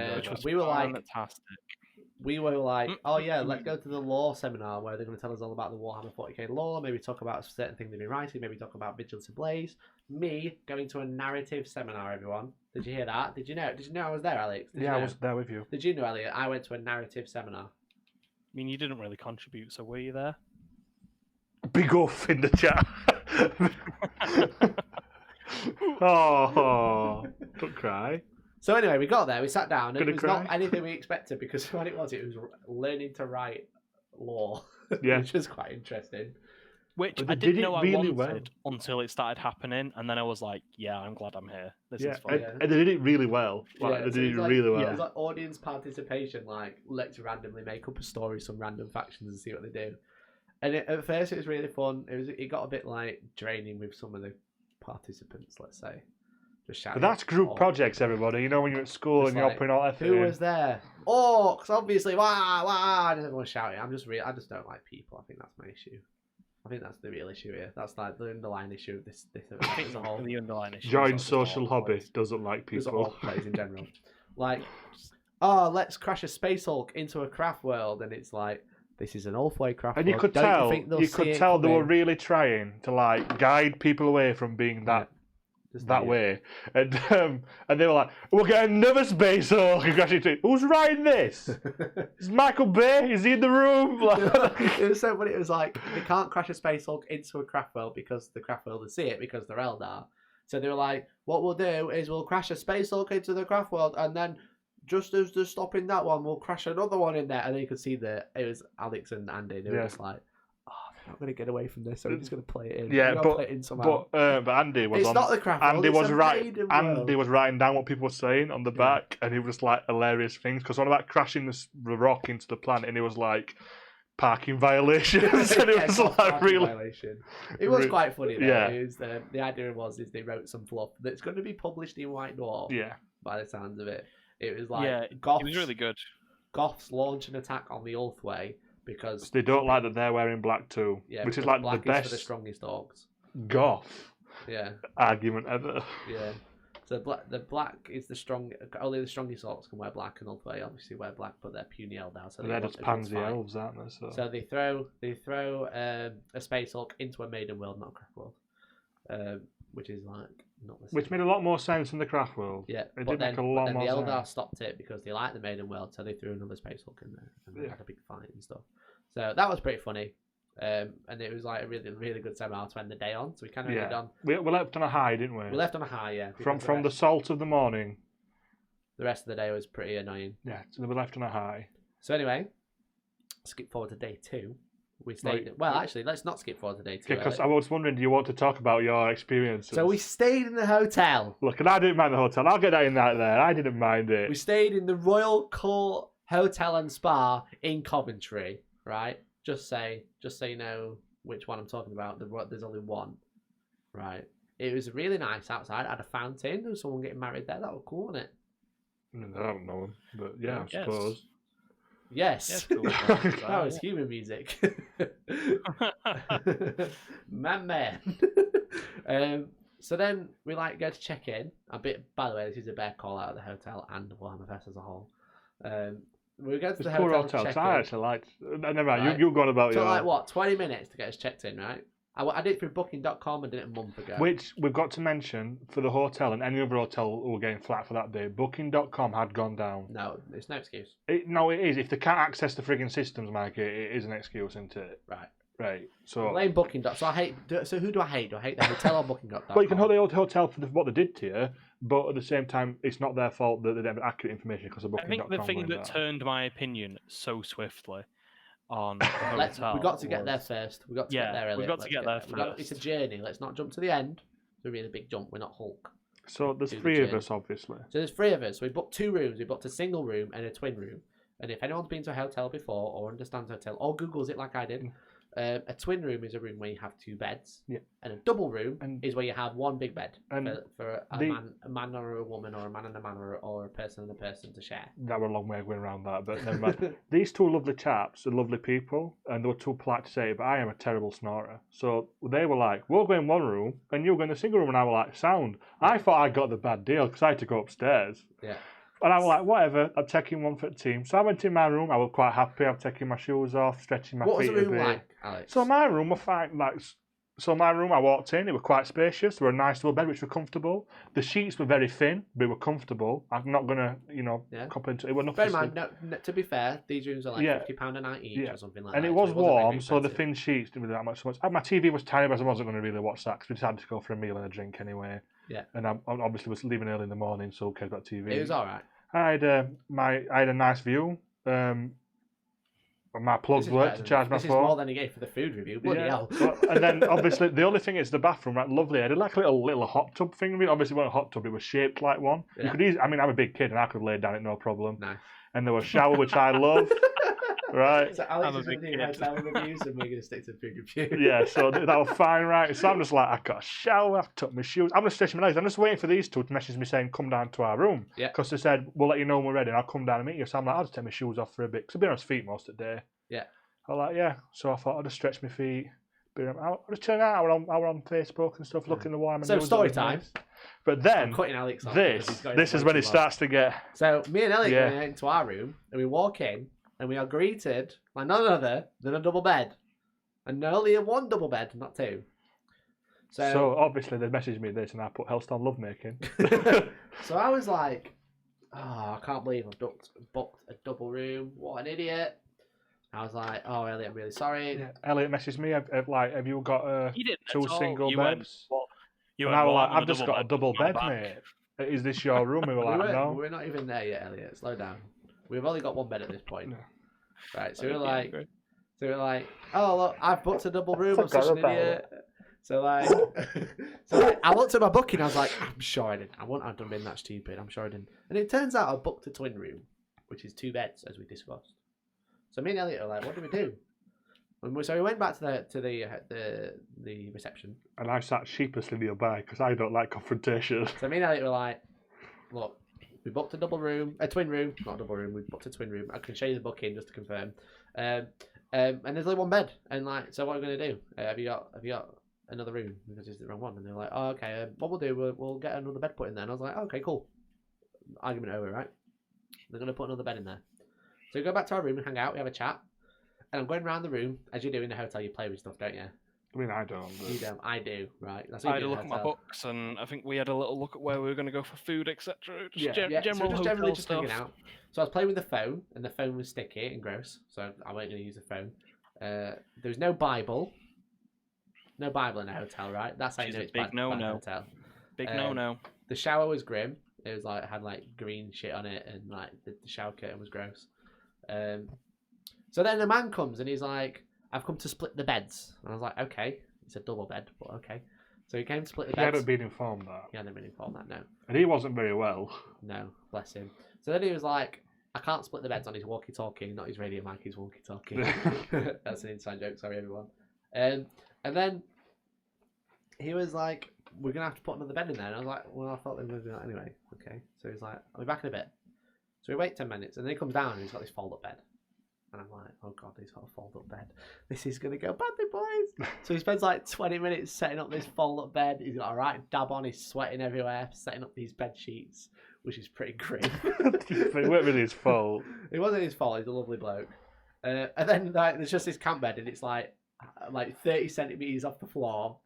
We were like, oh yeah, let's go to the law seminar where they're going to tell us all about the Warhammer 40k lore, maybe talk about certain things they've been writing, maybe talk about Vigilance Ablaze. Me going to a narrative seminar, everyone. Did you hear that? Did you know I was there, Alex? I was there with you. Did you know, Elliot? I went to a narrative seminar. I mean, you didn't really contribute, so were you there? Big off in the chat. Oh, don't cry. So anyway, we got there, we sat down, and it was not anything we expected because what it was learning to write lore, which was quite interesting. Which I didn't know I wanted until it started happening, and then I was like, yeah, I'm glad I'm here. This is fun. And they did it really well. They did it really well. It was like audience participation, like, let's randomly make up a story, some random factions, and see what they do. And at first it was really fun. It got a bit like draining with some of the participants, let's say. Just shouting. But that's group projects, everybody. You know, when you're at school and you're putting all effort Who was there? Orcs, obviously. Wah, wah, and everyone's shouting. I just don't like people. I think that's my issue. I think that's the real issue here. That's like the underlying issue of this I think the whole underlying issue. Joint social hobby doesn't like people. Doesn't all plays in general. Like, oh, let's crash a Space Hulk into a craft world, and it's like, this is an Ulthway craft world. And you could tell they were really trying to like guide people away from being that that way, and they were like, "We're getting another Space Hulk." Who's writing this? Is Michael Bay? Is he in the room? It was so funny. It was like they can't crash a Space Hulk into a craft world because the craft world will see it because they're Eldar. So they were like, "What we'll do is we'll crash a Space Hulk into the craft world, and then just as they're stopping that one, we'll crash another one in there." And then you could see that it was Alex and Andy. They were just like, "Oh, they're not going to get away from this, so we're just going to play it in." Yeah, play it in somehow. but Andy was It's on. not the craft world. Andy was Maiden world. Andy was writing down what people were saying on the back, and he was like hilarious things because one about crashing the rock into the planet, and he was like parking violations, and it was like really. Violation. It was quite funny though. Yeah. It was, the idea was they wrote some fluff that's going to be published in White Dwarf. Yeah. By the sounds of it, it was like it was really good. Goths launch an attack on the Ulthway because they don't like that they're wearing black too. Yeah, which is like black the best for the strongest orcs. Goth. Yeah. Argument ever. Yeah. So the black is the strong. Only the strongest orcs can wear black, and Ulthway obviously wear black, but they're puny Eldar. So they're just pansy elves, aren't they? So they throw a Space Hulk into a Maiden world, not a Craft world, which is like not the same. Which made a lot more sense in the craft world. Yeah, it but did then, make a lot but then more the Eldar sense. stopped it because they liked the Maiden world, so they threw another Space Hulk in there, and they had a big fight and stuff. So that was pretty funny. And it was like a really, really good seminar to end the day on. So we kind of ended on. We left on a high, didn't we? We left on a high, yeah. From the salt of the morning. The rest of the day was pretty annoying. Yeah, so we left on a high. So anyway, skip forward to day 2. We stayed. Well, actually, let's not skip forward to day 2. Because I was wondering, do you want to talk about your experiences? So we stayed in the hotel. Look, and I didn't mind the hotel. I'll get that in that there. I didn't mind it. We stayed in the Royal Court Hotel and Spa in Coventry, right? Just so you know which one I'm talking about. There's only one, right? It was really nice outside. It had a fountain. There was someone getting married there. That was cool, wasn't it? I don't know him, but yeah, I suppose. Yes. Cool. That was human music. Man. So then we go to check in. By the way, this is a bare call out of the hotel and Warhammer Fest as a whole. We go to the hotel. I actually liked. Never mind. Right. You going about your. 20 minutes to get us checked in, right? I did it through Booking.com. I did it a month ago. Which we've got to mention for the hotel and any other hotel who were getting flat for that day. Booking.com had gone down. No, it's no excuse. No, it is. If they can't access the frigging systems, Mikey, it is an excuse, isn't it? Right. So. Blame Booking.com. So who do I hate? Do I hate the hotel or Booking.com? Well, you can hold the hotel for what they did to you, but at the same time, it's not their fault that they didn't have accurate information because of Booking.com. I think the thing that turned my opinion so swiftly on the hotel. We've got to get there first. We've got to get there, Elliot. We've got to get there first. It's a journey. Let's not jump to the end. It's a really big jump. We're not Hulk. So there's 3 of us, obviously. So there's 3 of us. We booked 2 rooms. We booked a single room and a twin room. And if anyone's been to a hotel before or understands hotel or Googles it like I did, a twin room is a room where you have 2 beds. Yeah. And a double room is where you have 1 big bed for a man or a woman or a man and a man or a person and a person to share. That were a long way of going around that, but never mind. These 2 lovely chaps are lovely people, and they were too polite to say it, but I am a terrible snorer. So they were like, we'll go in one room, and you'll go in the single room, and I was like, sound. I thought I got the bad deal, because I had to go upstairs. Yeah. And I was like, whatever, I'm taking one for the team. So I went in my room, I was quite happy, I'm taking my shoes off, stretching my feet a bit. What was the room like, Alex? So my room was fine, I walked in, it was quite spacious, there were a nice little bed which were comfortable. The sheets were very thin, but they were comfortable. I'm not going to, complain to it. Bear in mind, to be fair, these rooms are like £50 a night each or something like that. And it was warm, so the thin sheets didn't really that much. My TV was tiny, but I wasn't going to really watch that because we decided to go for a meal and a drink anyway. Yeah. And I obviously was leaving early in the morning, so who cares about TV? It was alright. I had a nice view. My plugs worked to charge my phone. This is more than he gave for the food review. Bloody hell. And then obviously the only thing is the bathroom, right? Lovely. I did like a little hot tub thing. Obviously, it wasn't a hot tub; it was shaped like one. Yeah. You could I'm a big kid, and I could lay down it no problem. Nice. And there was a shower, which I love. Right. So Alex is going to do hotel reviews, and we're going to stick to food review. Yeah. So that was fine, right? So I'm just like, I got a shower, I took my shoes. I'm just stretching my legs. I'm just waiting for these 2 to message me saying, "Come down to our room." Yeah. Because they said we'll let you know when we're ready, and I'll come down and meet you. So I'm like, I'll just take my shoes off for a bit because I've been on his feet most of the day. Yeah. I was like, yeah. So I thought I'll just stretch my feet. I'll just turn out. I were on Facebook and stuff, looking the Warhammer. So story time. But then I'm cutting Alex off this is when it starts to get. So me and Elliot go into our room and we walk in and we are greeted by none other than a double bed, and only 1 double bed, not 2. So obviously they messaged me this, and I put Hellstorm Lovemaking. So I was like, oh, I can't believe I've booked a double room. What an idiot. I was like, oh, Elliot, I'm really sorry. Yeah. Elliot messaged me, have you got two single beds? And I was like, I've just got a double bed, mate. Is this your room? We were like, no. We're not even there yet, Elliot. Slow down. We've only got one bed at this point. Yeah. Right, so we're like, oh, look, I've booked a double room. I'm such an idiot. So I looked at my booking. I was like, I'm sure I didn't. I wouldn't have done been that stupid. I'm sure I didn't. And it turns out I booked a twin room, which is 2 beds, as we discussed. So me and Elliot are like, what do we do? So we went back to the reception. And I sat sheepishly nearby because I don't like confrontation. So me and Elliot were like, look, we booked a twin room, not a double room. We booked a twin room. I can show you the booking just to confirm. And there's only one bed. And like, so what are we gonna do? Have you got another room because it's the wrong one? And they're like, oh, okay. What we'll do, we'll get another bed put in there. And I was like, okay, cool. Argument over, right? They're gonna put another bed in there. So we go back to our room and hang out. We have a chat. And I'm going around the room as you do in the hotel. You play with stuff, don't you? I mean, I don't. You don't. I do. Right. That's I had a look at my books, and I think we had a little look at where we were going to go for food, etc. General so generally just hanging out. So I was playing with the phone, and the phone was sticky and gross. So I wasn't going to use the phone. There was no Bible. No Bible in a hotel, right? That's how you know it's big no. Hotel. Big no. The shower was grim. It was like had like green shit on it, and like the shower curtain was gross. So then the man comes and he's like, I've come to split the beds. And I was like, okay. It's a double bed, but okay. So he came to split the beds. He hadn't been informed that. He hadn't been informed that, no. And he wasn't very well. No, bless him. So then he was like, I can't split the beds on his walkie-talkie, not his radio mic, his walkie-talkie. That's an inside joke, sorry everyone. And then he was like, we're going to have to put another bed in there. And I was like, well, I thought they were going to do that anyway. Okay. So he's like, I'll be back in a bit. So we wait 10 minutes, and then he comes down and he's got this fold-up bed. And I'm like, oh God, he's got a fold-up bed. This is going to go badly, boys. So he spends like 20 minutes setting up this fold-up bed. He's got a right dab on. He's sweating everywhere, setting up these bed sheets, which is pretty grim. It wasn't really his fault. It wasn't his fault. He's a lovely bloke. And then like, there's just this camp bed, and it's like 30 centimetres off the floor.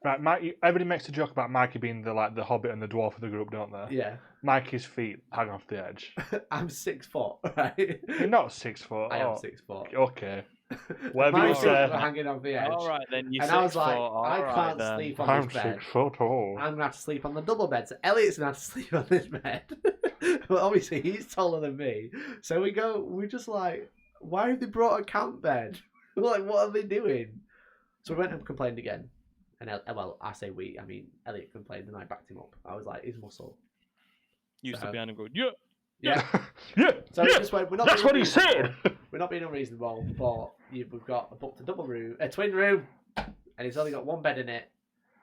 Right, Mikey, everybody makes a joke about Mikey being the hobbit and the dwarf of the group, don't they? Yeah. Mikey's feet hang off the edge. I'm 6 foot, right? You're not 6 foot. I am 6 foot. Okay. Whatever you say. Hanging off the edge. All right, then you're 6 foot. And I was like, I can't sleep on this bed. I'm 6 foot tall. I'm gonna have to sleep on the double bed. So Elliot's gonna have to sleep on this bed. But obviously he's taller than me. So we're just like, why have they brought a camp bed? Like, what are they doing? So we went and complained again. And I say we, I mean Elliot complained, and I backed him up. I was like, his muscle. You stood behind him going, yeah. So we just went, we're not. That's what he said. We're not being unreasonable, but we've got booked a twin room, and it's only got one bed in it,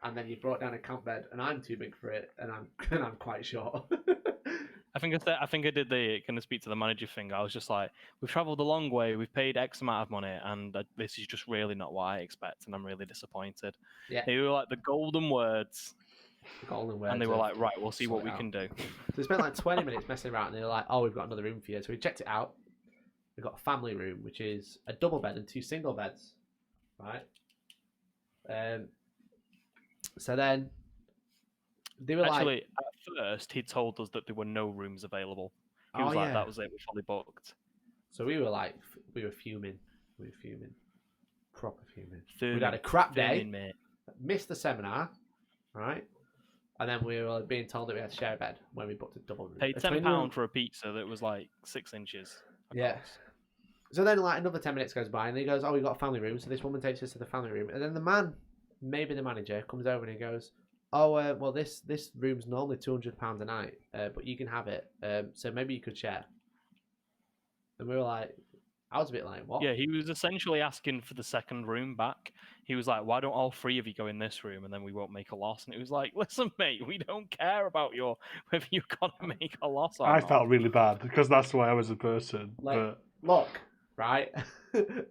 and then you brought down a camp bed, and I'm too big for it, and I'm quite short. I think I did the kind of speak to the manager thing. I was just like, we've travelled a long way, we've paid X amount of money, and this is just really not what I expect, and I'm really disappointed. Yeah. They were like the golden words. And they were like, right, we'll see what we can do. So we spent like 20 minutes messing around, and they were like, oh, we've got another room for you. So we checked it out. We've got a family room, which is a double bed and 2 single beds. Right? So then they were actually, at first, he told us that there were no rooms available. He was like, that was it, we're fully booked. So we were like, we were fuming. Proper fuming. We'd had a crap day, mate. Missed the seminar, right? And then we were being told that we had to share a bed when we booked a double room. Paid £10 for a pizza that was like 6 inches. Yeah. So then like another 10 minutes goes by, and he goes, oh, we've got a family room. So this woman takes us to the family room. And then the man, maybe the manager, comes over and he goes, oh, well, this room's normally £200 a night, but you can have it. So maybe you could share. And we were like, I was a bit like, what? Yeah, he was essentially asking for the second room back. He was like, why don't all 3 of you go in this room and then we won't make a loss? And it was like, listen, mate, we don't care about whether you're going to make a loss or not. I felt really bad because that's the way I was a person. Like, look, right?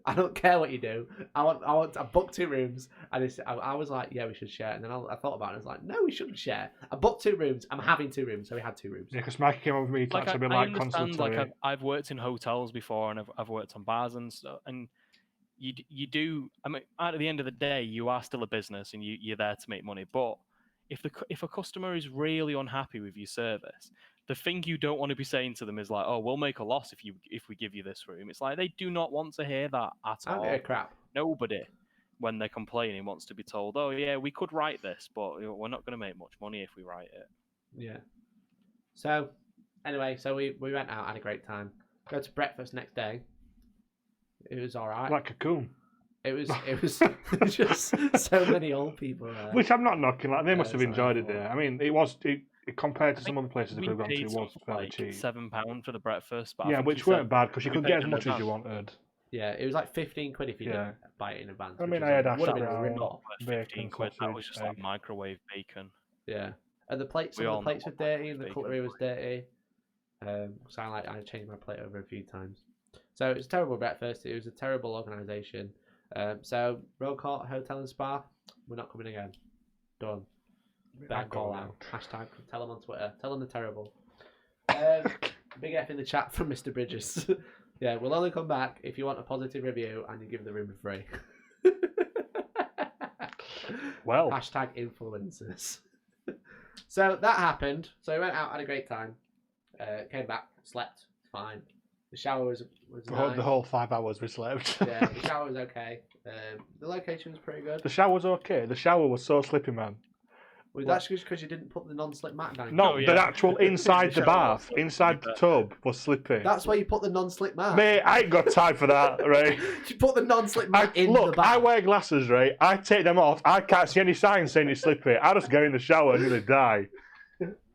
I don't care what you do. I booked 2 rooms, and I was like, yeah, we should share. And then I thought about it, and I was like, no, we shouldn't share. I booked 2 rooms. I'm having 2 rooms, so we had 2 rooms. Yeah, because Mikey came over me to actually be like consultatory. Like I've worked in hotels before, and I've worked on bars and stuff, and you do. I mean, at the end of the day, you are still a business, and you're there to make money. But if a customer is really unhappy with your service, the thing you don't want to be saying to them is like, "Oh, we'll make a loss if we give you this room." It's like they do not want to hear that at I don't all. give a crap. Nobody, when they're complaining, wants to be told, "Oh, yeah, we could write this, but we're not going to make much money if we write it." Yeah. So, anyway, we went out, had a great time. Go to breakfast next day. It was all right. Like a coon. It was just so many old people there. Which I'm not knocking. Like they must have it's enjoyed it awful. there. I mean, it compared to some other places we could have gone to, it was fairly cheap. £7 for the breakfast. But Yeah, which weren't bad because you could get as much as you want. wanted. Yeah, it was like 15 quid if you didn't buy it in advance. I mean, which I had would have hash been a brown, rip-off. 15 quid. That sausage, was just like microwave bacon. Yeah, and the plates, We some of all the plates know were what dirty, and the bacon cutlery is was dirty. So I changed my plate over a few times. So it was a terrible breakfast. It was a terrible organisation. So Royal Court Hotel and Spa, we're not coming again. Done. Bad call out. Hashtag. Tell them on Twitter. Tell them they're terrible. Big F in the chat from Mr. Bridges. Yeah, we'll only come back if you want a positive review and you give the room for free. Well. Hashtag influencers. So that happened. So we went out, had a great time. Came back, slept, fine. The shower was nice. The whole 5 hours we slept. Yeah, the shower was okay. The location was pretty good. The shower was okay. The shower was so slippy, man. Was that just because you didn't put the non-slip mat down? No, the actual inside the bath, inside the tub was slippy. That's why you put the non-slip mat. Mate, I ain't got time for that, right? You put the non-slip mat in the bath. I wear glasses, right? I take them off. I can't see any signs saying it's slippy. I just go in the shower and nearly die.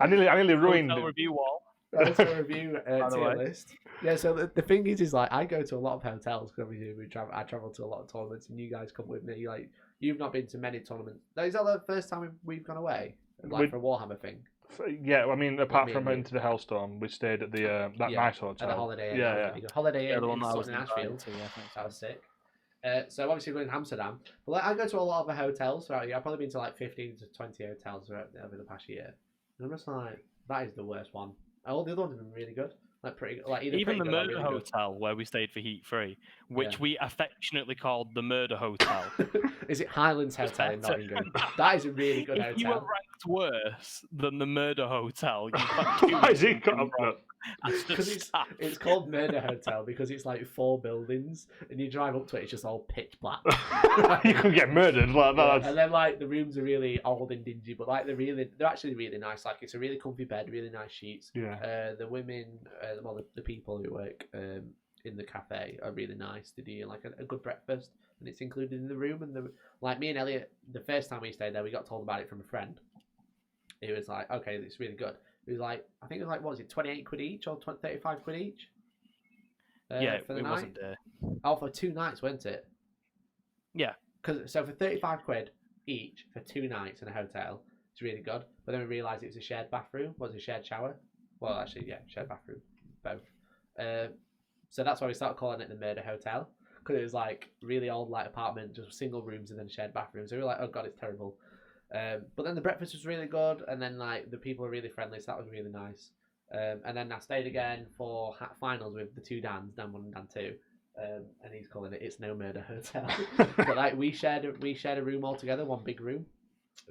I nearly ruined Hotel it. review wall. That's a review tier list. Yeah, so the thing is like I go to a lot of hotels because I travel to a lot of tournaments, and you guys come with me. Like you've not been to many tournaments. Is that the first time we've gone away, like for a Warhammer thing? Yeah, I mean, apart from into the Hellstorm, we stayed at the that nice hotel. At the Holiday Inn. Yeah. Holiday Inn the one in that was Sutton in Ashfield. yeah, That was sick. So obviously going to Amsterdam, but like, I go to a lot of the hotels throughout the year. I've probably been to like 15 to 20 hotels over the past year, and I'm just like, that is the worst one. All the other ones have been really good. Like pretty, like even the good, Murder really Hotel where we stayed for Heat 3, which we affectionately called the Murder Hotel. Is it Highlands Hotel in Nottingham? That is a really good hotel. If you were ranked worse than the Murder Hotel, you've got two. Why is it got up there? Because it's called Murder Hotel because it's like 4 buildings, and you drive up to it, it's just all pitch black. You could get murdered like that. And then like the rooms are really old and dingy, but like they're actually really nice. Like it's a really comfy bed, really nice sheets. Yeah. The women, the people who work in the cafe are really nice. They do like a good breakfast, and it's included in the room. And like me and Elliot, the first time we stayed there, we got told about it from a friend. He was like, "Okay, it's really good." It was like, I think it was like, what was it, 28 quid each or 35 quid each? Yeah, for the it night? wasn't there. Oh, for 2 nights, wasn't it? Yeah. So for 35 quid each for 2 nights in a hotel, it's really good. But then we realised it was a shared bathroom. Was a shared shower? Well, actually, yeah, shared bathroom. Both. So that's why we started calling it the Murder Hotel. Because it was like really old like apartment, just single rooms and then shared bathrooms. So we were like, oh god, it's terrible. But then the breakfast was really good, and then like the people were really friendly, so that was really nice. And then I stayed again for finals with the 2 Dans, Dan 1 and Dan 2, and he's calling it "It's No Murder Hotel." But like we shared a room all together, one big room.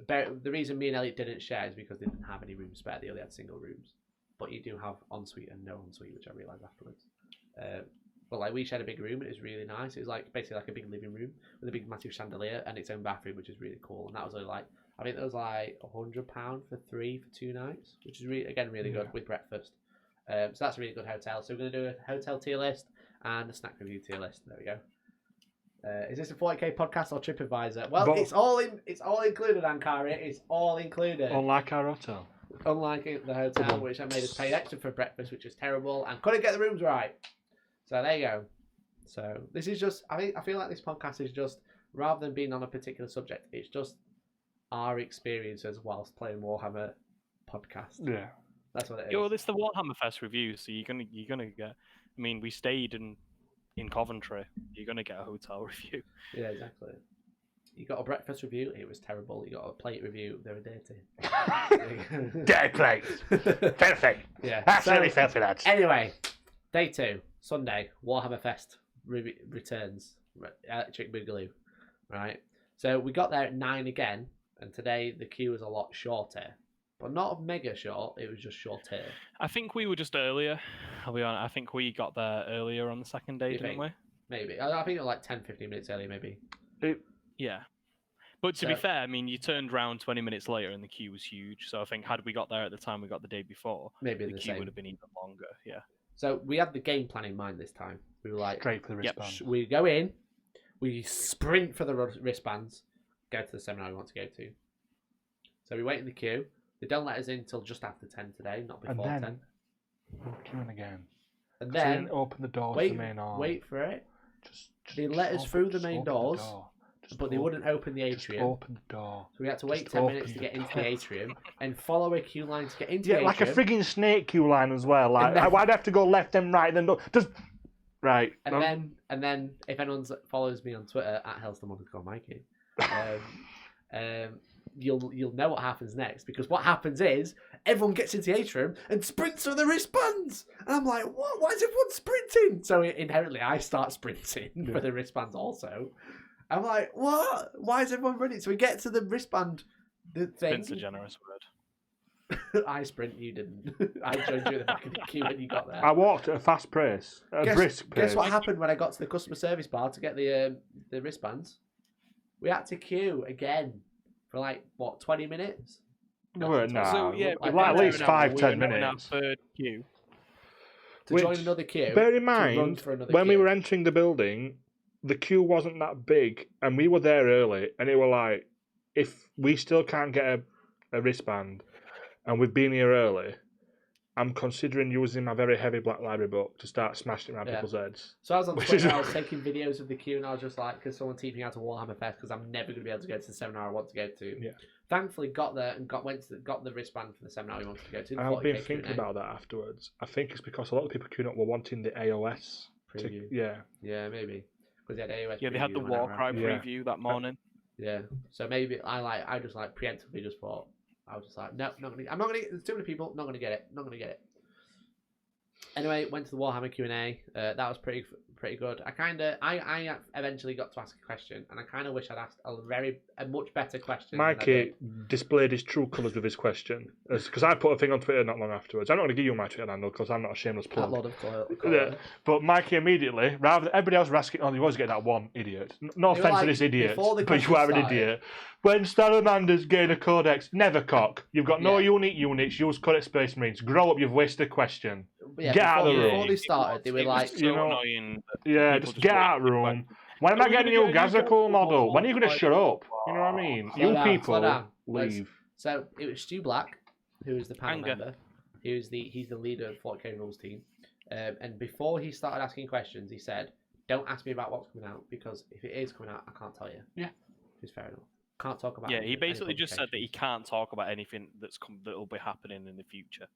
But the reason me and Elliot didn't share is because they didn't have any rooms spare. They only had single rooms. But you do have ensuite and no ensuite, which I realised afterwards. But like we shared a big room, and it was really nice. It was like basically like a big living room with a big massive chandelier and its own bathroom, which is really cool. And that was only like, I think it was like £100 for 2 nights, which is really good with breakfast. So that's a really good hotel. So we're going to do a hotel tier list and a snack review tier list. There we go. Is this a 40k podcast or TripAdvisor? Well, it's all included, Ankara. It's all included. Unlike our hotel. Unlike the hotel, which I made us pay extra for breakfast, which was terrible, and couldn't get the rooms right. So there you go. So this is just, I feel like this podcast is just, rather than being on a particular subject, it's just our experiences whilst playing Warhammer podcast. Yeah. That's what it is. Well, it's the Warhammer Fest review, so you're gonna get. I mean, we stayed in Coventry. You're gonna get a hotel review. Yeah, exactly. You got a breakfast review. It was terrible. You got a plate review. They were dirty. Dirty plates. Filthy. Yeah. Absolutely filthy, lads. Anyway, day 2, Sunday, Warhammer Fest returns. electric boogaloo, right? So we got there at 9 again, and today the queue was a lot shorter. But not mega short, it was just shorter. I think we were just earlier. I'll be honest, I think we got there earlier on the second day, didn't we? Maybe. I think it was like 10-15 minutes earlier, maybe. Yeah. But to be fair, I mean, you turned around 20 minutes later and the queue was huge. So I think had we got there at the time we got the day before, maybe the queue would have been even longer. Yeah. So we had the game plan in mind this time. We were like, straight for the wristbands. We go in, we sprint for the wristbands, go to the seminar we want to go to. So we wait in the queue. They don't let us in until just after 10 today, not before 10. We're queuing again. And then they didn't open the door to the main hall. Wait for it. They let us through the main doors, but they wouldn't open the atrium. Just open the door. So we had to wait 10 minutes to get into the atrium and follow a queue line to get into the atrium. Like a frigging snake queue line as well. Like, I'd have to go left and right, then just right. And then if anyone follows me on Twitter at Hellstorm_Mikey, you'll know what happens next, because what happens is everyone gets into the atrium and sprints for the wristbands, and I'm like, what? Why is everyone sprinting? So inherently, I start sprinting for the wristbands also. I'm like, what? Why is everyone running? So we get to the wristband thing. Sprint's a generous word. I sprint, you didn't. I joined you at the back of the queue when you got there. I walked at a fast pace, brisk pace. Guess what happened when I got to the customer service bar to get the wristbands? We had to queue again for like, what, 20 minutes? No. So, yeah, like at least 5-10 minutes. In our third queue. To join another queue. Bear in mind, when we were entering the building, the queue wasn't that big, and we were there early, and it were like, if we still can't get a wristband, and we've been here early, I'm considering using my very heavy black library book to start smashing around people's heads. So I was on Twitter, I was taking videos of the queue, and I was just like, because someone teach me how to Warhammer Fest, because I'm never going to be able to go to the seminar I want to go to. Yeah. Thankfully, got there and got the wristband for the seminar we wanted to go to. I've been thinking about that afterwards. I think it's because a lot of people queuing up were wanting the AOS preview. Yeah, maybe because they had AOS. Yeah, they had the Warcry preview that morning. Yeah, so maybe I just like preemptively just thought, I was just like, no, I'm not gonna. There's too many people. Not gonna get it. Anyway, went to the Warhammer Q&A. That was pretty good. I eventually got to ask a question, and I kind of wish I'd asked a much better question. Mikey displayed his true colours with his question, because I put a thing on Twitter not long afterwards. I'm not going to give you my Twitter handle because I'm not a shameless plug. A lot of colour. But Mikey immediately, rather than everybody else was asking, you always get that one idiot. No offence to this idiot, but you are an idiot. When salamanders gain a codex, never cock. You've got no unique units. Use Codex Space Marines. Grow up. You've wasted a question. Yeah, get out of the room. Before they started, they were like, annoying. Yeah, just get out of the room. When am I getting a new Gazacool model? When are you going to shut up? You know what I mean? People leave. So it was Stu Black, who is the panel member. He's the leader of the 40k rules team. And before he started asking questions, he said, "Don't ask me about what's coming out, because if it is coming out, I can't tell you." Yeah, which is fair enough. Can't talk about. Yeah, he basically just said that he can't talk about anything that'll be happening in the future.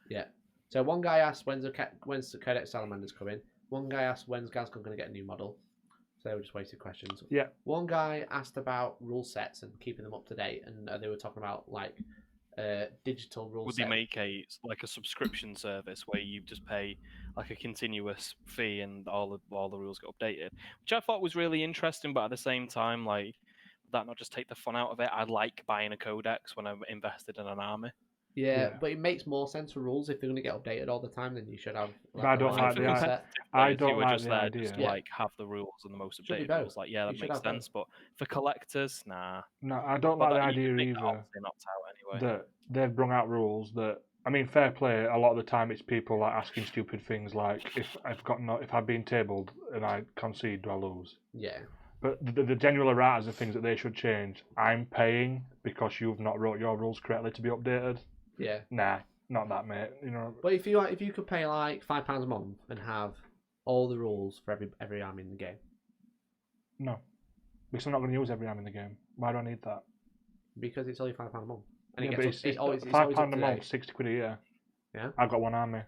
Yeah. So one guy asked when's the Codex Salamanders coming. One guy asked when's Gazcon going to get a new model. So they were just wasted questions. Yeah. One guy asked about rule sets and keeping them up to date, and they were talking about like digital rule sets. Would they make a subscription service where you just pay like a continuous fee and all the rules get updated, which I thought was really interesting, but at the same time, like, would that not just take the fun out of it? I like buying a codex when I'm invested in an army. Yeah, but it makes more sense for rules if they're going to get updated all the time. Then you should have. Like, I don't like the idea. I don't like the idea. Just like have the rules and the most updated rules. Like, yeah, that makes sense. But for collectors, nah. No, I don't like the idea either. That they've brung out rules that. I mean, fair play. A lot of the time, it's people like asking stupid things like, if I've been tabled and I concede, do I lose? Yeah. But the general erratas are things that they should change. I'm paying because you've not wrote your rules correctly to be updated. Yeah. Nah, not that, mate. You know. But if you could pay like £5 a month and have all the rules for every army in the game. No, because I'm not going to use every army in the game. Why do I need that? Because it's only £5 a month. And yeah, it's £5 a month, £60 a year. Yeah. I've got one army.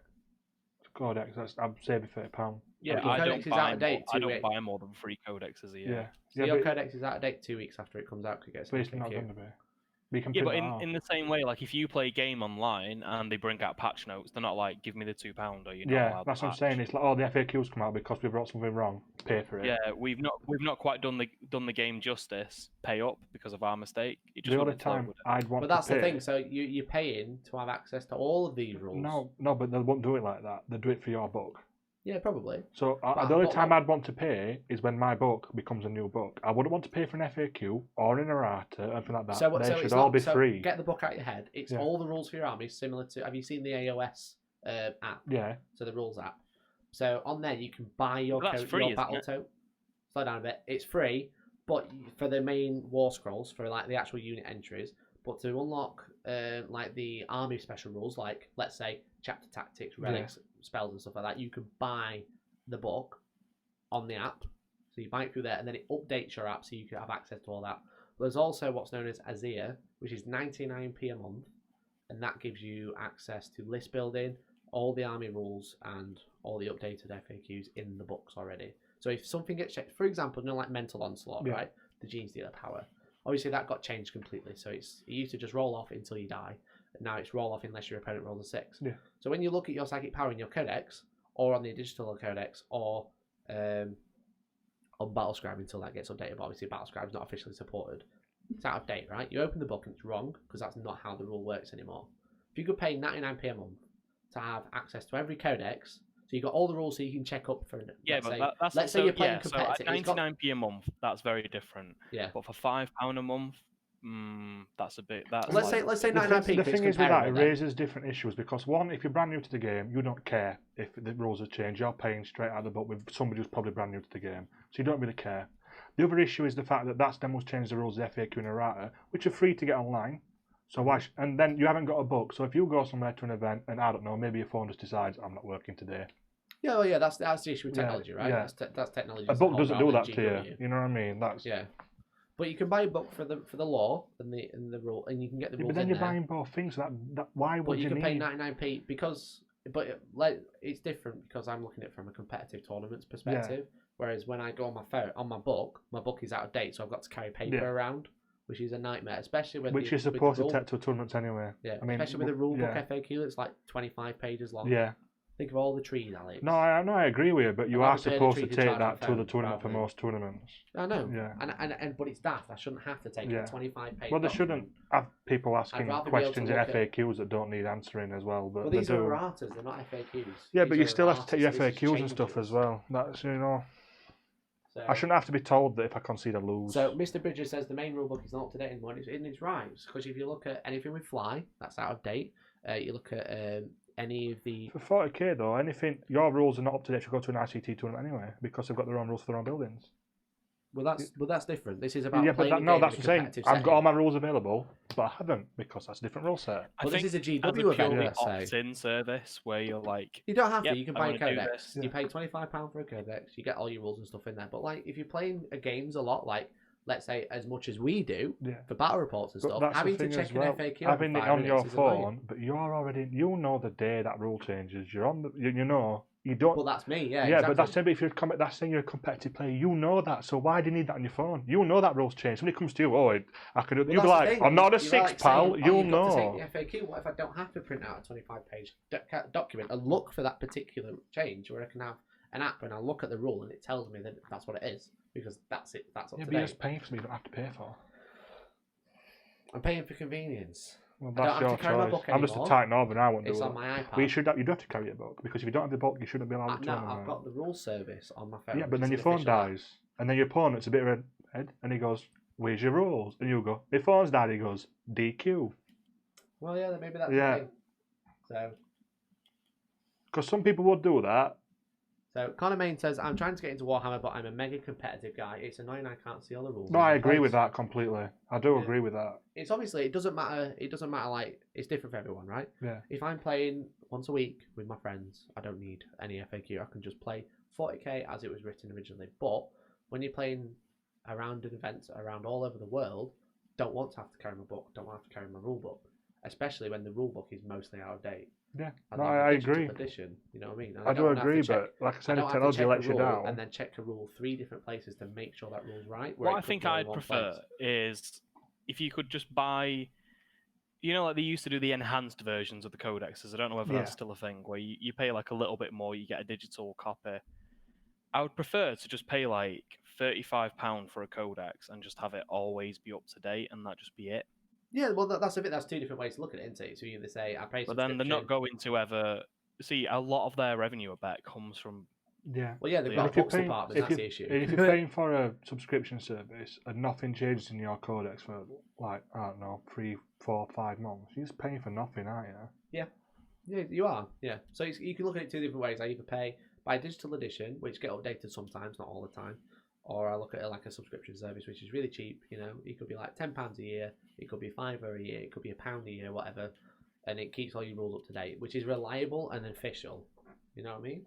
Codex. I'm saving £30. Yeah, I don't buy more than 3 codexes a year. Yeah. So your codex is out of date 2 weeks after it comes out. It gets but it's not going to be. But you can Yeah, print but that out. in the same way, like if you play a game online and they bring out patch notes, they're not like, give me the £2 or you're not Yeah, allowed that's the what I'm patch. saying. It's like, oh, the FAQs come out because we wrote something wrong. Pay for it. Yeah, we've not quite done the game justice. Pay up because of our mistake. It just The other wouldn't flow, time would it? I'd want But that's to pay. the thing. So you're paying to have access to all of these rules. No, but they won't do it like that. They do it for your book. Yeah, probably. So the only time I'd want to pay is when my book becomes a new book. I wouldn't want to pay for an FAQ or an errata, anything like that. They should all be free. Get the book out of your head. It's all the rules for your army, similar to. Have you seen the AOS app? Yeah. So the rules app. So on there you can buy your battle tote. Slow down a bit. It's free, but for the main war scrolls, for like the actual unit entries. But to unlock like the army special rules, like let's say chapter tactics, relics, spells and stuff like that, you can buy the book on the app. So you buy it through there, and then it updates your app so you can have access to all that. But there's also what's known as Azir, which is 99p a month, and that gives you access to list building, all the army rules, and all the updated FAQs in the books already. So if something gets checked, for example, like Mental Onslaught, right? The Gene Stealer power. Obviously, that got changed completely. So it used to just roll off until you die. And now it's roll off unless your opponent rolls a 6. Yeah. So when you look at your psychic power in your codex, or on the digital codex, or on Battlescribe until that gets updated, but obviously Battlescribe is not officially supported. It's out of date, right? You open the book and it's wrong because that's not how the rule works anymore. If you could pay 99p a month to have access to every codex, so you got all the rules so you can check up for. Let's say you're playing competitive. So at 99p a month, that's very different. Yeah. But for £5 a month, that's a bit. That's let's say 99p. The thing is with that, it raises different issues because one, if you're brand new to the game, you don't care if the rules have changed. You're paying straight out of the book with somebody who's probably brand new to the game, so you don't really care. The other issue is the fact that that's then what's changed the rules of the FAQ and errata, which are free to get online. So why? And then you haven't got a book. So if you go somewhere to an event and I don't know, maybe your phone just decides I'm not working today. Yeah, well, yeah, that's the issue with technology, right? Yeah. That's technology. A book doesn't do that to you. You know what I mean? That's But you can buy a book for the law and the rule, and you can get the rules. But then you're buying both things. That why would you need? But you can pay 99p because, but like it's different because I'm looking at it from a competitive tournaments perspective. Whereas when I go on my phone on my book is out of date, so I've got to carry paper around, which is a nightmare, especially when you're supposed to take to tournaments anyway. Yeah, I mean, especially with the rule book FAQ, it's like 25 pages long. Yeah. Think of all the trees, Alex. No, I agree with you, but you are supposed to take that to the tournament for most tournaments. I know. Yeah. And but it's daft. I shouldn't have to take a 25-page. Well, they shouldn't have people asking questions in FAQs that don't need answering as well. But these are erratas. They're not FAQs. Yeah, but you still have to take your FAQs and stuff as well. That's So, I shouldn't have to be told that if I concede, I lose. So Mr. Bridges says the main rulebook is not up to date anymore, and it's right because if you look at anything with fly, that's out of date. You look at any of the for 40k though, anything your rules are not up to date if you go to an ICT tournament anyway because they've got their own rules for their own buildings. Well, that's different. This is about that's what I'm saying. I've got all my rules available, but I haven't because that's a different rule set. Well, this is a GW event. Opt-in service where you're like, you don't have to. You can buy a codex. You pay £25 for a codex. You get all your rules and stuff in there. But like, if you're playing games a lot, like let's say as much as we do for battle reports and stuff, having to check an FAQ, having it on your phone, but you're already know the day that rule changes. You're on the you don't. Well, that's me. Yeah, exactly. But that's saying if you're saying you're a competitive player, you know that. So why do you need that on your phone? You know that rules change. When it comes to you, I could. You'll be like, I'm not a six, pal. You'll know. To take the FAQ. What if I don't have to print out a 25-page document and look for that particular change, where I can have an app and I look at the rule and it tells me that that's what it is because that's it. That's up to date. But you're just paying for something you don't have to pay for. I'm paying for convenience. Well, that's your choice. I'm just a tight knob and I won't do it. It's on my iPad. But you do have to carry a book because if you don't have the book, you shouldn't be allowed to. No, I've got the rule service on my phone. Yeah, but then your phone dies, and then your opponent's a bit redhead, and he goes, "Where's your rules?" And you go, "My phone's died." He goes, "DQ." Well, yeah, maybe that's the thing. So, because some people would do that. So Connor Main says, I'm trying to get into Warhammer, but I'm a mega competitive guy. It's annoying I can't see all the rules. No, I agree with that completely. I do agree with that. It's obviously, it doesn't matter, like, it's different for everyone, right? Yeah. If I'm playing once a week with my friends, I don't need any FAQ. I can just play 40k as it was written originally. But when you're playing around events around all over the world, don't want to have to carry my book, don't want to have to carry my rule book. Especially when the rule book is mostly out of date. Yeah, no, I agree. Edition, you know what I mean? I do agree, but like I said, if technology lets you down. And then check a rule 3 different places to make sure that rule's right. What I think I'd prefer is if you could just buy like they used to do the enhanced versions of the codexes. I don't know whether that's still a thing, where you pay like a little bit more, you get a digital copy. I would prefer to just pay like £35 for a codex and just have it always be up to date, and that just be it. Yeah, well, that's a bit. That's two different ways to look at it, isn't it? So you either say I pay, but then they're not going to ever see a lot of their revenue. I bet comes from. Yeah. Well, yeah, they've got a books department. That's the issue. If you're paying for a subscription service and nothing changes in your codex for like I don't know 3, 4, 5 months, you're just paying for nothing, aren't you? Yeah, you are. Yeah. So you can look at it two different ways. I either pay by digital edition, which get updated sometimes, not all the time, or I look at it like a subscription service, which is really cheap. You know, it could be like £10 a year, it could be £5 a year, it could be £1 a year, whatever, and it keeps all your rules up to date, which is reliable and official. You know what I mean?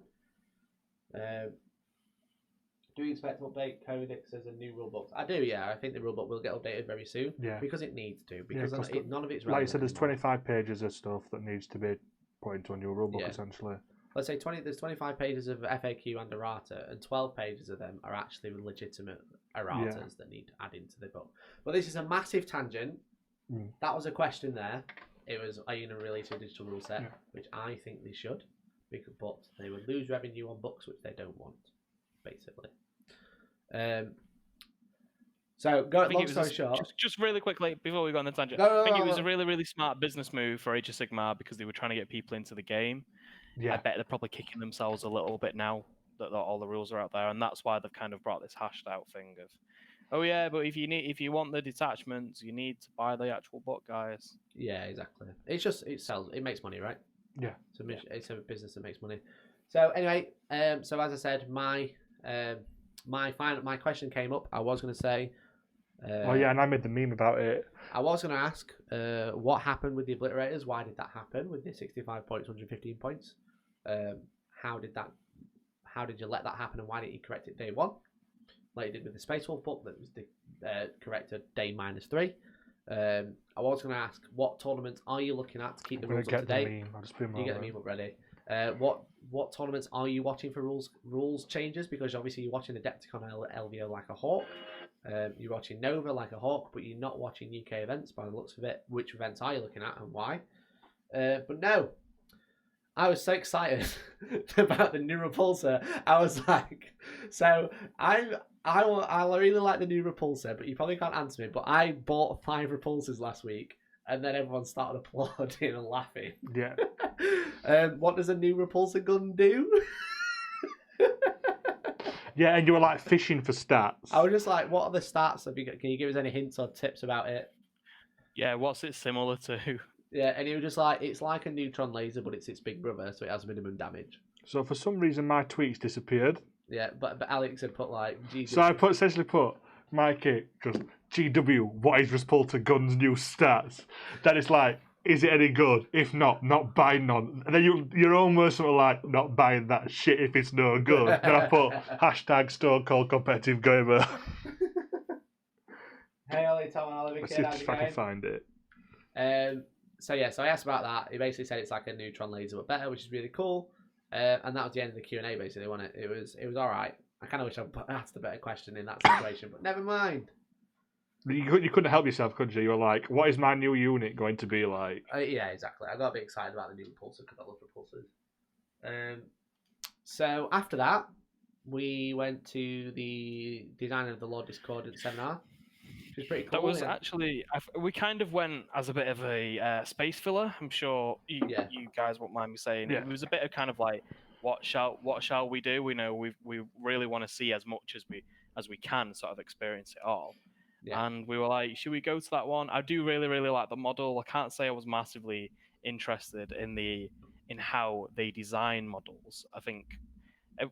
Do you expect to update codexes and new rulebooks? I do, yeah. I think the rulebook will get updated very soon. Yeah. Because it needs to. Because none of it's relevant. Like you said, there's 25 pages of stuff that needs to be put into a new rulebook, essentially. Let's say there's 25 pages of FAQ and errata, and 12 pages of them are actually legitimate erratas that need adding to the book. But this is a massive tangent. That was a question there. It was, are you going to release a digital rule set? Which I think they should. But they would lose revenue on books, which they don't want, basically. So, long story short. Just really quickly, before we go on the tangent, I think it was a really, really smart business move for Age of Sigmar because they were trying to get people into the game. Yeah. I bet they're probably kicking themselves a little bit now that all the rules are out there, and that's why they've kind of brought this hashed out thing of, oh yeah, but if you want the detachments, you need to buy the actual book, guys. Yeah, exactly. It sells, it makes money, right? Yeah. It's a business that makes money. So anyway, so as I said, my question came up. I was going to say. And I made the meme about it. I was going to ask, what happened with the obliterators? Why did that happen with the 65 points, 115 points? How did you let that happen, and why didn't you correct it day one, like you did with the Space Wolf book that was corrected day -3? I was going to ask, what tournaments are you looking at to keep the rules up to date? You get the meme up ready. What tournaments are you watching for rules changes? Because obviously you're watching Adepticon LVO like a hawk. You're watching Nova like a hawk, but you're not watching UK events by the looks of it. Which events are you looking at and why? But no, I was so excited about the new repulsor. I was like, so I really like the new repulsor, but you probably can't answer me. But I bought 5 repulsors last week, and then everyone started applauding and laughing. Yeah. What does a new repulsor gun do? Yeah, and you were like fishing for stats. I was just like, what are the stats? Can you give us any hints or tips about it? Yeah, what's it similar to? Yeah, and he was just like, it's like a neutron laser, but it's its big brother, so it has minimum damage. So for some reason, my tweets disappeared. Yeah, but Alex had put like GW. So I essentially put Mikey just GW. What is Repulsor Gun's new stats? Then it's like, is it any good? If not buying none. And then you're almost sort of like not buying that shit if it's no good. And I put hashtag Stone Cold Competitive Gamer. Hey Ollie, Tom and Oliver. Let's see if I can find it. So I asked about that. He basically said it's like a neutron laser but better, which is really cool. And that was the end of the Q&A basically, wasn't it? It was all right. I kind of wish I asked a better question in that situation, but never mind. You couldn't help yourself, could you? You were like, what is my new unit going to be like? Yeah, exactly. I got a bit excited about the new repulsor because I love repulsors. So after that, we went to the Design of the Lord Discordant seminar, which was pretty cool. That was actually, we kind of went as a bit of a space filler. I'm sure you guys won't mind me saying. Yeah. It was a bit of kind of like, what shall we do? We know we really want to see as much as we can, sort of experience it all. Yeah. And we were like, should we go to that one? I do really, really like the model. I can't say I was massively interested in how they design models. I think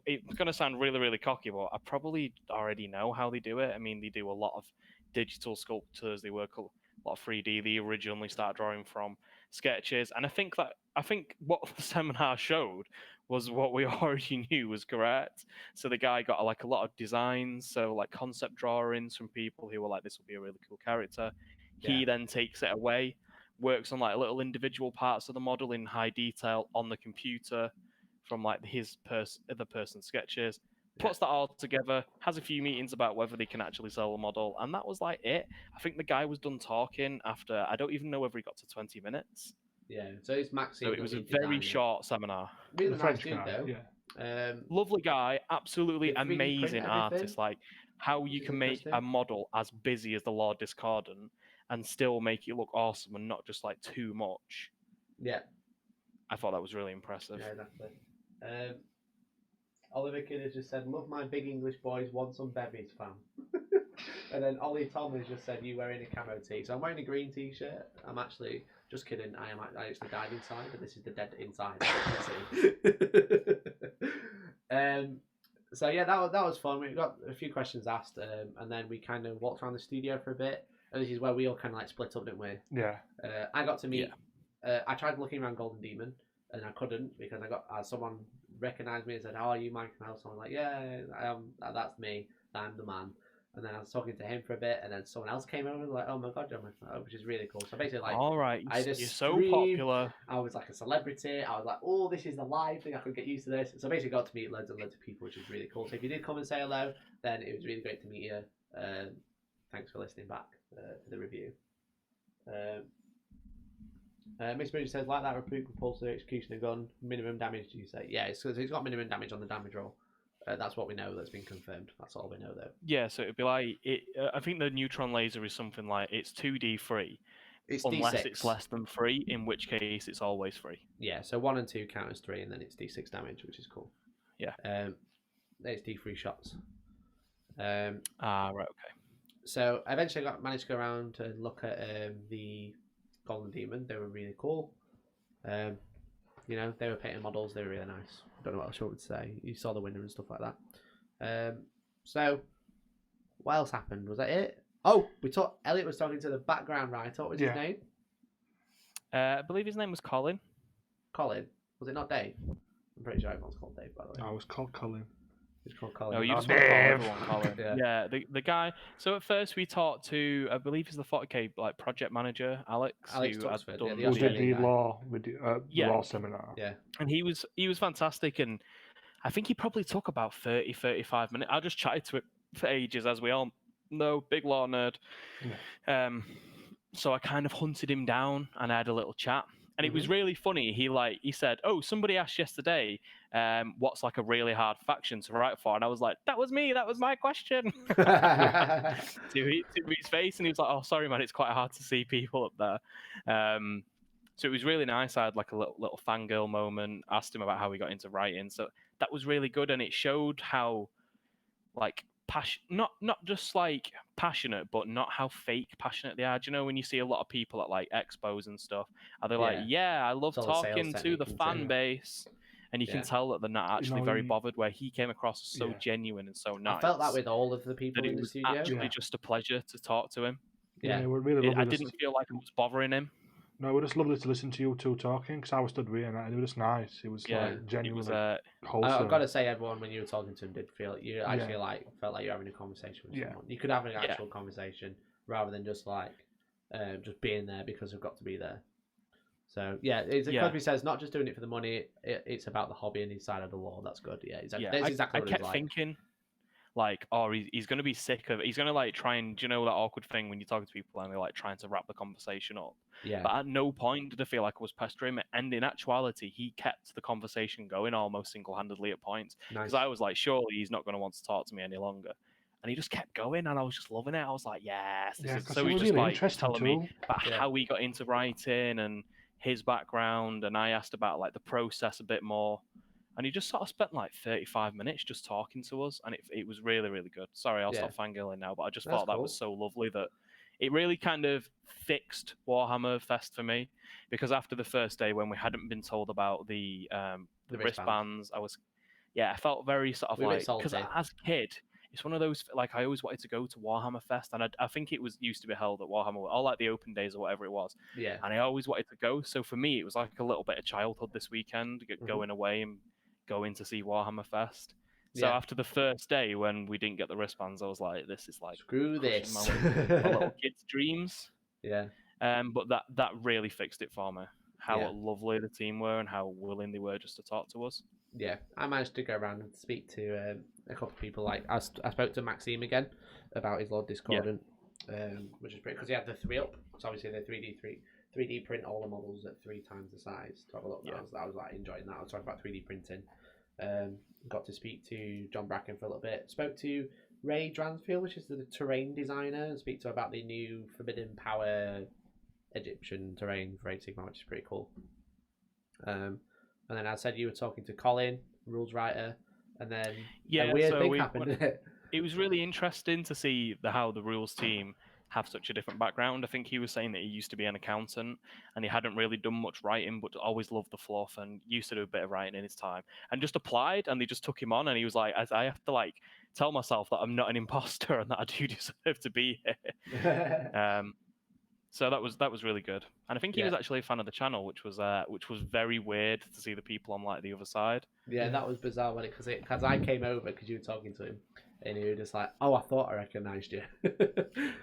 it's going to sound really, really cocky, but I probably already know how they do it. I mean, they do a lot of digital sculptures. They work a lot of 3D. They originally start drawing from sketches. And I think what the seminar showed was what we already knew was correct. So the guy got like a lot of designs, so like concept drawings from people who were like, this will be a really cool character. Yeah. He then takes it away, works on like little individual parts of the model in high detail on the computer from like his other person's sketches, puts that all together, has a few meetings about whether they can actually sell the model, and that was like it. I think the guy was done talking after, I don't even know whether he got to 20 minutes. Yeah, so it's Maxine. So it was a very short seminar. Really The nice French dude, guy, though. yeah. Lovely guy, absolutely Did 3D print amazing everything? artist. Like how you is can make interesting. a model as busy as the Lord Discordant and still make it look awesome and not just like too much. Yeah. I thought that was really impressive. Yeah, exactly. Oliver Kidd has just said, "Love my big English boys, want some bevies, fam." And then Ollie Tom has just said, "You wearing a camo tee?" So I'm wearing a green t-shirt. I'm actually just kidding. I actually died inside, but this is the dead inside. So yeah, that was fun. We got a few questions asked, and then we kind of walked around the studio for a bit. And this is where we all kind of like split up, didn't we? Yeah. I got to meet. I tried looking around Golden Demon, and I couldn't because I got someone recognized me and said, "How are you, Mike?" And I was like, "Yeah, I am. That's me. I'm the man." And then I was talking to him for a bit, and then someone else came over and was like, "Oh my god, John," which is really cool. So basically, like, all right, you're so popular. I was like a celebrity. I was like, "Oh, this is the live thing. I could get used to this." So basically, got to meet loads and loads of people, which is really cool. So if you did come and say hello, then it was really great to meet you. Thanks for listening back to the review. Miss Bridge says, like that repeat propulsor executioner gun, minimum damage, do you say? Yeah, it's got minimum damage on the damage roll. That's what we know, that's been confirmed. That's all we know, though. Yeah, so it'd be like, I think the neutron laser is something like, it's 2D free, unless D6. it's less than 3, in which case it's always free. Yeah, so 1 and 2 count as 3, and then it's D6 damage, which is cool. Yeah. It's D3 shots. Right, okay. So I eventually managed to go around and look at the Golden Demon. They were really cool. You know, they were painting models. They were really nice. I don't know what else I would say. You saw the winner and stuff like that. So what else happened? Was that it? Oh, Elliot was talking to the background writer. What was his name? I believe his name was Colin. Colin? Was it not Dave? I'm pretty sure everyone's called Dave, by the way. I was called Colin. It's called Colin. No, you just want to call everyone Colin. Yeah, the guy. So at first we talked to, I believe he's the 40K like project manager, Alex. Alex who Tuxford, done Was it the law seminar? Yeah. And he was fantastic, and I think he probably took about 35 minutes. I just chatted to him for ages, as we all know, big law nerd. Yeah. So I kind of hunted him down, and I had a little chat. And it was really funny. He said, "Oh, somebody asked yesterday, what's like a really hard faction to write for?" And I was like, "That was me. That was my question." to his face, and he was like, "Oh, sorry, man. It's quite hard to see people up there." So it was really nice. I had like a little fangirl moment. Asked him about how he got into writing. So that was really good, and it showed how, like, not just like passionate, but not how fake passionate they are. Do you know when you see a lot of people at like expos and stuff, are they like, I love talking to the fan base, and you can tell that they're not actually very bothered. Where he came across as so genuine and so nice. I felt that with all of the people in the studio. It was actually just a pleasure to talk to him. Yeah, it was really lovely. I didn't feel like it was bothering him. No, it was just lovely to listen to you two talking, because I was stood reading it, and it was just nice. It was like genuinely wholesome. I've got to say, everyone when you were talking to him did feel felt like you're having a conversation with someone. You could have an actual conversation rather than just like just being there because we've got to be there. So Cosby says not just doing it for the money. It's about the hobby and his side of the law. That's good. Yeah, exactly. That's exactly what I kept thinking. Like, he's going to be sick of it. He's going to like try and, do you know that awkward thing when you're talking to people and they're like trying to wrap the conversation up? Yeah. But at no point did I feel like I was pestering him. And in actuality, he kept the conversation going almost single-handedly at points. Because I was like, surely he's not going to want to talk to me any longer. And he just kept going, and I was just loving it. I was like, yes. So he's just really like telling me about how he got into writing and his background. And I asked about like the process a bit more. And he just sort of spent like 35 minutes just talking to us, and it was really, really good. Sorry, I'll stop fangirling now, but I just thought that was so lovely that it really kind of fixed Warhammer Fest for me, because after the first day when we hadn't been told about the wristbands, I felt very sort of like, because as a kid, it's one of those, like, I always wanted to go to Warhammer Fest, and I think it was used to be held at Warhammer, all like the open days or whatever it was. Yeah. And I always wanted to go, so for me, it was like a little bit of childhood this weekend, going away and going to see Warhammer Fest. So after the first day when we didn't get the wristbands, I was like, this is like screw this. My little kid's dreams. Yeah. But that really fixed it for me. How lovely the team were and how willing they were just to talk to us. Yeah, I managed to go around and speak to a couple of people. Like I spoke to Maxime again about his Lord Discordant, which is pretty because he had the 3 up. So obviously they 3D print all the models at 3 times the size. To have a look, I was like enjoying that. I was talking about 3D printing. Got to speak to John Bracken for a little bit. Spoke to Ray Dransfield, which is the terrain designer, and speak to her about the new Forbidden Power Egyptian terrain for 8 Sigma, which is pretty cool. And then I said you were talking to Colin, rules writer, and then a weird thing happened. It was really interesting to see how the rules team have such a different background. I think he was saying that he used to be an accountant and he hadn't really done much writing, but always loved the fluff and used to do a bit of writing in his time and just applied, and they just took him on, and he was like, I have to like tell myself that I'm not an imposter and that I do deserve to be here. So that was really good, and I think he was actually a fan of the channel, which was very weird to see the people on like the other side. Yeah, that was bizarre because I came over because you were talking to him, and he was just like, "Oh, I thought I recognised you."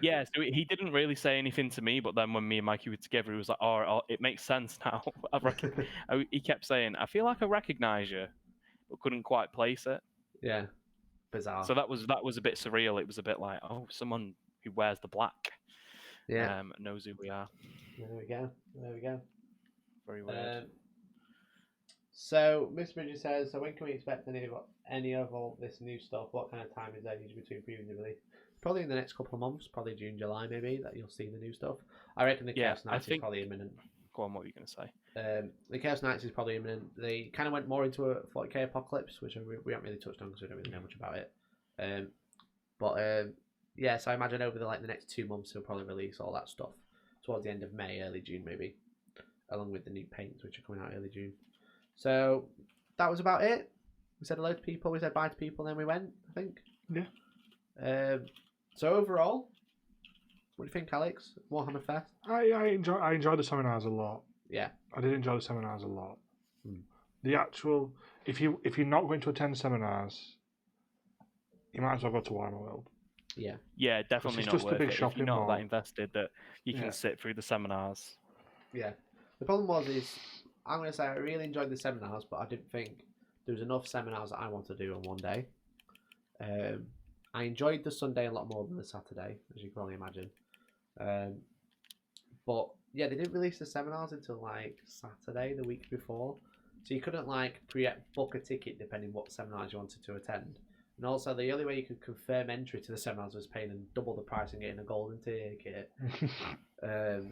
Yeah, so he didn't really say anything to me, but then when me and Mikey were together, he was like, "Oh, it makes sense now." He kept saying, "I feel like I recognise you," but couldn't quite place it. Yeah, bizarre. So that was a bit surreal. It was a bit like, oh, someone who wears the black. Yeah, knows who we are. There we go. Very weird. So Miss Bridges says, so when can we expect any of all this new stuff? What kind of time is there usually between preview and release? Probably in the next couple of months, probably June, July, maybe, that you'll see the new stuff. I reckon the Chaos Knights is probably imminent. Go on, what were you going to say? The Chaos Knights is probably imminent. They kind of went more into a 40k apocalypse, which we haven't really touched on because we don't really know much about it. Yeah, so I imagine over the next 2 months he'll probably release all that stuff towards the end of May, early June maybe, along with the new paints which are coming out early June. So that was about it. We said hello to people, we said bye to people, and then we went, I think. Yeah. So overall, what do you think, Alex? Warhammer Fest? I enjoyed the seminars a lot. Yeah. I did enjoy the seminars a lot. The actual, if you're not going to attend seminars, you might as well go to Warhammer World. Yeah, definitely not worth it. If you're not that invested that you can sit through the seminars. Yeah. The problem is I'm going to say I really enjoyed the seminars, but I didn't think there was enough seminars that I want to do on one day. I enjoyed the Sunday a lot more than the Saturday, as you can probably imagine. But yeah, they didn't release the seminars until like Saturday, the week before. So you couldn't like book a ticket depending what seminars you wanted to attend. And also, the only way you could confirm entry to the seminars was paying them double the price and getting a golden ticket. Or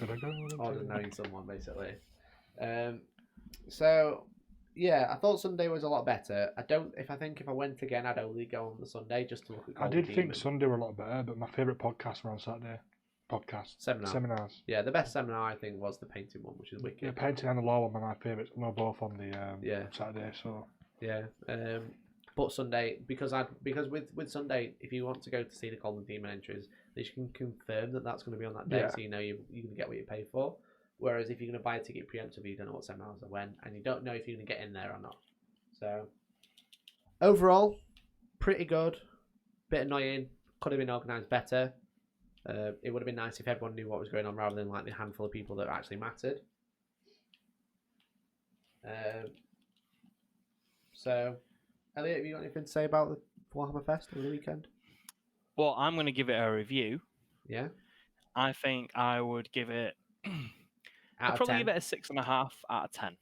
just knowing someone, basically. So, yeah, I thought Sunday was a lot better. If I went again, I'd only go on the Sunday just to look at Golden I did think Sunday were a lot better, but my favourite podcasts were on Saturday. Seminars. Yeah, the best seminar, I think, was the painting one, which is wicked. Yeah, painting and the law one were my favourites. We were both on the Saturday, so... Yeah, but Sunday, because with Sunday, if you want to go to see the Golden Demon entries, you can confirm that that's going to be on that day, so you know you're going to get what you pay for. Whereas if you're going to buy a ticket preemptively, you don't know what seminars are when, and you don't know if you're going to get in there or not. So, overall, pretty good. Bit annoying. Could have been organised better. It would have been nice if everyone knew what was going on rather than like the handful of people that actually mattered. So, Elliot, have you got anything to say about the Warhammer Fest over the weekend? Well, I'm going to give it a review. Yeah. I think I would give it... I'd probably give it a 6.5 out of 10.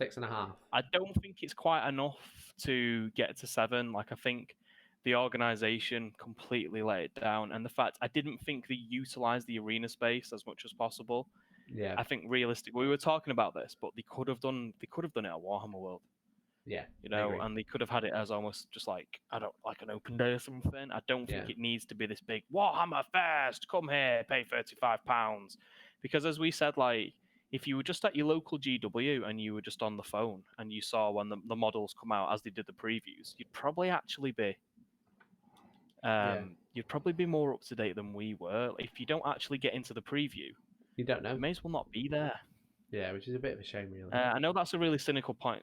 6.5. I don't think it's quite enough to get to 7. Like, I think the organisation completely let it down, and the fact I didn't think they utilised the arena space as much as possible. Yeah. I think realistically, we were talking about this, but they could have done it at Warhammer World. Yeah, you know, and they could have had it as almost just like like an open day or something. I don't think it needs to be this big Warhammer Fest. Come here, pay £35, because as we said, like if you were just at your local GW and you were just on the phone and you saw when the models come out as they did the previews, you'd probably actually be you'd probably be more up to date than we were. If you don't actually get into the preview, you don't know. You may as well not be there. Yeah, which is a bit of a shame, really. I know that's a really cynical point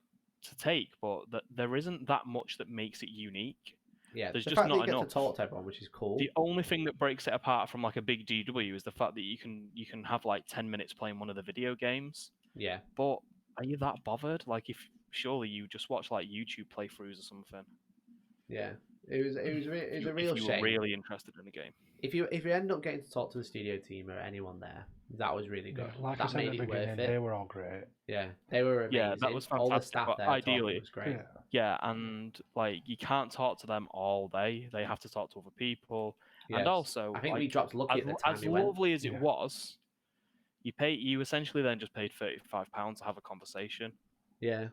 to take, but there isn't that much that makes it unique. Yeah, there's the just fact not that you enough get to talk to everyone, which is cool. The only thing that breaks it apart from like a big GW is the fact that you can have like 10 minutes playing one of the video games. Yeah. But are you that bothered? Like if surely you just watch like YouTube playthroughs or something. Yeah, it was a real if you shame. were really interested in the game. If you end up getting to talk to the studio team or anyone there, that was really good. Like that I said made at the it worth beginning, it. they were all great. Yeah, they were amazing. Yeah, that was All the fantastic. staff But there, ideally, was great. Yeah, and like you can't talk to them all day. They have to talk to other people. Yes. And also, I think like, we dropped Lucky at the time as we went. lovely as it was, you essentially then just paid £35 to have a conversation. Yeah.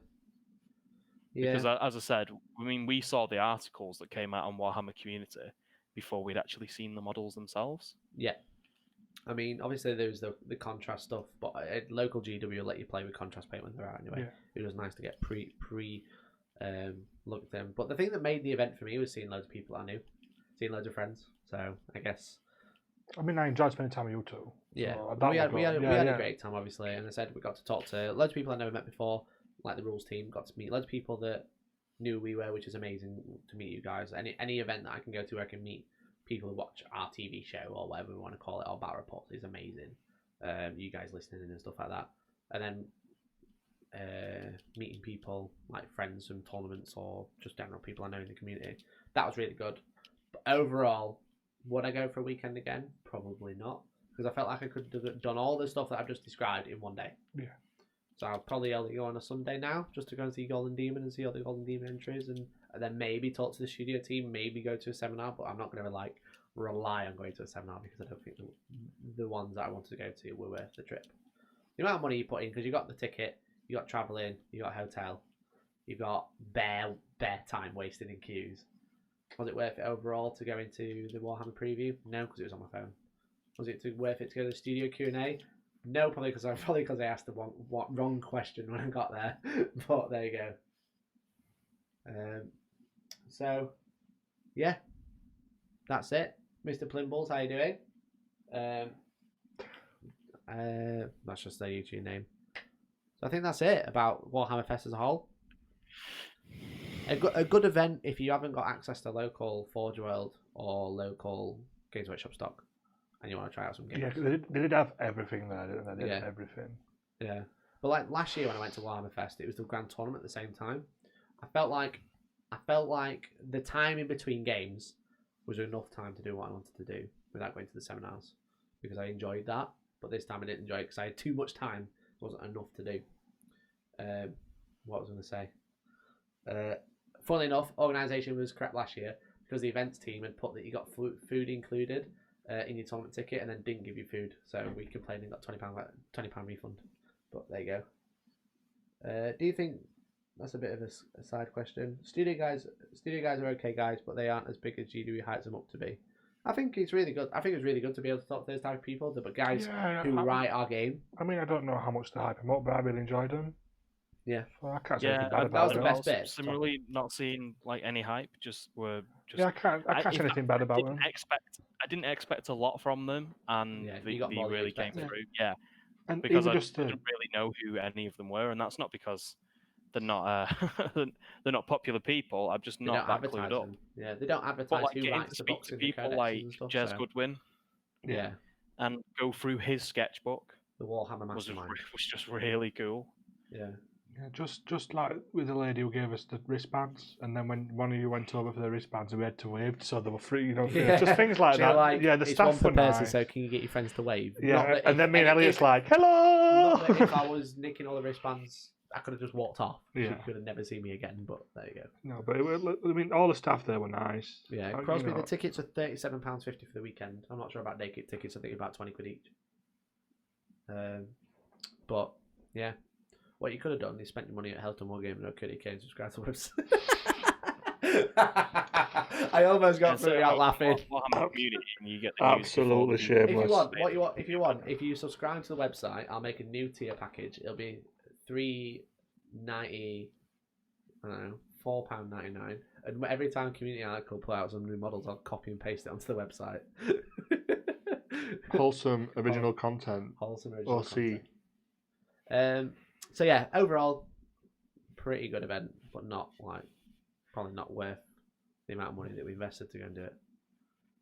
Because as I said, I mean, we saw the articles that came out on Warhammer Community before we'd actually seen the models themselves. Yeah. I mean, obviously there was the contrast stuff, but local GW will let you play with contrast paint when they're out anyway. Yeah. It was nice to get pre look at them. But the thing that made the event for me was seeing loads of people I knew, seeing loads of friends. So I guess. I mean, I enjoyed spending time with you too. Yeah, so we had a great time, obviously, and I said we got to talk to loads of people I never met before, like the rules team. Got to meet loads of people that knew who we were, which is amazing to meet you guys. Any event that I can go to where I can meet people who watch our TV show or whatever we want to call it, or battle reports, is amazing. You guys listening and stuff like that, and then meeting people like friends from tournaments or just general people I know in the community. That was really good. But overall, would I go for a weekend again? Probably not, because I felt like I could have done all the stuff that I've just described in one day. Yeah. So I'll probably only go on a Sunday now, just to go and see Golden Demon and see all the Golden Demon entries, and then maybe talk to the studio team, maybe go to a seminar. But I'm not going to like rely on going to a seminar because I don't think the ones that I wanted to go to were worth the trip. The amount of money you put in, because you got the ticket, you got travelling, you got a hotel, you got bare time wasted in queues. Was it worth it overall to go into the Warhammer preview? No, because it was on my phone. Was it worth it to go to the studio Q&A? No, probably because I asked the wrong question when I got there. But there you go. So yeah, that's it. Mr. Plimballs, how you doing? That's just their YouTube name. So I think that's it about Warhammer Fest as a whole. A good event if you haven't got access to local Forge World or local Games Workshop stock and you want to try out some games. Yeah, they did have everything there, didn't they? They did everything. Yeah. But like last year when I went to Warhammer Fest, it was the Grand Tournament at the same time. I felt like the time in between games was enough time to do what I wanted to do without going to the seminars, because I enjoyed that. But this time I didn't enjoy it because I had too much time. It wasn't enough to do. What was I going to say? Funnily enough, organisation was correct last year because the events team had put that you got food included in your tournament ticket and then didn't give you food. So we complained and got £20 refund. But there you go. Do you think that's a bit of a side question? Studio guys are okay guys, but they aren't as big as GW hypes them up to be. I think it's really good. I think it's really good to be able to talk to those type of people, but guys who write our game. I mean, I don't know how much to hype them up, but I really enjoyed them. Yeah, so I can't say anything bad about that was the best bit. Similarly, not seeing like any hype, just yeah, I can't say anything bad about them. I didn't expect a lot from them, and they really came through. Yeah, and because I didn't really know who any of them were, and that's not because they're not they're not popular people. I'm just not that clued up. Yeah, they don't advertise. But like who getting writes to the speak books to in the people codexes like and stuff, Jez Goodwin, yeah, and go through his sketchbook, the Warhammer Mastermind, was just really cool. Yeah. Yeah, just like with the lady who gave us the wristbands, and then when one of you went over for the wristbands, we had to wave so they were free, you know, just things like that. Like, yeah, the staff were nice. So can you get your friends to wave? Yeah, and then me and Elliot's like, hello! Not that if I was nicking all the wristbands, I could have just walked off. Yeah. You could have never seen me again, but there you go. No, but I mean, all the staff there were nice. Yeah, Crosby, the tickets are £37.50 for the weekend. I'm not sure about naked tickets. I think about 20 quid each. But yeah. What you could have done is spent your money at Hellstorm Wargaming or could you came subscribe to the website. I almost got through out laughing. Absolutely shameless. If you subscribe to the website, I'll make a new tier package. It'll be £3.90, I don't know, £4.99. And every time Community Article put out some new models, I'll copy and paste it onto the website. Wholesome original content. Wholesome original content. So yeah, overall, pretty good event, but not probably not worth the amount of money that we invested to go and do it.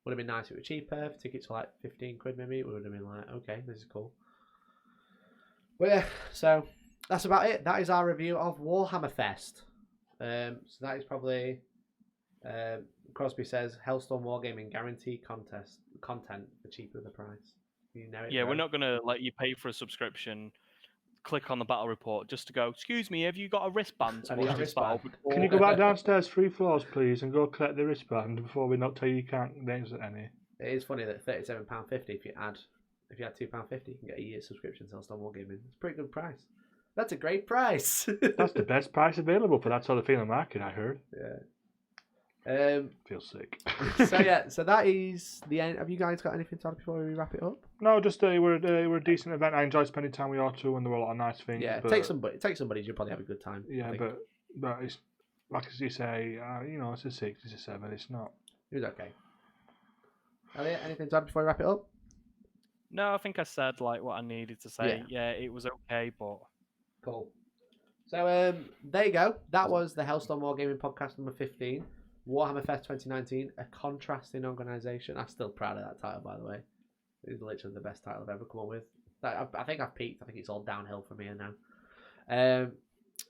Would have been nice if it were cheaper. If tickets were like 15 quid maybe, it would have been like, okay, this is cool. But yeah, so that's about it. That is our review of Warhammer Fest. So that is probably. Crosby says Hellstorm Wargaming guarantee content for cheaper the price. You know it, Yeah, bro. we're not gonna let you pay for a subscription. Click on the battle report just to go. Excuse me, have you got a wristband to Have you watch got a this battle? wristband? Can you go back downstairs 3 floors, please, and go collect the wristband before we not tell you can't exit any? It is funny that £37.50 if you add £2.50 you can get a year's subscription to Hellstorm Wargaming. It's a pretty good price. That's a great price. That's the best price available for that sort of thing in the market, I heard. Yeah. Feel sick. So that is the end. Have you guys got anything to add before we wrap it up? No, just we're a decent event. I enjoyed spending time with you two, and there were a lot of nice things. Yeah, but, take somebody. You'll probably have a good time. Yeah, but it's like as you say, it's a 6, it's a 7. It's not. It was okay. Elliot, anything to add before we wrap it up? No, I think I said what I needed to say. Yeah, it was okay, but cool. So there you go. That was the Hellstorm Wargaming podcast number 15. Warhammer Fest 2019, a contrasting organisation. I'm still proud of that title, by the way. It's literally the best title I've ever come up with. I think I've peaked. I think it's all downhill from here now.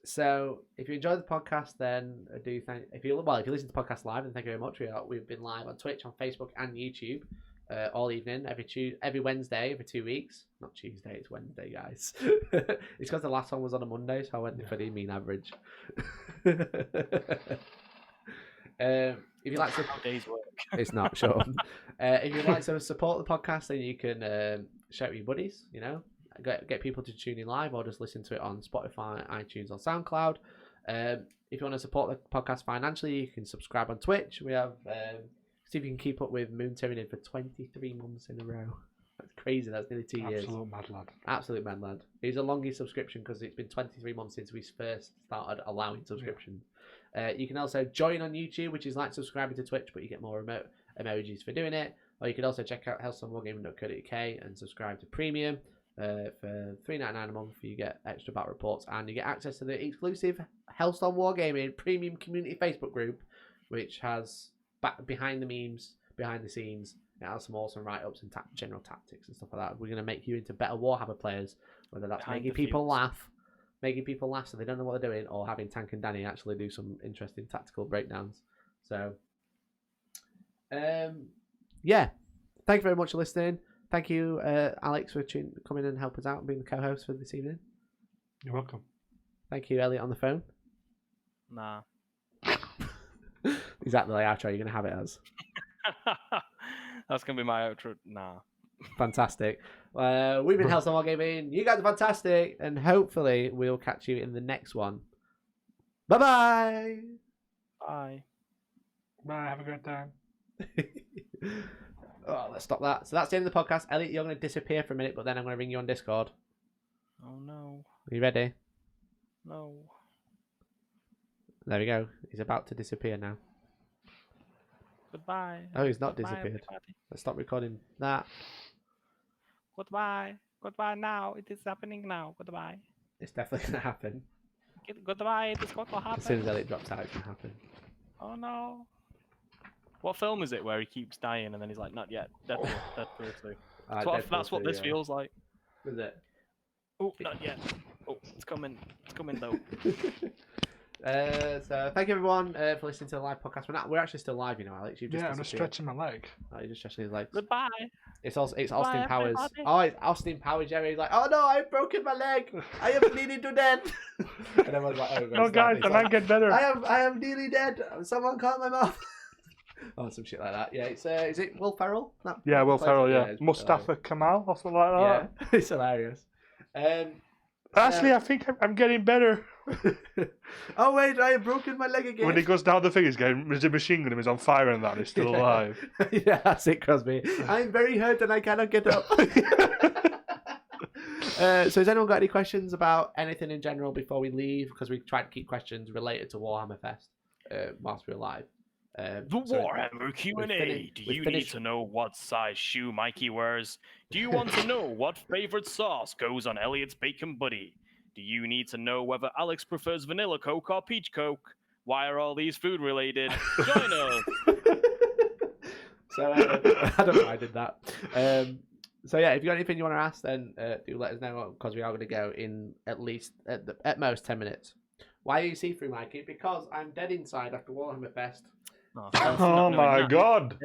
So if you enjoyed the podcast, then if you listen to the podcast live, then thank you very much. We've been live on Twitch, on Facebook, and YouTube all evening, every Wednesday, every 2 weeks. Not Tuesday, it's Wednesday, guys. It's because the last one was on a Monday, so I went for the mean average. If you like to, day's work. It's not sure. If you'd like to support the podcast, then you can share it with your buddies. Get people to tune in live, or just listen to it on Spotify, iTunes, or SoundCloud. If you want to support the podcast financially, you can subscribe on Twitch. We have see if you can keep up with Moon turning in for 23 months in a row. That's crazy. That's nearly 2 years. Absolute mad lad. Absolute mad lad. He's a longest subscription because it's been 23 months since we first started allowing subscriptions. You can also join on YouTube, which is like subscribing to Twitch, but you get more emojis for doing it. Or you can also check out hellstormwargaming.co.uk and subscribe to Premium for $3.99 a month. You get extra battle reports and you get access to the exclusive Hellstorm Wargaming Premium Community Facebook group, which has behind the memes, behind the scenes. It has some awesome write-ups and general tactics and stuff like that. We're going to make you into better Warhammer players, whether that's making people laugh so they don't know what they're doing, or having Tank and Danny actually do some interesting tactical breakdowns. So, yeah. Thank you very much for listening. Thank you, Alex, for coming and helping us out and being the co-host for this evening. You're welcome. Thank you, Elliot, on the phone. Nah. Exactly the outro you're going to have it as. That's going to be my outro. Nah. Fantastic. We've been Hellstorm Wargaming. You guys are fantastic. And hopefully we'll catch you in the next one. Bye-bye. Bye. Bye. Have a great time. Oh, let's stop that. So that's the end of the podcast. Elliot, you're going to disappear for a minute, but then I'm going to ring you on Discord. Oh, no. Are you ready? No. There we go. He's about to disappear now. Goodbye. Oh, he's not Goodbye, disappeared. everybody. Let's stop recording that. Goodbye. Goodbye now. It is happening now. Goodbye. It's definitely going to happen. Goodbye. It is going to happen. As soon as Elliot drops out, it's going to happen. Oh, no. What film is it where he keeps dying and then he's like, not yet. Deadpool 2. That's what this feels like. Is it? Oh, not yet. Oh, it's coming. It's coming though. So thank you everyone for listening to the live podcast. We're actually still live, Alex. You've just I'm just stretching my leg. Oh, you're just stretching his legs. Goodbye. It's Austin Powers. Everybody. Oh, it's Austin Powers, Jerry. He's like, oh no, I've broken my leg. I am bleeding to death. And everyone's like, oh, no, guys, I might get better. I am nearly dead. Someone caught my mouth. Oh, some shit like that. Yeah, it's is it Will Ferrell? Yeah, Will Ferrell. Yeah, Mustafa Kamal or something like that. Yeah, it's hilarious. Actually, I think I'm getting better. Oh wait, I have broken my leg again. When he goes down the thing, there's a machine gun, he's on fire and that, he's still alive. Yeah, that's it, Crosby. I'm very hurt and I cannot get up. So has anyone got any questions about anything in general before we leave? Because we tried to keep questions related to Warhammer Fest whilst we were live. Warhammer Q&A. Do you need to know what size shoe Mikey wears? Do you want to know what favorite sauce goes on Elliot's Bacon Buddy? Do you need to know whether Alex prefers vanilla Coke or peach Coke? Why are all these food related? Join us. So I don't know why I did that. So yeah, if you got anything you want to ask, then do let us know because we are going to go in at least at most 10 minutes. Why are you see-through, Mikey? Because I'm dead inside after Warhammer Fest. Oh my god!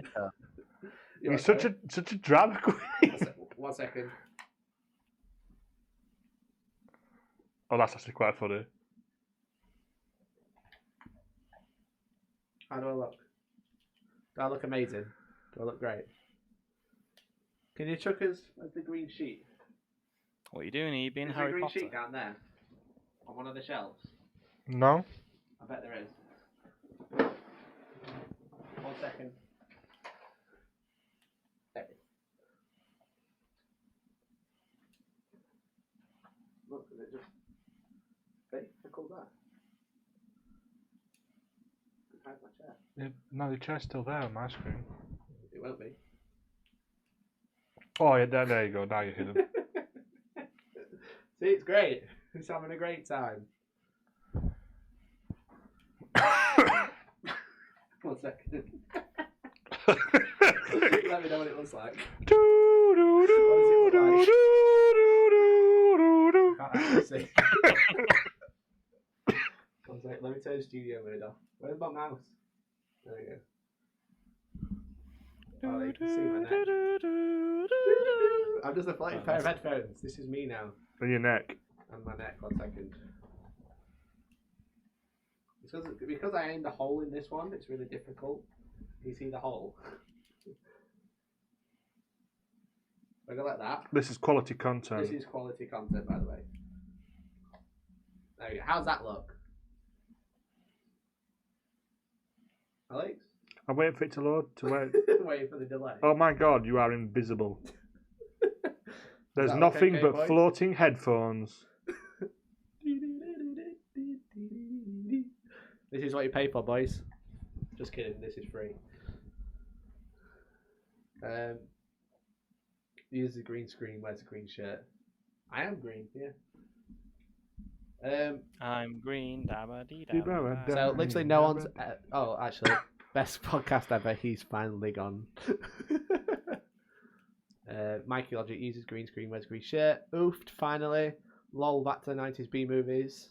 You're such a drama queen. 1 second. Oh, that's actually quite funny. How do I look? Do I look amazing? Do I look great? Can you chuck us the green sheet? What are you doing? Are you being Is Harry there a green Potter? sheet down there? On one of the shelves? No? I bet there is. 1 second. There. Look, is it just... Hey, look all that. Hide my chair. Yeah, no, the chair's still there on my screen. It won't be. Oh, yeah, there you go. Now you're hidden. See, it's great. He's having a great time. 1 second. Let me know what it looks like. What does it look like? Can't actually see. 1 second. Let me turn the studio mode off. Where's my mouse? There we go. Oh, you can see my neck. I'm just a floating pair of headphones. This is me now. On your neck. And my neck. 1 second. Because I aimed a hole in this one, it's really difficult. You see the hole? I go like that. This is quality content. This is quality content, by the way. There we go. How's that look? Alex? I'm waiting for it to load. Waiting for the delay. Oh my god, you are invisible. There's that nothing okay, but boys? floating headphones. This is what you pay for, boys. Just kidding, this is free. Use the green screen, wears a green shirt. I am green, yeah. I'm green. So literally no one's... oh, actually, best podcast ever. He's finally gone. Mikey Logic uses green screen, wears a green shirt. Oofed, finally. Lol, back to the 90s B movies.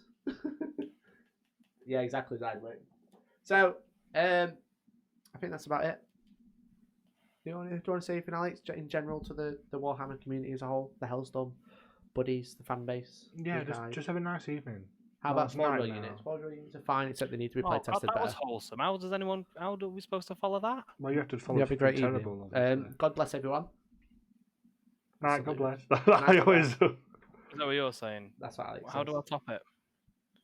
Yeah, exactly, Zidley. So, I think that's about it. Do you want to say anything, Alex, in general to the Warhammer community as a whole? The Hellstorm buddies, the fan base? Yeah, just have a nice evening. How about small drill units? Small drill units are fine, except they need to be play tested that better. was wholesome. How are we supposed to follow that? Well, you have to follow You have a great terrible. evening. God bless everyone. Right, God bless. I always do. Is that what you're saying? That's what Alex How says. do I top it?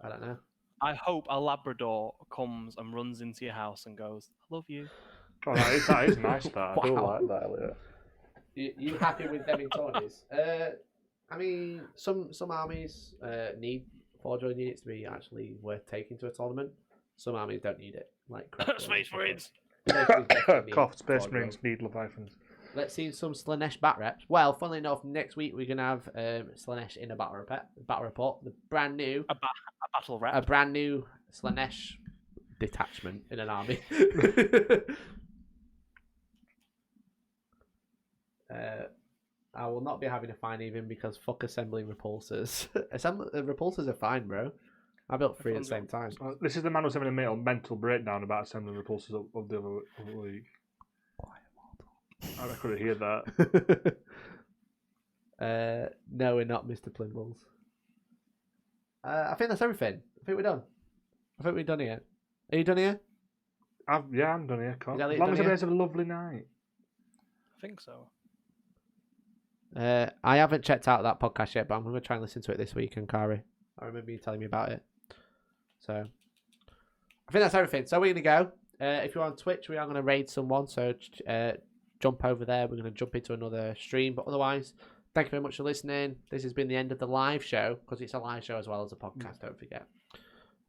I don't know. I hope a Labrador comes and runs into your house and goes, "I love you." Oh, that is nice. That I do Wow. like that, Elliot. You happy with them in tourneys? I mean, some armies need 4 units to be actually worth taking to a tournament. Some armies don't need it, like Space Marines. Cough, Space Marines need Leviathans. Let's see some Slanesh bat reps. Well, funnily enough, next week we're gonna have Slanesh in a battle report. The brand new a battle rep. A brand new Slanesh detachment in an army. I will not be having a fine even because fuck assembling repulsors. Repulsors are fine, bro. I built 3 at the same time. This is the man who's having a mental breakdown about assembling repulsors of the other league. I couldn't hear that. No, we're not, Mr. Plimballs. I think that's everything. I think we're done. I think we're done here. Are you done here? Yeah, I'm done here. As long as everybody has a lovely night. I think so. I haven't checked out that podcast yet, but I'm going to try and listen to it this week. And Kari, I remember you telling me about it. So I think that's everything. So we're going to go. If you're on Twitch, we are going to raid someone. So jump over there. We're going to jump into another stream. But otherwise, thank you very much for listening. This has been the end of the live show because it's a live show as well as a podcast. Don't forget.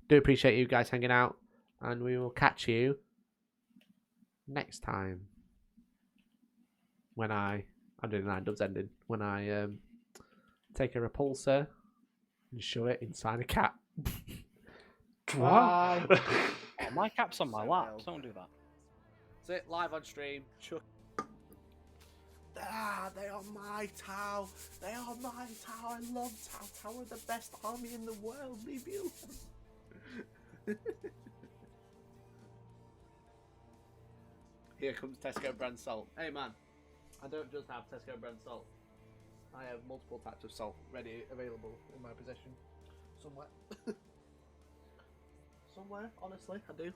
Do appreciate you guys hanging out, and we will catch you next time when I'm doing 9 dubs ending. When I take a repulsor and shove it inside a cat. Bye. Oh, my cap's on my lap. Don't do that. That's it, live on stream. Chuck. They are my Tau. They are my Tau. I love Tau. Tau are the best army in the world. Leave me alone. Here comes Tesco brand salt. Hey man, I don't just have Tesco brand salt. I have multiple types of salt ready, available in my possession. Somewhere. Somewhere, honestly, I do.